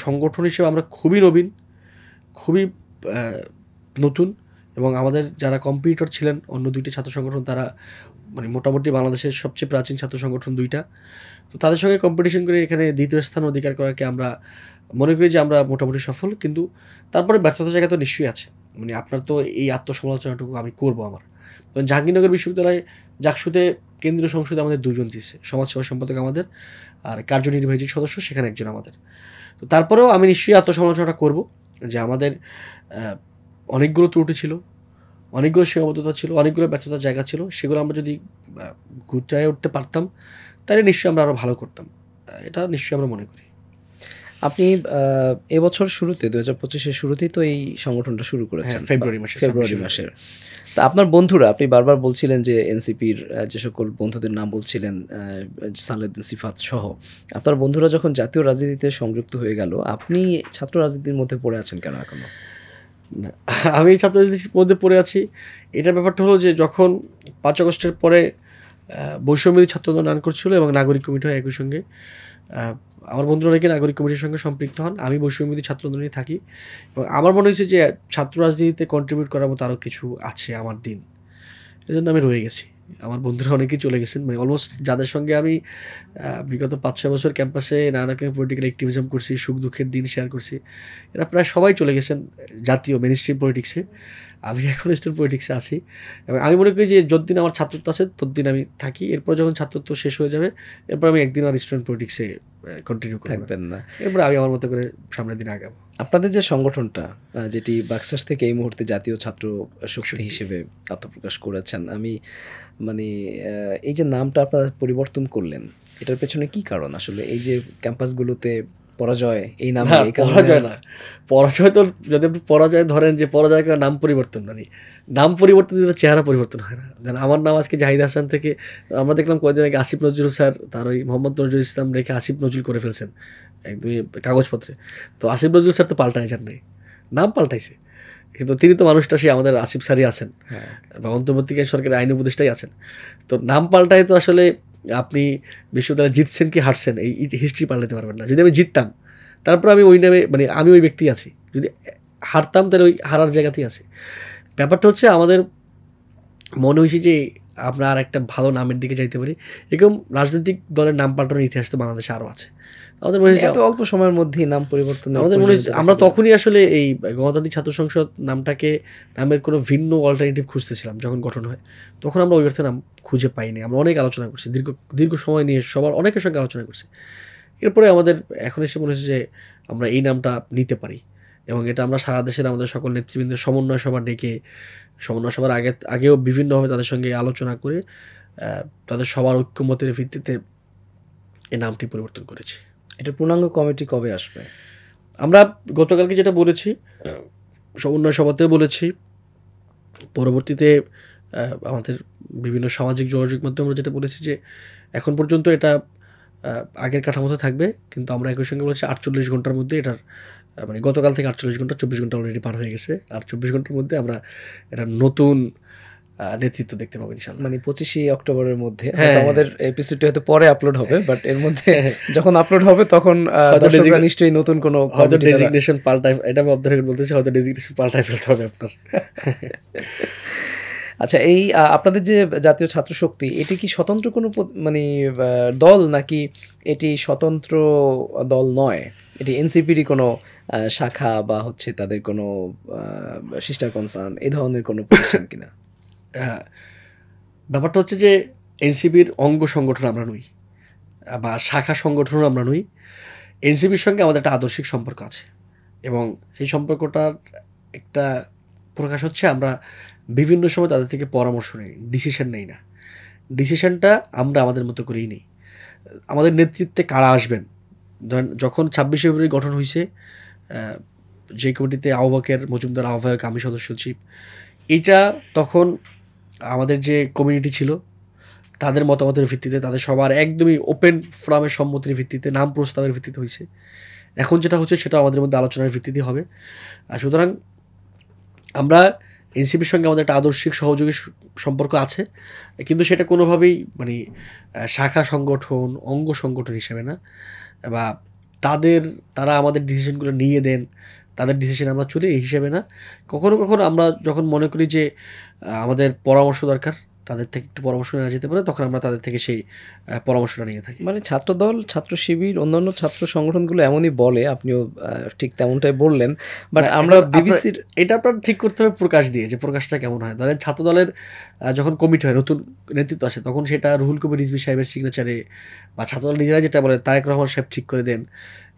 [SPEAKER 1] সংগঠন হিসেবে আমরা খুবই নবীন, খুবই নতুন, এবং আমাদের যারা কম্পিটিটর ছিলেন অন্য 2টি ছাত্র সংগঠন, তারা মানে মোটামুটি বাংলাদেশের সবচেয়ে প্রাচীন ছাত্র সংগঠন 2টা, তো তাদের সঙ্গে কম্পিটিশন করে এখানে দ্বিতীয় স্থান অধিকার করাকে আমরা মনে করি যে আমরা মোটামুটি সফল। কিন্তু তারপরে ব্যর্থতার জায়গা তো নিশ্চয়ই আছে। মানে আপনার তো এই আত্মসমালোচনাটুকু আমি করবো আমার। তো জাহাঙ্গীরনগর বিশ্ববিদ্যালয়ে জাকসুতে কেন্দ্রীয় সংসদে আমাদের 2 জন দিচ্ছে, সমাজসেবা সম্পাদক আমাদের, আর কার্যনির্বাহী সদস্য সেখানে একজন আমাদের। তো তারপরেও আমি নিশ্চয়ই আত্মসমালোচনাটা করব যে আমাদের অনেকগুলো ত্রুটি ছিল, অনেকগুলো সীমাবদ্ধতা ছিল, অনেকগুলো ব্যর্থতার জায়গা ছিল। সেগুলো আমরা যদি গুটায়ে উঠতে পারতাম তাহলে নিশ্চয়ই আমরা আরও ভালো করতাম, এটা নিশ্চয়ই আমরা মনে করি।
[SPEAKER 2] আপনি এবছর শুরুতে 2025-এর শুরুতেই তো এই সংগঠনটা শুরু করেছেন,
[SPEAKER 1] ফেব্রুয়ারি মাসের।
[SPEAKER 2] তা আপনার বন্ধুরা, আপনি বারবার বলছিলেন যে এনসিপির যে সকল বন্ধুদের নাম বলছিলেন, সালেউদ্দিন সিফাত সহ, আপনার বন্ধুরা যখন জাতীয় রাজনীতিতে সংযুক্ত হয়ে গেল, আপনি ছাত্র রাজনীতির মধ্যে পড়ে আছেন কেন এখনো?
[SPEAKER 1] আমি ছাত্র রাজনীতির মধ্যে পড়ে আছি, এটার ব্যাপারটা হলো যে যখন 5 আগস্টের পরে বৈষম্যবিরোধী ছাত্র আন্দোলন করছিল এবং নাগরিক কমিটি হয় একই সঙ্গে, আমার বন্ধুরা অনেকে নাগরিক কমিটির সঙ্গে সম্পৃক্ত হন, আমি বৈষম্যবিরোধী ছাত্র আন্দোলনে থাকি, এবং আমার মনে হয়েছে যে ছাত্র রাজনীতিতে কন্ট্রিবিউট করার মতো আরও কিছু আছে আমার দিন, এই জন্য আমি রয়ে গেছি। আমার বন্ধুরা অনেকেই চলে গেছেন, মানে অলমোস্ট যাদের সঙ্গে আমি বিগত 5-6 বছর ক্যাম্পাসে নানা রকম পলিটিক্যাল অ্যাক্টিভিজম করছি, সুখ দুঃখের দিন শেয়ার করছি, এরা প্রায় সবাই চলে গেছেন জাতীয় মেইনস্ট্রিম পলিটিক্সে। আমি এখন স্টুডেন্ট পলিটিক্সে আছি, এবং আমি মনে করি যে যতদিন আমার ছাত্রত্ব আছে ততদিন আমি থাকি। এরপর যখন ছাত্রত্ব শেষ হয়ে যাবে, এরপর আমি একদিন আর স্টুডেন্ট পলিটিক্সে কন্টিনিউ
[SPEAKER 2] থাকবেন না,
[SPEAKER 1] এরপর আমি আমার মতো করে সামনের দিন আগাবো।
[SPEAKER 2] আপনাদের যে সংগঠনটা, যেটি বাক্সাস থেকে এই মুহূর্তে জাতীয় ছাত্র শক্তি হিসেবে আত্মপ্রকাশ করেছেন, আমি মানে এই যে নামটা আপনারা পরিবর্তন করলেন, এটার পেছনে কি কারণ আসলে? এই যে ক্যাম্পাসগুলোতে পরাজয়, এই নামে
[SPEAKER 1] পরাজয় না, পরাজয় তো যদি আপনি পরাজয় ধরেন যে পরাজয় করার নাম পরিবর্তন, মানে নাম পরিবর্তন দিতে চেহারা পরিবর্তন হয় না। দেন আমার নাম আজকে জাহিদ হাসান থেকে আমরা দেখলাম কয়েকদিন আগে আসিফ নজরুল স্যার তার ওই মোহাম্মদ নজরুল ইসলাম রেখে আসিফ নজরুল করে ফেলছেন একদমই কাগজপত্রে। তো আসিফ নজরুল স্যার তো পাল্টায় যান নাই, নাম পাল্টাইছে, কিন্তু তিনি তো মানুষটা সেই আমাদের আসিফ স্যারই আছেন, বা অন্তর্বর্তীকালীন সরকারের আইন উপদেষ্টাই আছেন। তো নাম পাল্টায় তো আসলে আপনি বিশ্ববিদ্যালয়ে জিতছেন কি হারছেন এই হিস্ট্রি পাল্টাতে পারবেন না। যদি আমি জিততাম তারপর আমি ওই নামে, মানে আমি ওই ব্যক্তি আছি, যদি হারতাম তাহলে ওই হারার জায়গাতেই আছি। ব্যাপারটা হচ্ছে আমাদের মনে হয়েছে যে আমরা আর একটা ভালো নামের দিকে যাইতে পারি। এরকম রাজনৈতিক দলের নাম পাল্টানোর ইতিহাস তো বাংলাদেশে আরও আছে। আমাদের মনে হয়েছে
[SPEAKER 2] এত অল্প সময়ের মধ্যেই নাম পরিবর্তন,
[SPEAKER 1] আমাদের মনে হয়েছে আমরা তখনই আসলে এই গণতান্ত্রিক ছাত্র সংসদ নামটাকে, নামের কোনো ভিন্ন অল্টারনেটিভ খুঁজতেছিলাম যখন গঠন হয়, তখন আমরা ওই অর্থে নাম খুঁজে পাইনি। আমরা অনেক আলোচনা করছি, দীর্ঘ সময় নিয়ে সবার অনেকের সঙ্গে আলোচনা করছি। এরপরে আমাদের এখন এসে মনে হচ্ছে যে আমরা এই নামটা নিতে পারি, এবং এটা আমরা সারা দেশের আমাদের সকল নেতৃবৃন্দের সমন্বয় সভা ডেকে, সমন্বয় সভার আগেও বিভিন্নভাবে তাদের সঙ্গে আলোচনা করে তাদের সবার ঐক্যমতের ভিত্তিতে এই নামটি পরিবর্তন করেছি।
[SPEAKER 2] এটা পূর্ণাঙ্গ কমিটি কবে আসবে?
[SPEAKER 1] আমরা গতকালকে যেটা বলেছি, সমন্বয় সভাতেও বলেছি, পরবর্তীতে আমাদের বিভিন্ন সামাজিক যোগাযোগ মাধ্যমে আমরা যেটা বলেছি যে এখন পর্যন্ত এটা আগের কাঠামোতে থাকবে, কিন্তু আমরা একই সঙ্গে বলেছি 48 ঘন্টার মধ্যে এটার মানে গতকাল থেকে 48 ঘন্টা 24 ঘন্টা অলরেডি পার হয়ে গেছে, আর 24 ঘন্টার মধ্যে আমরা একটা নতুন নেতৃত্ব দেখতে পাবো ইনশাল্লাহ।
[SPEAKER 2] মানে 25 অক্টোবরের মধ্যে হয়তো আমাদের এপিসোডটি হয়তো পরে আপলোড হবে, বাট এর মধ্যে যখন আপলোড হবে তখন দর্শকরা নিশ্চয়ই নতুন কোনো
[SPEAKER 1] হয়তো ডেজিগনেশন পাল্টাই, এটা আমি অবধারণ বলতেছি, হয়তো ডেজিগনেশন পাল্টাই ফেলতে হবে আপনার।
[SPEAKER 2] আচ্ছা, এই আপনাদের যে জাতীয় ছাত্র শক্তি, এটি কি স্বতন্ত্র কোনো মানে দল, নাকি এটি স্বতন্ত্র দল নয়, এটি এনসিপিরই কোনো শাখা বা হচ্ছে তাদের কোনো সিস্টার কনসার্ন এই ধরনের কোনো প্রতিষ্ঠান কিনা?
[SPEAKER 1] ব্যাপারটা হচ্ছে যে এনসিপির অঙ্গ সংগঠন আমরা নই বা শাখা সংগঠনও আমরা নই। এনসিপির সঙ্গে আমাদের একটা আদর্শিক সম্পর্ক আছে, এবং সেই সম্পর্কটার একটা প্রকাশ হচ্ছে আমরা বিভিন্ন সময় তাদের থেকে পরামর্শ নেই, ডিসিশন নেই না। ডিসিশনটা আমরা আমাদের মতো করেই নেই। আমাদের নেতৃত্বে কারা আসবেন, ধরেন যখন 26 ফেব্রুয়ারি গঠন হয়েছে, যে কমিটিতে আবু বকর মজুমদার আহ্বায়ক, আমি সদস্য সচিব, এইটা তখন আমাদের যে কমিউনিটি ছিল তাদের মতামতের ভিত্তিতে, তাদের সবার একদমই ওপেন ফোরামের সম্মতির ভিত্তিতে, নাম প্রস্তাবের ভিত্তিতে হয়েছে। এখন যেটা হচ্ছে সেটা আমাদের মধ্যে আলোচনার ভিত্তিতে হবে। সুতরাং আমরা এনসিপির সঙ্গে আমাদের একটা আদর্শিক সহযোগী সম্পর্ক আছে, কিন্তু সেটা কোনোভাবেই মানে শাখা সংগঠন, অঙ্গ সংগঠন হিসেবে না, বা তারা আমাদের ডিসিশনগুলো নিয়ে দেন, তাদের ডিসিশন আমরা চলি এই হিসেবে না। কখনো কখনো আমরা যখন মনে করি যে আমাদের পরামর্শ দরকার, তাদের থেকে একটু পরামর্শ নেওয়া যেতে পারে, তখন আমরা তাদের থেকে সেই পরামর্শটা নিয়ে থাকি।
[SPEAKER 2] মানে ছাত্রদল, ছাত্র শিবির, অন্যান্য ছাত্র সংগঠনগুলো এমনই বলে, আপনিও ঠিক তেমনটাই বললেন, বাট আমরা বিবিসির
[SPEAKER 1] এটা আপনার ঠিক করতে হবে প্রকাশ দিয়ে, যে প্রকাশটা কেমন হয়। ধরেন ছাত্রদলের যখন কমিটি হয়, নতুন নেতৃত্ব আসে, তখন সেটা রুহুল কবির রিজভী সাহেবের সিগনেচারে, বা ছাত্রদল নিজেরা যেটা বলে তারেক রহমান সাহেব ঠিক করে দেন।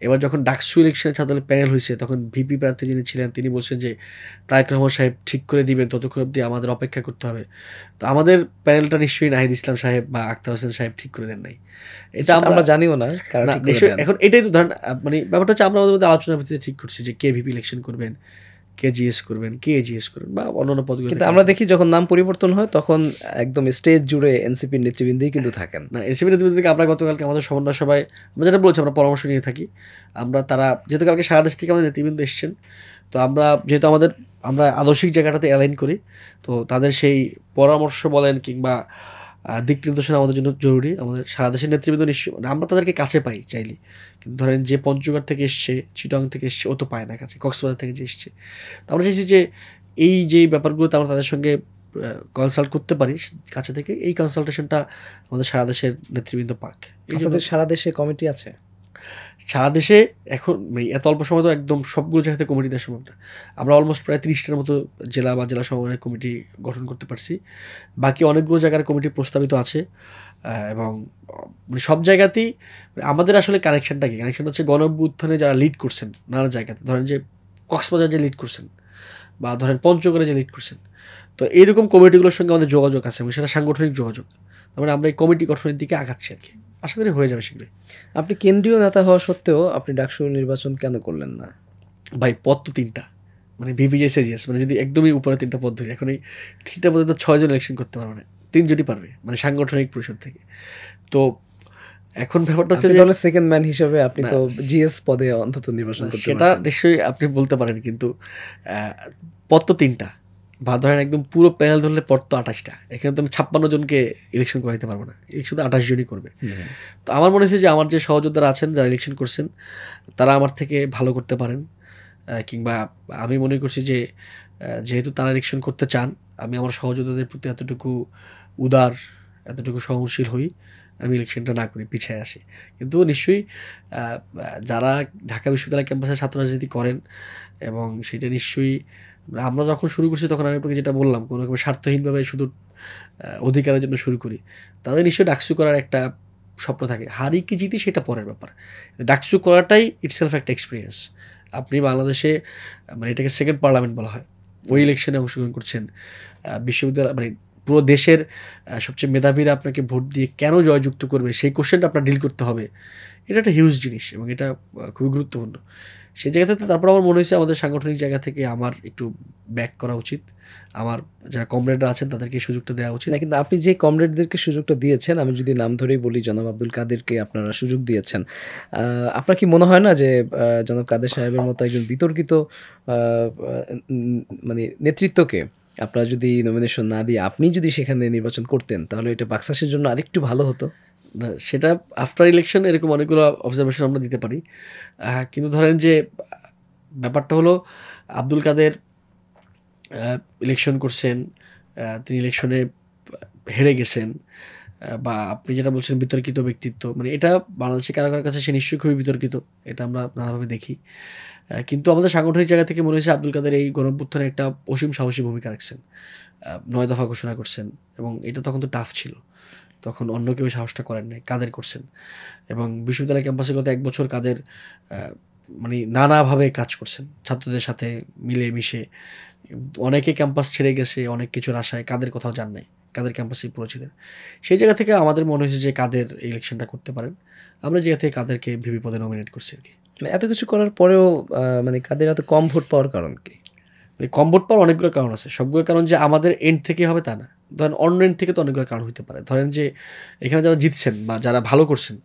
[SPEAKER 1] এবার যখন ডাকসু ইলেকশনে ছাত্রদলের প্যানেল হয়েছে, তখন ভিপি প্রার্থী যিনি ছিলেন তিনি বলছেন যে তারেক রহমান সাহেব ঠিক করে দিবেন, ততক্ষণ অবধি আমাদের অপেক্ষা করতে হবে। তো আমাদের প্যানেলটা নিশ্চয়ই নাহিদ ইসলাম সাহেব বা আক্তার হোসেন সাহেব ঠিক করে দেন নাই, এটা আমরা
[SPEAKER 2] জানিও না।
[SPEAKER 1] এখন এটাই তো ধরেন মানে ব্যাপারটা হচ্ছে আমরা আমাদের মধ্যে আলোচনার ভিত্তিতে ঠিক করছি যে কে ভিপি ইলেকশন করবেন, কে জিএস করবেন, কে এজিএস করবেন, বা অন্যান্য পদগুলো।
[SPEAKER 2] কিন্তু আমরা দেখি যখন নাম পরিবর্তন হয় তখন একদম স্টেজ জুড়ে এনসিপির নেতৃবৃন্দই কিন্তু থাকেন
[SPEAKER 1] না। এনসিপির নেতৃবৃন্দ থেকে আমরা গতকালকে আমাদের সমন্বয় সভায় আমরা যেটা বলছি, আমরা পরামর্শ নিয়ে থাকি। তারা যেহেতু কালকে সারা দেশ থেকে আমাদের নেতৃবৃন্দ এসছেন, তো যেহেতু আমরা আদর্শিক জায়গাটাতে অ্যালাইন করি, তো তাদের সেই পরামর্শ বলেন কিংবা দিক নির্দেশনা আমাদের জন্য জরুরি। আমাদের সারা দেশের নেতৃবৃন্দ নিশ্চয়ই আমরা তাদেরকে কাছে পাই চাইলে, কিন্তু ধরেন যে পঞ্চগড় থেকে এসছে, চিটাং থেকে এসছে, ও তো পায় না কাছে, কক্সবাজার থেকে যে এসছে। তো আমরা চাইছি যে এই যে ব্যাপারগুলোতে আমরা তাদের সঙ্গে কনসাল্ট করতে পারি কাছে থেকে, এই কনসালটেশনটা আমাদের সারা দেশের নেতৃবৃন্দ পাক।
[SPEAKER 2] আপনাদের সারা দেশে কমিটি আছে?
[SPEAKER 1] সারা দেশে এখন এত অল্প সময় তো একদম সবগুলো জায়গাতে কমিটি দেওয়া সম্ভব না। আমরা অলমোস্ট প্রায় 30টার মতো জেলা বা জেলা সমন্বয় কমিটি গঠন করতে পারছি। বাকি অনেকগুলো জায়গার কমিটি প্রস্তাবিত আছে, এবং সব জায়গাতেই আমাদের আসলে কানেকশানটা কি, কানেকশান হচ্ছে গণ-অভ্যুত্থানে যারা লিড করছেন নানা জায়গাতে, ধরেন যে কক্সবাজার যে লিড করছেন, বা ধরেন পঞ্চগড়ে যে লিড করছেন, তো এইরকম কমিটিগুলোর সঙ্গে আমাদের যোগাযোগ আছে, এবং সেটা সাংগঠনিক যোগাযোগ। তারপরে আমরা এই কমিটি গঠনের দিকে আগাচ্ছি আর কি, আশা করি হয়ে যাবে শীঘ্রই।
[SPEAKER 2] আপনি কেন্দ্রীয় নেতা হওয়া সত্ত্বেও আপনি ডাকসু নির্বাচন কেন করলেন না?
[SPEAKER 1] ভাই, পদ তো 3টা, মানে ভিভিজিএস এজিএস, মানে যদি একদমই উপরে 3টা পদ ধরি, এখন এই 3টা পদে তো 6 জন ইলেকশন করতে পারবে না, 3 জনই পারবে, মানে সাংগঠনিক পরিষদ থেকে। তো এখন ব্যাপারটা হচ্ছে
[SPEAKER 2] দলের সেকেন্ড ম্যান হিসেবে আপনি তো জিএস পদে অন্তত নির্বাচন করতে
[SPEAKER 1] সেটা নিশ্চয়ই আপনি বলতে পারেন, কিন্তু পদ তো 3টা, বা ধরেন একদম পুরো প্যানেল ধরলে পদ তো 28টা। এখানে তো আমি 56 জনকে ইলেকশন করাইতে পারবো না, ইলেকশন তো 28 জনই করবে। তো আমার মনে হচ্ছে যে আমার যে সহযোদ্ধারা আছেন, যারা ইলেকশন করছেন, তারা আমার থেকে ভালো করতে পারেন, কিংবা আমি মনে করছি যে যেহেতু তারা ইলেকশন করতে চান, আমি আমার সহযোদ্ধাদের প্রতি এতটুকু উদার, এতটুকু সহনশীল হই, আমি ইলেকশনটা না করি, পিছিয়ে আসি। কিন্তু নিশ্চয়ই যারা ঢাকা বিশ্ববিদ্যালয় ক্যাম্পাসে ছাত্র রাজনীতি করেন, এবং সেটা নিশ্চয়ই আমরা যখন শুরু করছি তখন আমি আপনাকে যেটা বললাম, কোনো রকম স্বার্থহীনভাবে শুধু অধিকারের জন্য শুরু করি, তাদের নিশ্চয়ই ডাকসু করার একটা স্বপ্ন থাকে। হারি কি জিতি সেটা পরের ব্যাপার, ডাকসু করাটাই ইটসেলফ একটা এক্সপিরিয়েন্স। আপনি বাংলাদেশে মানে এটাকে সেকেন্ড পার্লামেন্ট বলা হয়, ওই ইলেকশনে অংশগ্রহণ করছেন, বিশ্ববিদ্যালয় মানে পুরো দেশের সবচেয়ে মেধাবীরা আপনাকে ভোট দিয়ে কেন জয়যুক্ত করবে সেই কোশ্চেনটা আপনার ডিল করতে হবে। এটা একটা হিউজ জিনিস এবং এটা খুবই গুরুত্বপূর্ণ। সেই জায়গা থেকে তারপর আমার মনে হয়েছে আমাদের সাংগঠনিক জায়গা থেকে আমার একটু ব্যাক করা উচিত, আমার যারা কমরেডরা আছেন তাদেরকে এই সুযোগটা দেওয়া উচিত।
[SPEAKER 2] না, কিন্তু আপনি যে কমরেডদেরকে সুযোগটা দিয়েছেন, আমি যদি নাম ধরেই বলি জনাব আব্দুল কাদেরকে আপনারা সুযোগ দিয়েছেন, আপনার কি মনে হয় না যে জনাব কাদের সাহেবের মতো একজন বিতর্কিত মানে নেতৃত্বকে আপনারা যদি নমিনেশন না দিয়ে আপনি যদি সেখানে নির্বাচন করতেন তাহলে এটা বাকশাসের জন্য আরেকটু ভালো হতো?
[SPEAKER 1] না, সেটা আফটার ইলেকশন এরকম অনেকগুলো অবজারভেশন আমরা দিতে পারি, কিন্তু ধরেন যে ব্যাপারটা হলো আব্দুল কাদের ইলেকশন করছেন, তিনি ইলেকশনে হেরে গেছেন, বা আপনি যেটা বলছেন বিতর্কিত ব্যক্তিত্ব, মানে এটা বাংলাদেশে কারো কারোর কাছে সে নিশ্চয়ই খুবই বিতর্কিত, এটা আমরা নানাভাবে দেখি। কিন্তু আমাদের সাংগঠনিক জায়গা থেকে মনে হয়েছে আব্দুল কাদের এই গণঅভ্যুত্থানে একটা অসীম সাহসী ভূমিকা রাখছেন, 9 দফা ঘোষণা করছেন, এবং এটা তখন তো টাফ ছিল, তখন অন্য কেউ সাহসটা করেন নাই, কাদের করছেন। এবং বিশ্ববিদ্যালয় ক্যাম্পাসে গত 1 বছর কাদের মানে নানাভাবে কাজ করছেন ছাত্রদের সাথে মিলে মিশে। অনেকে ক্যাম্পাস ছেড়ে গেছে অনেক কিছুর আশায়, কাদের কোথাও যান নাই, কাদের ক্যাম্পাসেই পুরো ছিলেন। সেই জায়গা থেকে আমাদের মনে হয়েছে যে কাদের ইলেকশনটা করতে পারেন, আমরা জায়গা থেকে কাদেরকে ভিপি পদে নমিনেট করছি আর কি।
[SPEAKER 2] এত কিছু করার পরেও মানে কাদের এত কম ভোট পাওয়ার কারণ কি?
[SPEAKER 1] মানে কম ভোট পাওয়ার অনেকগুলো কারণ আছে, সবগুলো কারণ যে আমাদের এন্ড থেকে হবে তা না। ধরেন অন্য এন্ড থেকে তো অনেকগুলো কারণ হতে পারে। ধরেন যে এখানে যারা জিতছেন বা যারা ভালো করছেন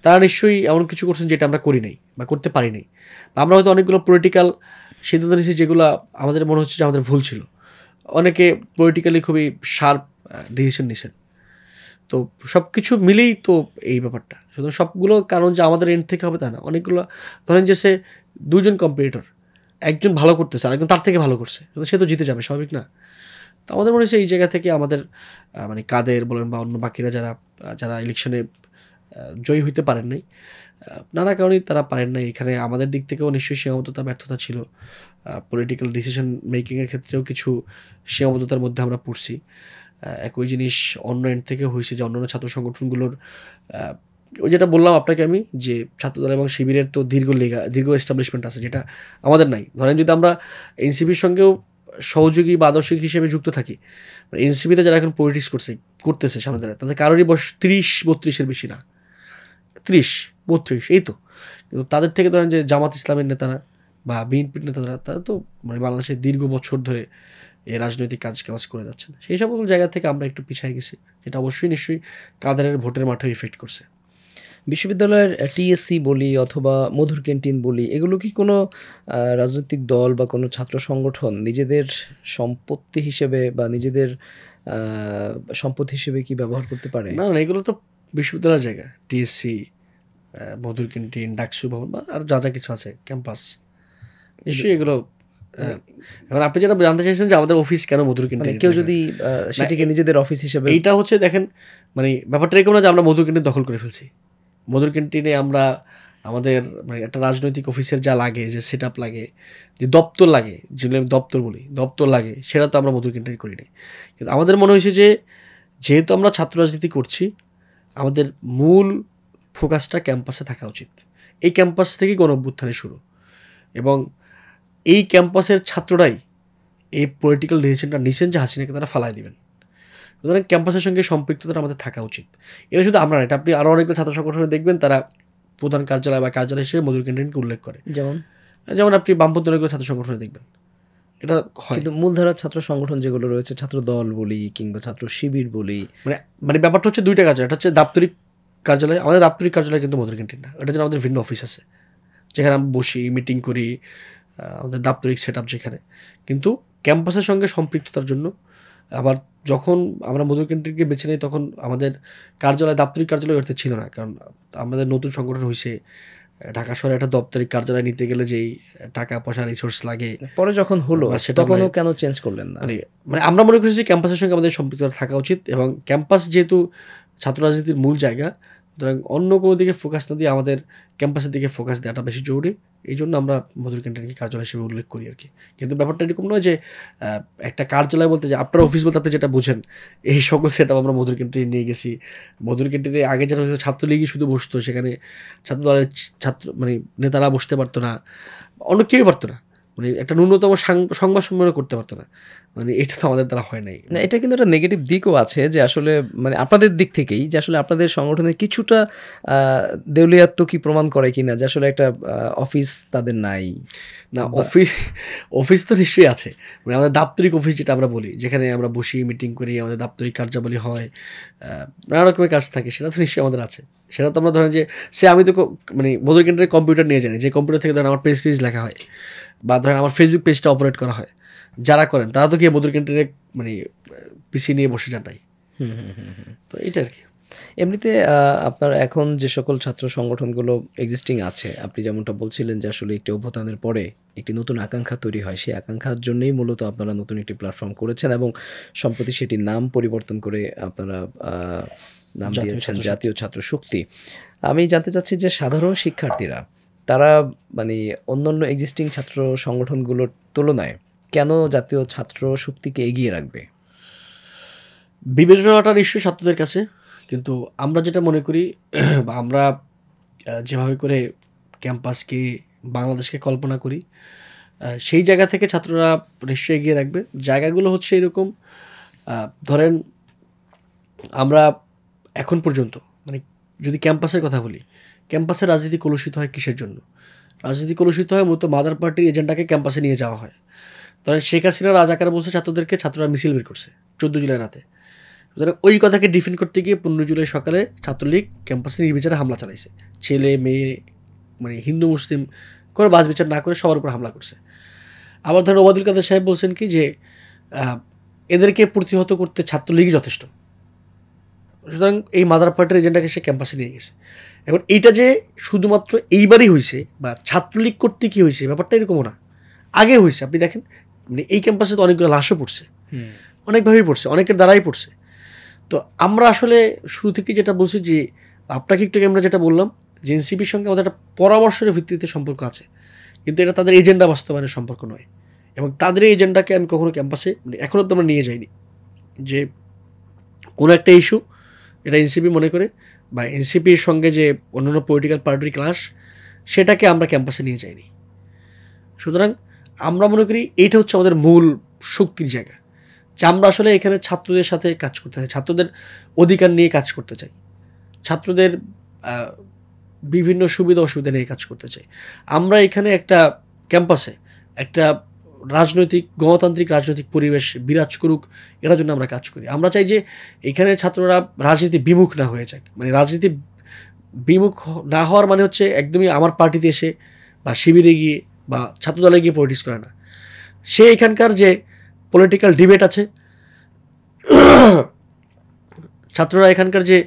[SPEAKER 1] তারা নিশ্চয়ই এমন কিছু করছেন যেটা আমরা করি নাই বা করতে পারি নাই, বা আমরা হয়তো অনেকগুলো পলিটিক্যাল সিদ্ধান্ত নিয়েছি যেগুলো আমাদের মনে হচ্ছে যে আমাদের ভুল ছিল। অনেকে পলিটিক্যালি খুবই শার্প ডিসিশন নিছেন। তো সব কিছু মিলেই তো এই ব্যাপারটা, সুতরাং সবগুলো কারণ যে আমাদের এন্ড থেকে হবে তা না। অনেকগুলো ধরেন যে সে 2 জন কম্পিটিটর, একজন ভালো করতেছে আর একজন তার থেকে ভালো করছে, সে তো জিতে যাবে, স্বাভাবিক না? তো আমাদের মনে হচ্ছে এই জায়গা থেকে আমাদের মানে কাদের বলেন বা অন্য বাকিরা যারা ইলেকশনে জয়ী হইতে পারেন নাই, নানা কারণেই তারা পারেন নাই। এখানে আমাদের দিক থেকেও নিশ্চয়ই সীমাবদ্ধতা, ব্যর্থতা ছিল। পলিটিক্যাল ডিসিশন মেকিংয়ের ক্ষেত্রেও কিছু সীমাবদ্ধতার মধ্যে আমরা পড়ছি। একই জিনিস অন্য এন্ড থেকে হয়েছে যে অন্যান্য ছাত্র সংগঠনগুলোর ওই যেটা বললাম আপনাকে আমি, যে ছাত্রদল এবং শিবিরের তো দীর্ঘ এস্টাবলিশমেন্ট আছে, যেটা আমাদের নাই। ধরেন যদি আমরা এনসিপির সঙ্গেও সহযোগী বা আদর্শিক হিসেবে যুক্ত থাকি, এনসিপিতে যারা এখন পলিটিক্স করতেছে সামনে দাঁড়ায়, তাদের কারোরই বয়স 30-32-এর বেশি না, 30-32 এই তো। কিন্তু তাদের থেকে ধরেন যে জামাত ইসলামের নেতারা বা বিএনপির নেতারা, তারা তো মানে বাংলাদেশে দীর্ঘ বছর ধরে এই রাজনৈতিক কাজ করে যাচ্ছেন। সেই সকল জায়গা থেকে আমরা একটু পিছিয়ে গেছি, যেটা অবশ্যই নিশ্চয়ই কাদেরের ভোটের মাঠে ইফেক্ট করছে।
[SPEAKER 2] বিশ্ববিদ্যালয়ের টিএসসি বলি অথবা মধুর ক্যান্টিন বলি, এগুলো কি কোনো রাজনৈতিক দল বা কোনো ছাত্র সংগঠন নিজেদের সম্পত্তি হিসেবে বা নিজেদের সম্পদ হিসেবে কি ব্যবহার করতে পারে?
[SPEAKER 1] না, এগুলো তো বিশ্ববিদ্যালয়ের জায়গা, টিএসসি, মধুর ক্যান্টিন, ডাকসু ভবন বা আর যা কিছু আছে ক্যাম্পাস, নিশ্চয়ই এগুলো। এবার আপনি যেটা জানতে চাইছেন যে আমাদের অফিস কেন মধুর ক্যান্টিন,
[SPEAKER 2] কেউ যদি সেটিকে নিজেদের অফিস হিসেবে,
[SPEAKER 1] এইটা হচ্ছে দেখেন মানে ব্যাপারটা এরকম না যে আমরা মধুর ক্যান্টিন দখল করে ফেলছি। মধুর ক্যান্টিনে আমরা আমাদের মানে একটা রাজনৈতিক অফিসের যা লাগে, যে সেট আপ লাগে, যে দপ্তর লাগে, যেগুলো আমি দপ্তর লাগে, সেটা তো আমরা মধুর ক্যান্টিন করি নাই। কিন্তু আমাদের মনে হয়েছে যে যেহেতু আমরা ছাত্র রাজনীতি করছি, আমাদের মূল ফোকাসটা ক্যাম্পাসে থাকা উচিত। এই ক্যাম্পাস থেকেই গণঅভ্যুত্থানের শুরু, এবং এই ক্যাম্পাসের ছাত্ররাই এই পলিটিক্যাল ডিসিশনটা নিছেন যে হাসিনাকে তারা ফালায় দিবেন। সুতরাং ক্যাম্পাসের সঙ্গে সম্পৃক্ততা আমাদের থাকা উচিত। এটা শুধু আমরা না, এটা আপনি আরও অনেকগুলো ছাত্র সংগঠনে দেখবেন, তারা প্রধান কার্যালয় বা কার্যালয় হিসেবে মধুর ক্যান্টিনকে উল্লেখ করে। যেমন আপনি বামপন্থী অনেকগুলো ছাত্র সংগঠনে দেখবেন এটা হয়।
[SPEAKER 2] কিন্তু মূলধারার ছাত্র সংগঠন যেগুলো রয়েছে, ছাত্র দল বলি কিংবা ছাত্র শিবির বলি,
[SPEAKER 1] মানে ব্যাপারটা হচ্ছে 2টা কার্যালয়। এটা হচ্ছে দাপ্তরিক কার্যালয়, আমাদের দাপ্তরিক কার্যালয় কিন্তু মধুর ক্যান্টিন না। এটা জন্য আমাদের ভিন্ন অফিস আছে, যেখানে আমরা বসি, মিটিং করি, আমাদের দাপ্তরিক সেট আপ যেখানে। কিন্তু ক্যাম্পাসের সঙ্গে সম্পৃক্ততার জন্য আবার যখন আমরা মধুর ক্যান্টিনকে বেছে নিই, তখন আমাদের দাপ্তরিক কার্যালয় করতে ছিল না, কারণ আমাদের নতুন সংগঠন হয়েছে। ঢাকা শহরে একটা দাপ্তরিক কার্যালয় নিতে গেলে যেই টাকা পয়সা রিসোর্স লাগে,
[SPEAKER 2] পরে যখন হলো তখনও কেন চেঞ্জ করলেন না?
[SPEAKER 1] মানে আমরা মনে করি যে ক্যাম্পাসের সঙ্গে আমাদের সম্পৃক্ততা থাকা উচিত, এবং ক্যাম্পাস যেহেতু ছাত্র রাজনীতির মূল জায়গা, সুতরাং অন্য কোনো দিকে ফোকাস না দিয়ে আমাদের ক্যাম্পাসের দিকে ফোকাস দেওয়াটা বেশি জরুরি। এই জন্য আমরা মধুর ক্যান্টিনকে কার্যালয় হিসেবে উল্লেখ করি আর কি। কিন্তু ব্যাপারটা এরকম নয় যে একটা কার্যালয় বলতে, যে আপনার অফিস বলতে আপনি যেটা বুঝেন, এই সকল সেট আপ আমরা মধুর ক্যান্টিনে নিয়ে গেছি। মধুর ক্যান্টিনে আগে যেটা ছাত্রলীগই শুধু বসতো, সেখানে ছাত্র দলের মানে নেতারা বসতে পারতো না, অন্য কেউই পারতো না, মানে একটা ন্যূনতম সংবাদ সম্মেলন করতে পারতো না। মানে এটা তো আমাদের দ্বারা হয় নাই।
[SPEAKER 2] না, এটা কিন্তু একটা নেগেটিভ দিকও আছে যে আসলে মানে আপনাদের দিক থেকেই যে আসলে আপনাদের সংগঠনের কিছুটা দেউলিয়াত্ব কি প্রমাণ করে কিনা যে আসলে একটা অফিস তাদের নাই।
[SPEAKER 1] না, অফিস তো নিশ্চয়ই আছে, মানে আমাদের দাপ্তরিক অফিস যেটা আমরা বলি, যেখানে আমরা বসি মিটিং করি, আমাদের দাপ্তরিক কার্যাবলী হয়, নানা রকমের কাজ থাকে, সেটা তো নিশ্চয়ই আমাদের আছে। সেটা তো আমরা ধরেন যে আমি তো মানে বদর কেন্দ্রের কম্পিউটার নিয়ে জানি, যে কম্পিউটার থেকে ধরেন আমার পেজ টেজ লেখা হয়, বা ধরেন আমার ফেসবুক পেজটা অপারেট করা হয়, যারা করেন তারা তো গিয়ে বদর কেন্দ্রের মানে পিসি নিয়ে বসে যান নাই। তো এটা আর কি।
[SPEAKER 2] এমনিতে আপনার এখন যে সকল ছাত্র সংগঠনগুলো এক্সিস্টিং আছে, আপনি যেমনটা বলছিলেন যে আসলে একটি অভ্যুত্থানের পরে একটি নতুন আকাঙ্ক্ষা তৈরি হয়, সেই আকাঙ্ক্ষার জন্যই মূলত আপনারা নতুন একটি প্ল্যাটফর্ম করেছেন এবং সম্প্রতি সেটির নাম পরিবর্তন করে আপনারা নাম দিয়েছেন জাতীয় ছাত্র শক্তি। আমি জানতে চাচ্ছি যে সাধারণ শিক্ষার্থীরা তারা মানে অন্যান্য এক্সিস্টিং ছাত্র সংগঠনগুলোর তুলনায় কেন জাতীয় ছাত্র শক্তিকে এগিয়ে রাখবে?
[SPEAKER 1] বিবেচনাটা নিশ্চয়ই ছাত্রদের কাছে, কিন্তু আমরা যেটা মনে করি বা আমরা যেভাবে করে ক্যাম্পাসকে বাংলাদেশকে কল্পনা করি, সেই জায়গা থেকে ছাত্ররা নিশ্চয়ই এগিয়ে রাখবে। জায়গাগুলো হচ্ছে এরকম, ধরেন আমরা এখন পর্যন্ত মানে যদি ক্যাম্পাসের কথা বলি, ক্যাম্পাসে রাজনীতি কলুষিত হয় কিসের জন্য? রাজনীতি কলুষিত হয় মূলত মাদার পার্টির এজেন্ডাকে ক্যাম্পাসে নিয়ে যাওয়া হয়। ধরেন শেখ হাসিনা রাজাকার বলছে ছাত্রদেরকে, ছাত্ররা মিছিল বের করছে 14 জুলাই রাতে। সুতরাং ওই কথাকে ডিফেন্ড করতে গিয়ে 15 জুলাই সকালে ছাত্রলীগ ক্যাম্পাসে নির্বিচারে হামলা চালাইছে, ছেলে মেয়ে মানে হিন্দু মুসলিম কোনো বাজ বিচার না করে সবার উপর হামলা করছে। আবার ধরেন ওবায়দুল কাদের সাহেব বলছেন কি যে এদেরকে প্রতিহত করতে ছাত্রলীগই যথেষ্ট। সুতরাং এই মাদার পার্টির এজেন্ডাকে সে ক্যাম্পাসে নিয়ে গেছে। এখন এইটা যে শুধুমাত্র এইবারই হয়েছে বা ছাত্রলীগ করতে কি হয়েছে ব্যাপারটা এরকমও না, আগে হয়েছে। আপনি দেখেন মানে এই ক্যাম্পাসে তো অনেকগুলো লাশও পড়ছে, অনেকভাবেই পড়ছে, অনেকের দ্বারাই পড়ছে। তো আমরা আসলে শুরু থেকে যেটা বলছি যে আপনাকে একটু আমরা যেটা বললাম যে এনসিপির সঙ্গে আমাদের একটা পরামর্শের ভিত্তিতে সম্পর্ক আছে, কিন্তু এটা তাদের এজেন্ডা বাস্তবায়নের সম্পর্ক নয়। এবং তাদের এই এজেন্ডাকে আমি কখনো ক্যাম্পাসে মানে এখনও অব্দি আমরা নিয়ে যাইনি যে কোনো একটা ইস্যু এটা এনসিপি মনে করে বা এনসিপির সঙ্গে যে অন্যান্য পলিটিক্যাল পার্টির ক্লাস, সেটাকে আমরা ক্যাম্পাসে নিয়ে যাইনি। সুতরাং আমরা মনে করি এইটা হচ্ছে আমাদের মূল শক্তির জায়গা, যে আমরা আসলে এখানে ছাত্রদের সাথে কাজ করতে চাই, ছাত্রদের অধিকার নিয়ে কাজ করতে চাই, ছাত্রদের বিভিন্ন সুবিধা অসুবিধা নিয়ে কাজ করতে চাই। আমরা এখানে একটা ক্যাম্পাসে একটা রাজনৈতিক গণতান্ত্রিক রাজনৈতিক পরিবেশ বিরাজ করুক, এটার জন্য আমরা কাজ করি। আমরা চাই যে এখানে ছাত্ররা রাজনীতি বিমুখ না হয়ে যাক। মানে রাজনীতি বিমুখ না হওয়ার মানে হচ্ছে একদমই আমার পার্টিতে এসে বা শিবিরে গিয়ে বা ছাত্রদলে গিয়ে পলিটিক্স করে না। সে এখানকার যে পলিটিক্যাল ডিবেট আছে, ছাত্ররা এখানকার যে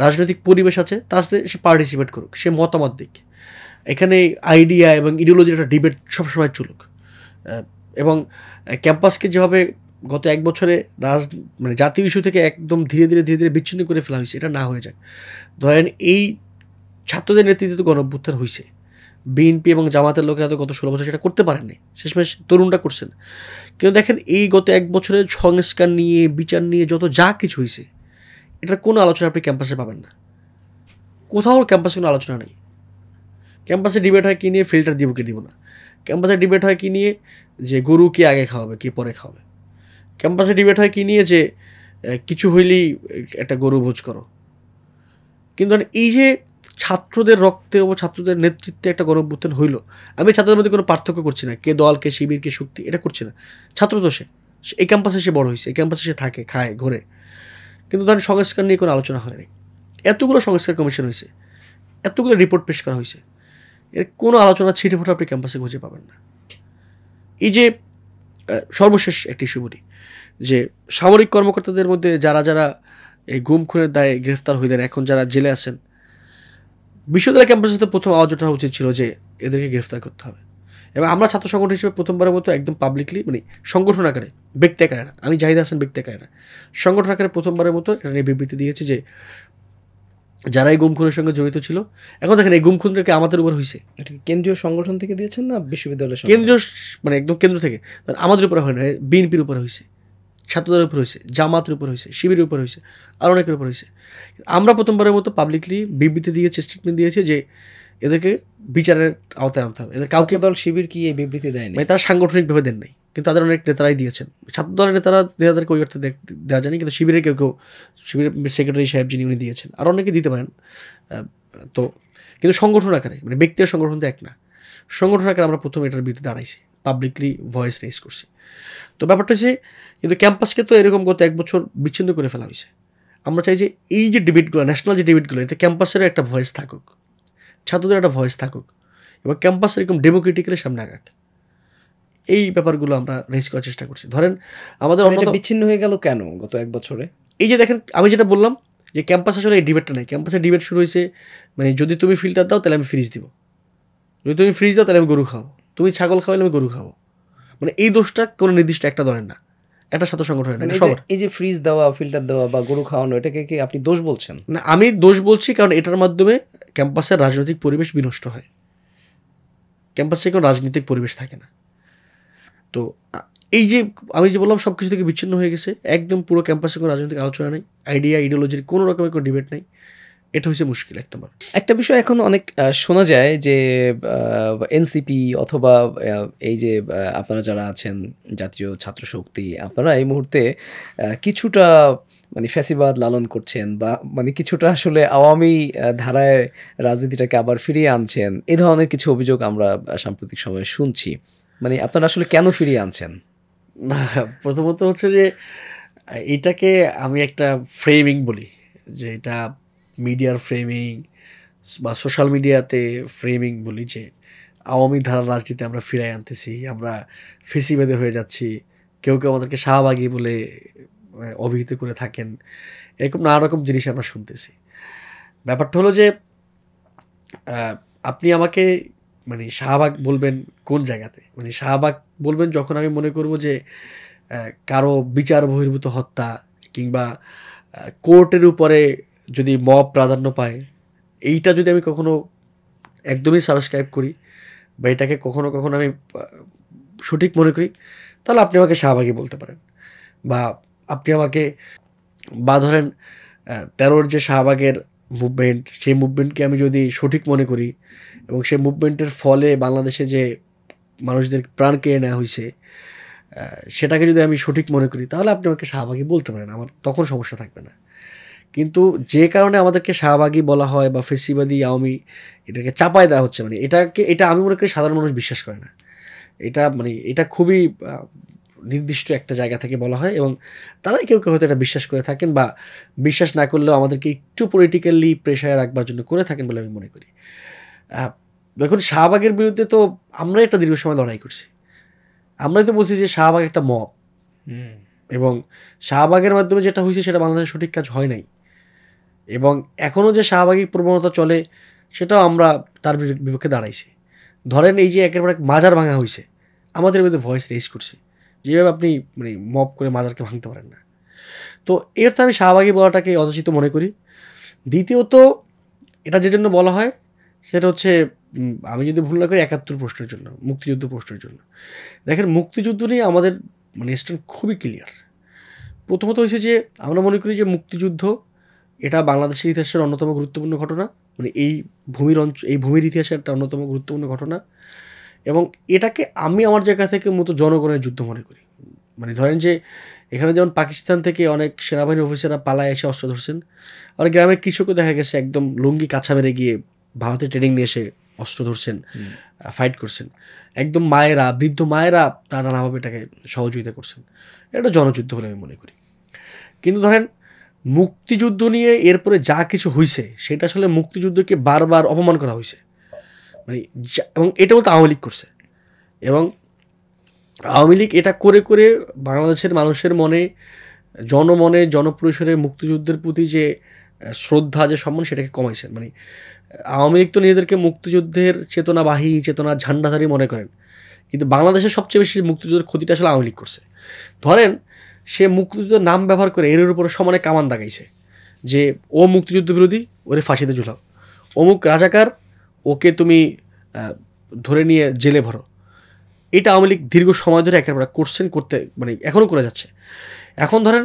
[SPEAKER 1] রাজনৈতিক পরিবেশ আছে তার সাথে সে পার্টিসিপেট করুক, সে মতামত দিক। এখানে আইডিয়া এবং ইডিওলজির একটা ডিবেট সবসময় চলুক। এবং ক্যাম্পাসকে যেভাবে গত 1 বছরে মানে জাতীয় ইস্যু থেকে একদম ধীরে ধীরে বিচ্ছিন্ন করে ফেলা হয়েছে, এটা না হয়ে যাক। ধরেন এই ছাত্রদের নেতৃত্বে তো গণঅভ্যুত্থান হয়েছে, বিএনপি এবং জামাতের লোকেরা তো গত 16 বছর সেটা করতে পারেননি, শেষমেশ তরুণরা করছেন। কিন্তু দেখেন এই গত 1 বছরের সংস্কার নিয়ে বিচার নিয়ে যত যা কিছু হয়েছে, এটার কোনো আলোচনা আপনি ক্যাম্পাসে পাবেন না। কোথাও ক্যাম্পাসে কোনো আলোচনা নেই। ক্যাম্পাসে ডিবেট হয় কী নিয়ে, ফিল্টার দিব কি দিব না। ক্যাম্পাসে ডিবেট হয় কী নিয়ে যে গরু কে আগে খাওয়াবে কে পরে খাওয়াবে। ক্যাম্পাসে ডিবেট হয় কী নিয়ে যে কিছু হইলেই একটা গরু ভোজ করো। কিন্তু এই যে ছাত্রদের রক্তে ও ছাত্রদের নেতৃত্বে একটা গণঅভ্যুত্থান হইল, আমি ছাত্রদের মধ্যে কোনো পার্থক্য করছি না, কে দল কে শিবির কে শক্তি, এটা করছি না। ছাত্র তো সে এই ক্যাম্পাসে সে বড় হয়েছে, এই ক্যাম্পাসে সে থাকে খায় ঘোরে। কিন্তু ধরেন সংস্কার নিয়ে কোনো আলোচনা হয়নি। এতগুলো সংস্কার কমিশন হয়েছে, এতগুলো রিপোর্ট পেশ করা হয়েছে, এর কোনো আলোচনা ছিটে ফোটা আপনি ক্যাম্পাসে খুঁজে পাবেন না। এই যে সর্বশেষ একটি ইস্যু বলি, যে সামরিক কর্মকর্তাদের মধ্যে যারা যারা এই গুম খুনের দায়ে গ্রেফতার হইলেন, এখন যারা জেলে আছেন, বিশ্ববিদ্যালয় ক্যাম্পাসে তো প্রথম আওয়াজ ওঠা উচিত ছিল যে এদেরকে গ্রেফতার করতে হবে। এবং আমরা ছাত্র সংগঠন হিসেবে প্রথমবারের মতো একদম পাবলিকলি মানে সংগঠন আকারে, ব্যক্তি আকারে না, আমি জাহিদ হাসান ব্যক্তি আকারে না, সংগঠন আকারে প্রথমবারের মতো এটা নিয়ে বিবৃতি দিয়েছি যে যারা এই গুম খুনের সঙ্গে জড়িত ছিল, এখন দেখেন এই গুম খুনটাকে আমাদের উপর হয়েছে।
[SPEAKER 2] এটা কেন্দ্রীয় সংগঠন থেকে দিয়েছেন না বিশ্ববিদ্যালয়?
[SPEAKER 1] কেন্দ্রীয় মানে একদম কেন্দ্র থেকে, আমাদের উপরে হয় না, বিএনপির উপরে হয়েছে, ছাত্রদের উপর হয়েছে, জামাতের উপর হয়েছে, শিবিরের উপর হয়েছে, আর অনেকের উপর হয়েছে। আমরা প্রথমবারের মতো পাবলিকলি বিবৃতি দিয়েছি, স্টেটমেন্ট দিয়েছি যে এদেরকে বিচারের আওতায় আনতে হবে। এদের কাউকে
[SPEAKER 2] দল শিবির কি এই বিবৃতি দেয়নি?
[SPEAKER 1] মানে তারা সাংগঠনিকভাবে দেন নাই। কিন্তু তাদের অনেক নেতারাই দিয়েছেন। ছাত্র দলের নেতাদেরকে ওই অর্থে দেওয়া যায়নি, কিন্তু শিবিরের কেউ শিবিরের সেক্রেটারি সাহেব যিনি উনি দিয়েছেন, আর অনেকে দিতে পারেন। তো কিন্তু সংগঠন আকারে মানে ব্যক্তির সংগঠন তো এক না, সংগঠন আকারে আমরা প্রথমে এটার বিরুদ্ধে দাঁড়াইছি, পাবলিকলি ভয়েস রেজ করছি। তো ব্যাপারটা হচ্ছে কিন্তু ক্যাম্পাসকে তো এরকম গত 1 বছর বিচ্ছিন্ন করে ফেলা হয়েছে। আমরা চাই যে এই যে ডিবেটগুলো, ন্যাশনাল যে ডিবেটগুলো, এতে ক্যাম্পাসের একটা ভয়েস থাকুক, ছাত্রদের একটা ভয়েস থাকুক, এবং ক্যাম্পাস এরকম ডেমোক্রেটিক্যালি সামনে আগাক। এই ব্যাপারগুলো আমরা রেজ করার চেষ্টা করছি। ধরেন আমাদের
[SPEAKER 2] বিচ্ছিন্ন হয়ে গেল কেন গত 1 বছরে?
[SPEAKER 1] এই যে দেখেন, আমি যেটা বললাম যে ক্যাম্পাস আসলে এই ডিবেটটা নেই। ক্যাম্পাসের ডিবেট শুরু হয়েছে মানে যদি তুমি ফিল্টার দাও তাহলে আমি ফ্রিজ দিব, যদি তুমি ফ্রিজ দাও তাহলে আমি গরু খাবো, তুমি ছাগল খাওয়াইলে আমি গরু খাবো। মানে এই দোষটা কোনো নির্দিষ্ট একটা দলের না, একটা সাথে সংগঠনের না, সবার।
[SPEAKER 2] এই যে ফ্রিজ দেওয়া, ফিল্টার দেওয়া বা গরু খাওয়ানো, এটাকে কি আপনি দোষ বলছেন?
[SPEAKER 1] না, আমি দোষ বলছি কারণ এটার মাধ্যমে ক্যাম্পাসের রাজনৈতিক পরিবেশ বিনষ্ট হয়। ক্যাম্পাসে কোনো রাজনৈতিক পরিবেশ থাকে না। তো এই যে আমি যে বললাম সব কিছু থেকে বিচ্ছিন্ন হয়ে গেছে, একদম পুরো ক্যাম্পাসে কোনো রাজনৈতিক আলোচনা নেই, আইডিয়া ইডিওলজির কোনো রকমের কোনো ডিবেট নেই। এটা হচ্ছে মুশকিল এক নম্বর।
[SPEAKER 2] একটা বিষয় এখন অনেক শোনা যায় যে এনসিপি অথবা এই যে আপনারা যারা আছেন জাতীয় ছাত্র শক্তি, আপনারা এই মুহূর্তে কিছুটা মানে ফ্যাসিবাদ লালন করছেন বা মানে কিছুটা আসলে আওয়ামী ধারায় রাজনীতিটাকে আবার ফিরিয়ে আনছেন, এই ধরনের কিছু অভিযোগ আমরা সাম্প্রতিক সময়ে শুনছি। মানে আপনারা আসলে কেন ফিরিয়ে আনছেন?
[SPEAKER 1] না, প্রথমত হচ্ছে যে এটাকে আমি একটা ফ্রেমিং বলি, যে এটা মিডিয়ার ফ্রেমিং বা সোশ্যাল মিডিয়াতে ফ্রেমিং বলি, যে আওয়ামী ধারার রাজনীতি আমরা ফিরাই আনতেছি, আমরা ফেসিবাদী হয়ে যাচ্ছি, কেউ কেউ আমাদেরকে শাহবাগী বলে অভিহিত করে থাকেন, এরকম নানা রকম জিনিস আমরা শুনতেছি। ব্যাপারটা হলো যে আপনি আমাকে মানে শাহবাগ বলবেন কোন জায়গাতে? মানে শাহবাগ বলবেন যখন আমি মনে করব যে কারো বিচার বহির্ভূত হত্যা কিংবা কোর্টের উপরে যদি মব প্রাধান্য পায়, এইটা যদি আমি কখনো একদমই সাবস্ক্রাইব করি বা এটাকে কখনো কখনো আমি সঠিক মনে করি, তাহলে আপনি আমাকে শাহবাগী বলতে পারেন। বা আপনি আমাকে বা ধরেন 13-র যে শাহবাগের মুভমেন্ট, সেই মুভমেন্টকে আমি যদি সঠিক মনে করি এবং সেই মুভমেন্টের ফলে বাংলাদেশে যে মানুষদের প্রাণ কেড়ে নেওয়া হয়েছে সেটাকে যদি আমি সঠিক মনে করি, তাহলে আপনি আমাকে শাহবাগী বলতে পারেন, আমার তখন সমস্যা থাকবে না। কিন্তু যে কারণে আমাদেরকে শাহবাগী বলা হয় বা ফেসিবাদী আওয়ামী এটাকে চাপায় দেওয়া হচ্ছে, মানে এটা আমি মনে করি সাধারণ মানুষ বিশ্বাস করে না। এটা খুবই নির্দিষ্ট একটা জায়গা থেকে বলা হয় এবং তারাই কেউ কেউ হয়তো এটা বিশ্বাস করে থাকেন বা বিশ্বাস না করলেও আমাদেরকে একটু পলিটিক্যালি প্রেশারে রাখবার জন্য করে থাকেন বলে আমি মনে করি। দেখুন, শাহবাগের বিরুদ্ধে তো আমরা একটা দীর্ঘ সময় লড়াই করছি। আমরাই তো বলছি যে শাহবাগ একটা মব, এবং শাহবাগের মাধ্যমে যেটা হয়েছে সেটা বাংলাদেশের সঠিক কাজ হয় নাই, এবং এখনও যে শাহবাগী প্রবণতা চলে সেটাও আমরা তার বিপক্ষে দাঁড়াইছি। ধরেন এই যে একের পর এক মাজার ভাঙা হয়েছে, আমাদের বিরুদ্ধে ভয়েস রেজ করছি, যেভাবে আপনি মানে মব করে মাজারকে ভাঙতে পারেন না। তো এর তো আমি শাহবাগী বলাটাকে যথোচিত মনে করি। দ্বিতীয়ত, এটা যে জন্য বলা হয় সেটা হচ্ছে, আমি যদি ভুল না করি, 71 প্রশ্নের জন্য, মুক্তিযুদ্ধ প্রশ্নের জন্য। দেখেন, মুক্তিযুদ্ধ নিয়ে আমাদের মানে স্ট্যান্ড খুবই ক্লিয়ার। প্রথমত হয়েছে যে আমরা মনে করি যে মুক্তিযুদ্ধ এটা বাংলাদেশের ইতিহাসের অন্যতম গুরুত্বপূর্ণ ঘটনা, মানে এই ভূমির ইতিহাসের একটা অন্যতম গুরুত্বপূর্ণ ঘটনা, এবং এটাকে আমি আমার জায়গা থেকে মতো জনগণের যুদ্ধ মনে করি। মানে ধরেন যে এখানে যেমন পাকিস্তান থেকে অনেক সেনাবাহিনীর অফিসাররা পালায় এসে অস্ত্র ধরছেন, আর গ্রামের কৃষকও দেখা গেছে একদম লুঙ্গি কাছা মেরে গিয়ে ভারতে ট্রেনিং নিয়ে এসে অস্ত্র ধরছেন, ফাইট করছেন। একদম মায়েরা, বৃদ্ধ মায়েরা তারা নানাভাবে এটাকে সহযোগিতা করছেন। এটা জনযুদ্ধ বলে আমি মনে করি। কিন্তু ধরেন মুক্তিযুদ্ধ নিয়ে এরপরে যা কিছু হয়েছে সেটা আসলে মুক্তিযুদ্ধকে বারবার অপমান করা হয়েছে, মানে এবং এটা মতো আওয়ামী লীগ করছে, এবং আওয়ামী লীগ এটা করে করে বাংলাদেশের মানুষের মনে, জনমনে, জনপরিসরে মুক্তিযুদ্ধের প্রতি যে শ্রদ্ধা, যে সম্মান, সেটাকে কমাইছেন। মানে আওয়ামী লীগ তো নিজেদেরকে মুক্তিযুদ্ধের চেতনাবাহী, চেতনার ঝান্ডাধারী মনে করেন, কিন্তু বাংলাদেশের সবচেয়ে বেশি মুক্তিযুদ্ধের ক্ষতিটা আসলে আওয়ামী লীগ করছে। ধরেন সে মুক্তিযুদ্ধের নাম ব্যবহার করে এর উপরে সমানে কামান দাগাইছে যে ও মুক্তিযুদ্ধ বিরোধী, ওরে ফাঁসিতে ঝুলাও, অমুক রাজাকার, ওকে তুমি ধরে নিয়ে জেলে ভরো। এটা আওয়ামী লীগ দীর্ঘ সময় ধরে একেবারে করতে মানে এখনও করে যাচ্ছে। এখন ধরেন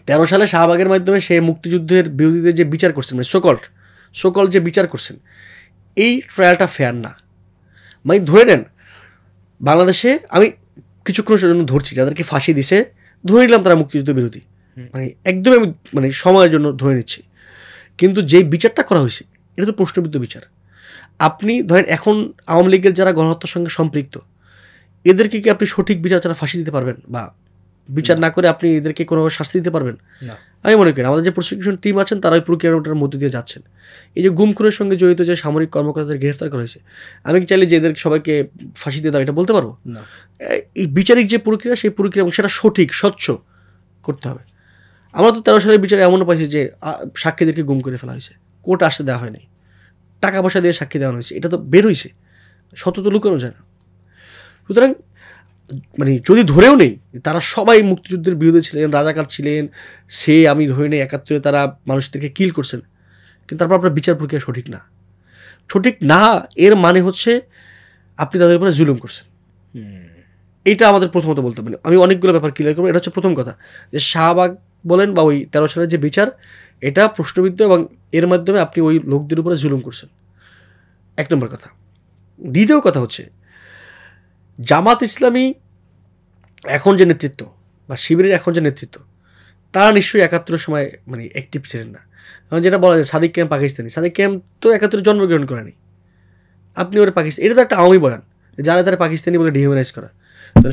[SPEAKER 1] 13 সালে শাহবাগের মাধ্যমে সে মুক্তিযুদ্ধের বিরোধীদের যে বিচার করছেন, মানে সকল যে বিচার করছেন, এই ট্রায়ালটা ফেয়ার না। মানে ধরে নেন বাংলাদেশে, আমি কিছুক্ষণের জন্য ধরছি, যাদেরকে ফাঁসি দিছে ধরে নিলাম তারা মুক্তিযুদ্ধ বিরোধী, মানে একদমই আমি মানে সময়ের জন্য ধরে নিচ্ছি, কিন্তু যেই বিচারটা করা হয়েছে এটা তো প্রশ্নবিদ্ধ বিচার। আপনি ধরেন এখন আওয়ামী লীগের যারা গণহত্যার সঙ্গে সম্পৃক্ত এদেরকে কি আপনি সঠিক বিচার ছাড়া ফাঁসি দিতে পারবেন, বা বিচার না করে আপনি এদেরকে কোনোভাবে শাস্তি দিতে পারবেন? আমি মনে করি আমাদের যে প্রসিকিউশন টিম আছেন তারা ওই প্রক্রিয়াটার মধ্যে দিয়ে যাচ্ছেন। এই যে গুম খুনের সঙ্গে জড়িত যে সামরিক কর্মকর্তাদের গ্রেফতার করা হয়েছে, আমি কি চাইলে যে এদের সবাইকে ফাঁসি দিয়ে দাও এটা বলতে পারবো? এই বিচারিক যে প্রক্রিয়া সেই প্রক্রিয়া সেটা সঠিক স্বচ্ছ করতে হবে। আমরা তো 13 সালের বিচারে এমনও পাইছি যে সাক্ষীদেরকে গুম করে ফেলা হয়েছে, কোর্টে আসতে দেওয়া হয়নি, টাকা পয়সা দিয়ে সাক্ষী দেওয়া হয়েছে, এটা তো বের হয়েছে, সত্য তো লুকানো যায় না। সুতরাং মানে যদি ধরেও নেই তারা সবাই মুক্তিযুদ্ধের বিরুদ্ধে ছিলেন, রাজাকার ছিলেন, সে আমি ধরে নেই 71-এ তারা মানুষদেরকে কিল করছেন, কিন্তু তারপর আপনার বিচার প্রক্রিয়া সঠিক না। সঠিক না এর মানে হচ্ছে আপনি তাদের উপরে জুলুম করছেন। এইটা আমাদের প্রথমত বলতে হবে। আমি অনেকগুলো ব্যাপার ক্লিয়ার করবো। এটা হচ্ছে প্রথম কথা, যে শাহবাগ বলেন বা ওই 13 সালের যে বিচার এটা প্রশ্নবিদ্ধ এবং এর মাধ্যমে আপনি ওই লোকদের উপরে জুলুম করছেন, এক নম্বর কথা। দ্বিতীয় কথা হচ্ছে জামাত ইসলামী এখন যে নেতৃত্ব বা শিবিরের এখন যে নেতৃত্ব তারা নিশ্চয়ই 71-এর সময় মানে অ্যাক্টিভ ছিলেন না। যেটা বলা যায় সাদিক ক্যাম্প পাকিস্তানি, সাদিক ক্যাম্প তো 71-এ জন্মগ্রহণ করেনি, আপনি ওরা পাকিস্তান, এটা তো একটা আওয়ামী বয়ান, যারা তারা পাকিস্তানি বলে ডিহিউম্যানাইজ করা।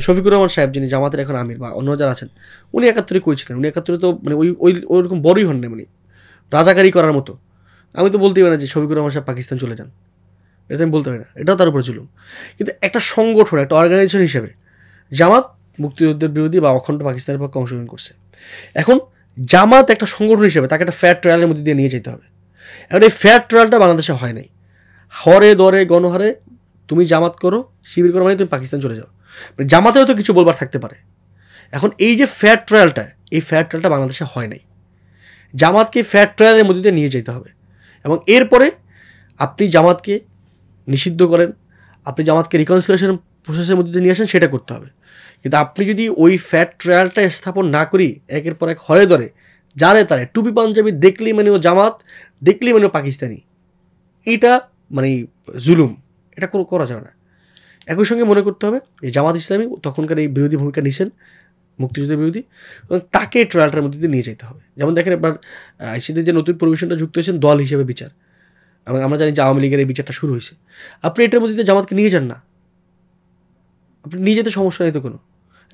[SPEAKER 1] শফিকুর রহমান সাহেব যিনি জামাতের এখন আমির বা অন্য যারা আছেন, উনি 71-এ কই ছিলেন? উনি 71-এ তো মানে ওইরকম বড়ই হন না, মানে রাজাকারি করার মতো। আমি তো বলতেই পারি না যে শফিকুর রহমান সাহেব পাকিস্তান চলে যান, এটা আমি বলতে পারি না, এটাও তার উপরে জুলুম। কিন্তু একটা সংগঠন, একটা অর্গানাইজেশন হিসেবে জামাত মুক্তিযুদ্ধের বিরোধী বা অখণ্ড পাকিস্তানের পক্ষে অংশগ্রহণ করছে। এখন জামাত একটা সংগঠন হিসেবে তাকে একটা ফেয়ার ট্রায়ালের মধ্যে দিয়ে নিয়ে যেতে হবে। এখন এই ফেয়ার ট্রায়ালটা বাংলাদেশে হয় নাই। হরে দরে গণহারে তুমি জামাত করো, শিবির করো, মানে তুমি পাকিস্তান চলে যাও, মানে জামাতেরও তো কিছু বলবার থাকতে পারে। এখন এই যে ফেয়ার ট্রায়ালটা, এই ফেয়ার ট্রায়ালটা বাংলাদেশে হয় নাই। জামাতকে ফেয়ার ট্রায়ালের মধ্যে দিয়ে নিয়ে যেতে হবে এবং এরপরে আপনি জামাতকে নিষিদ্ধ করেন, আপনি জামাতকে রিকনসিলিয়েশন প্রসেসের মধ্যে দিয়ে নিয়ে আসেন, সেটা করতে হবে। কিন্তু আপনি যদি ওই ফ্যাট ট্রায়ালটা স্থাপন না করি, একের পর এক হরে ধরে যারে তারে টুপি পাঞ্জাবি দেখলেই মানে ও জামাত, দেখলেই মানে ও পাকিস্তানি, এটা মানে জুলুম, এটা করা যাবে না। একই সঙ্গে মনে করতে হবে যে জামাত ইসলামী তখনকার এই বিরোধী ভূমিকা নিছেন, মুক্তিযুদ্ধের বিরোধী, এবং তাকে ট্রায়ালটার মধ্যে দিয়ে নিয়ে যেতে হবে। যেমন দেখেন এবার আইসিটির যে নতুন পরিবেশনটা যুক্ত হয়েছেন দল হিসেবে বিচার, এবং আমরা জানি যে আওয়ামী লীগের এই বিচারটা শুরু হয়েছে। আপনি এটার মধ্যে জামাতকে নিয়ে যান না, আপনি নিয়ে যেতে সমস্যা নেই তো কোনো।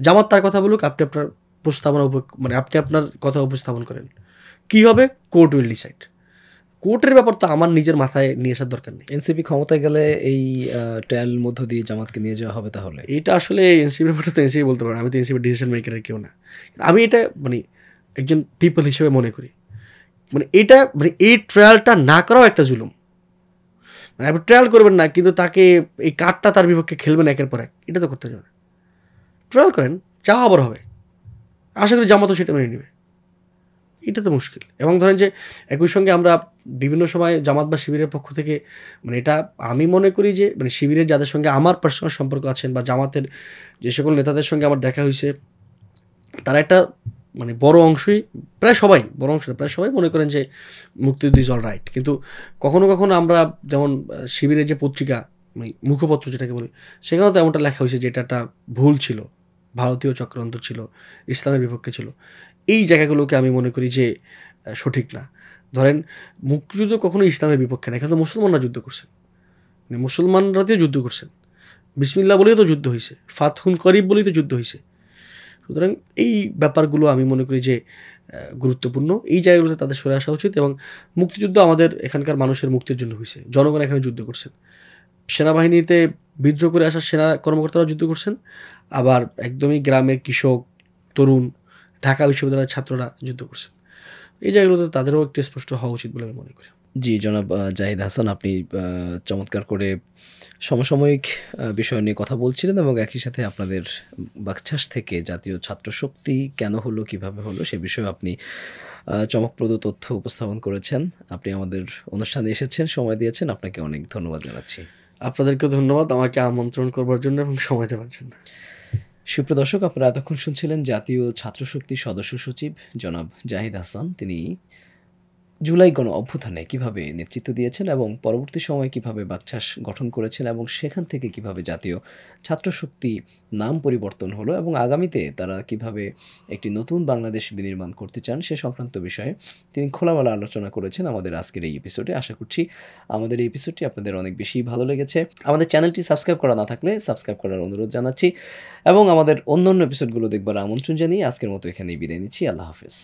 [SPEAKER 1] জামাত তার কথা বলুক, আপনি আপনার প্রস্তাবনা মানে আপনি আপনার কথা উপস্থাপন করেন, কী হবে কোর্ট উইল ডিসাইড। কোর্টের ব্যাপার তো আমার নিজের মাথায় নিয়ে আসার দরকার নেই।
[SPEAKER 2] এনসিপি ক্ষমতায় গেলে এই ট্রায়াল মধ্য দিয়ে জামাতকে নিয়ে যাওয়া হবে তাহলে?
[SPEAKER 1] এটা আসলে এনসিপির ব্যাপারটা তো এনসিপি বলতে পারেন, আমি তো এনসিপির ডিসিশন মেকারের কেউ না। আমি এটা মানে একজন পিপল হিসেবে মনে করি, মানে এটা মানে এই ট্রায়ালটা না করাও একটা জুলুম। মানে আপনি ট্রায়াল করবেন না কিন্তু তাকে এই কার্ডটা তার বিপক্ষে খেলবেন একের পর এক, এটা তো করতে যাবে না। ট্রায়াল করেন, যা আবার হবে, আশা করি জামাতও সেটা মেনে নেবে। এটা তো মুশকিল। এবং ধরেন যে একই সঙ্গে আমরা বিভিন্ন সময় জামাত বা শিবিরের পক্ষ থেকে মানে এটা আমি মনে করি যে মানে শিবিরের যাদের সঙ্গে আমার পার্সোনাল সম্পর্ক আছেন বা জামাতের যে সকল নেতাদের সঙ্গে আমার দেখা হয়েছে, তারা একটা মানে বড় অংশই, প্রায় সবাই, বড় অংশ প্রায় সবাই মনে করেন যে মুক্তিযুদ্ধ ইজ অল রাইট। কিন্তু কখনো কখনো আমরা যেমন শিবিরের যে পত্রিকা মানে মুখপত্র যেটাকে বলি, সেখানেও তো এমনটা লেখা হয়েছে যে এটা একটা ভুল ছিল, ভারতীয় চক্রান্ত ছিল, ইসলামের বিপক্ষে ছিল। এই জায়গাগুলোকে আমি মনে করি যে সঠিক না। ধরেন মুক্তিযুদ্ধ কখনো ইসলামের বিপক্ষে না, এখানে তো মুসলমানরা যুদ্ধ করছেন, মানে মুসলমানরাতেও যুদ্ধ করছেন, বিসমিল্লাহ বলেই তো যুদ্ধ হয়েছে, ফাতহুন করিব বলেই তো যুদ্ধ হয়েছে। সুতরাং এই ব্যাপারগুলো আমি মনে করি যে গুরুত্বপূর্ণ, এই জায়গাগুলোতে তাদের সরে আসা উচিত। এবং মুক্তিযুদ্ধ আমাদের এখানকার মানুষের মুক্তির জন্য হয়েছে, জনগণ এখানে যুদ্ধ করছেন, সেনাবাহিনীতে বিদ্রোহ করে আসা সেনা কর্মকর্তারাও যুদ্ধ করছেন, আবার একদমই গ্রামের কৃষক, তরুণ, ঢাকা বিশ্ববিদ্যালয়ের ছাত্ররা যুদ্ধ করছেন। এই জায়গাগুলোতে তাদেরও একটু স্পষ্ট হওয়া উচিত বলে আমি মনে করি।
[SPEAKER 2] জি জনাব জাহিদ হাসান, আপনি চমৎকার করে সমসাময়িক বিষয় নিয়ে কথা বলছিলেন এবং একই সাথে আপনাদের বাকছাস থেকে জাতীয় ছাত্র শক্তি কেন হলো, কিভাবে হলো, সে বিষয়ে আপনি চমকপ্রদ তথ্য উপস্থাপন করেছেন। আপনি আমাদের অনুষ্ঠানে এসেছেন, সময় দিয়েছেন, আপনাকে অনেক ধন্যবাদ জানাচ্ছি।
[SPEAKER 1] আপনাদেরকেও ধন্যবাদ আমাকে আমন্ত্রণ করবার জন্য এবং সময় দেওয়ার জন্য।
[SPEAKER 2] সুপ্রিয় দর্শক, আপনারা এতক্ষণ শুনছিলেন জাতীয় ছাত্র শক্তির সদস্য সচিব জনাব জাহিদ হাসান। তিনি জুলাই গণ অভ্যুত্থানে কিভাবে নেতৃত্ব দিয়েছেন এবং পরবর্তী সময়ে কিভাবে বাকছাস গঠন করেছেন এবং সেখান থেকে কিভাবে জাতীয় ছাত্রশক্তি নাম পরিবর্তন হলো এবং আগামীতে তারা কিভাবে একটি নতুন বাংলাদেশ বিনির্মাণ করতে চান সে সংক্রান্ত বিষয়ে তিনি খোলামেলা আলোচনা করেছেন আমাদের আজকের এই এপিসোডে। আশা করছি আমাদের এই এপিসোডটি আপনাদের অনেক বেশি ভালো লেগেছে। আমাদের চ্যানেলটি সাবস্ক্রাইব করা না থাকলে সাবস্ক্রাইব করার অনুরোধ জানাচ্ছি এবং আমাদের অন্যান্য এপিসোডগুলো দেখবার আমন্ত্রণ জানিয়ে আজকের মতো এখানেই বিদায় নিচ্ছি। আল্লাহ হাফেজ।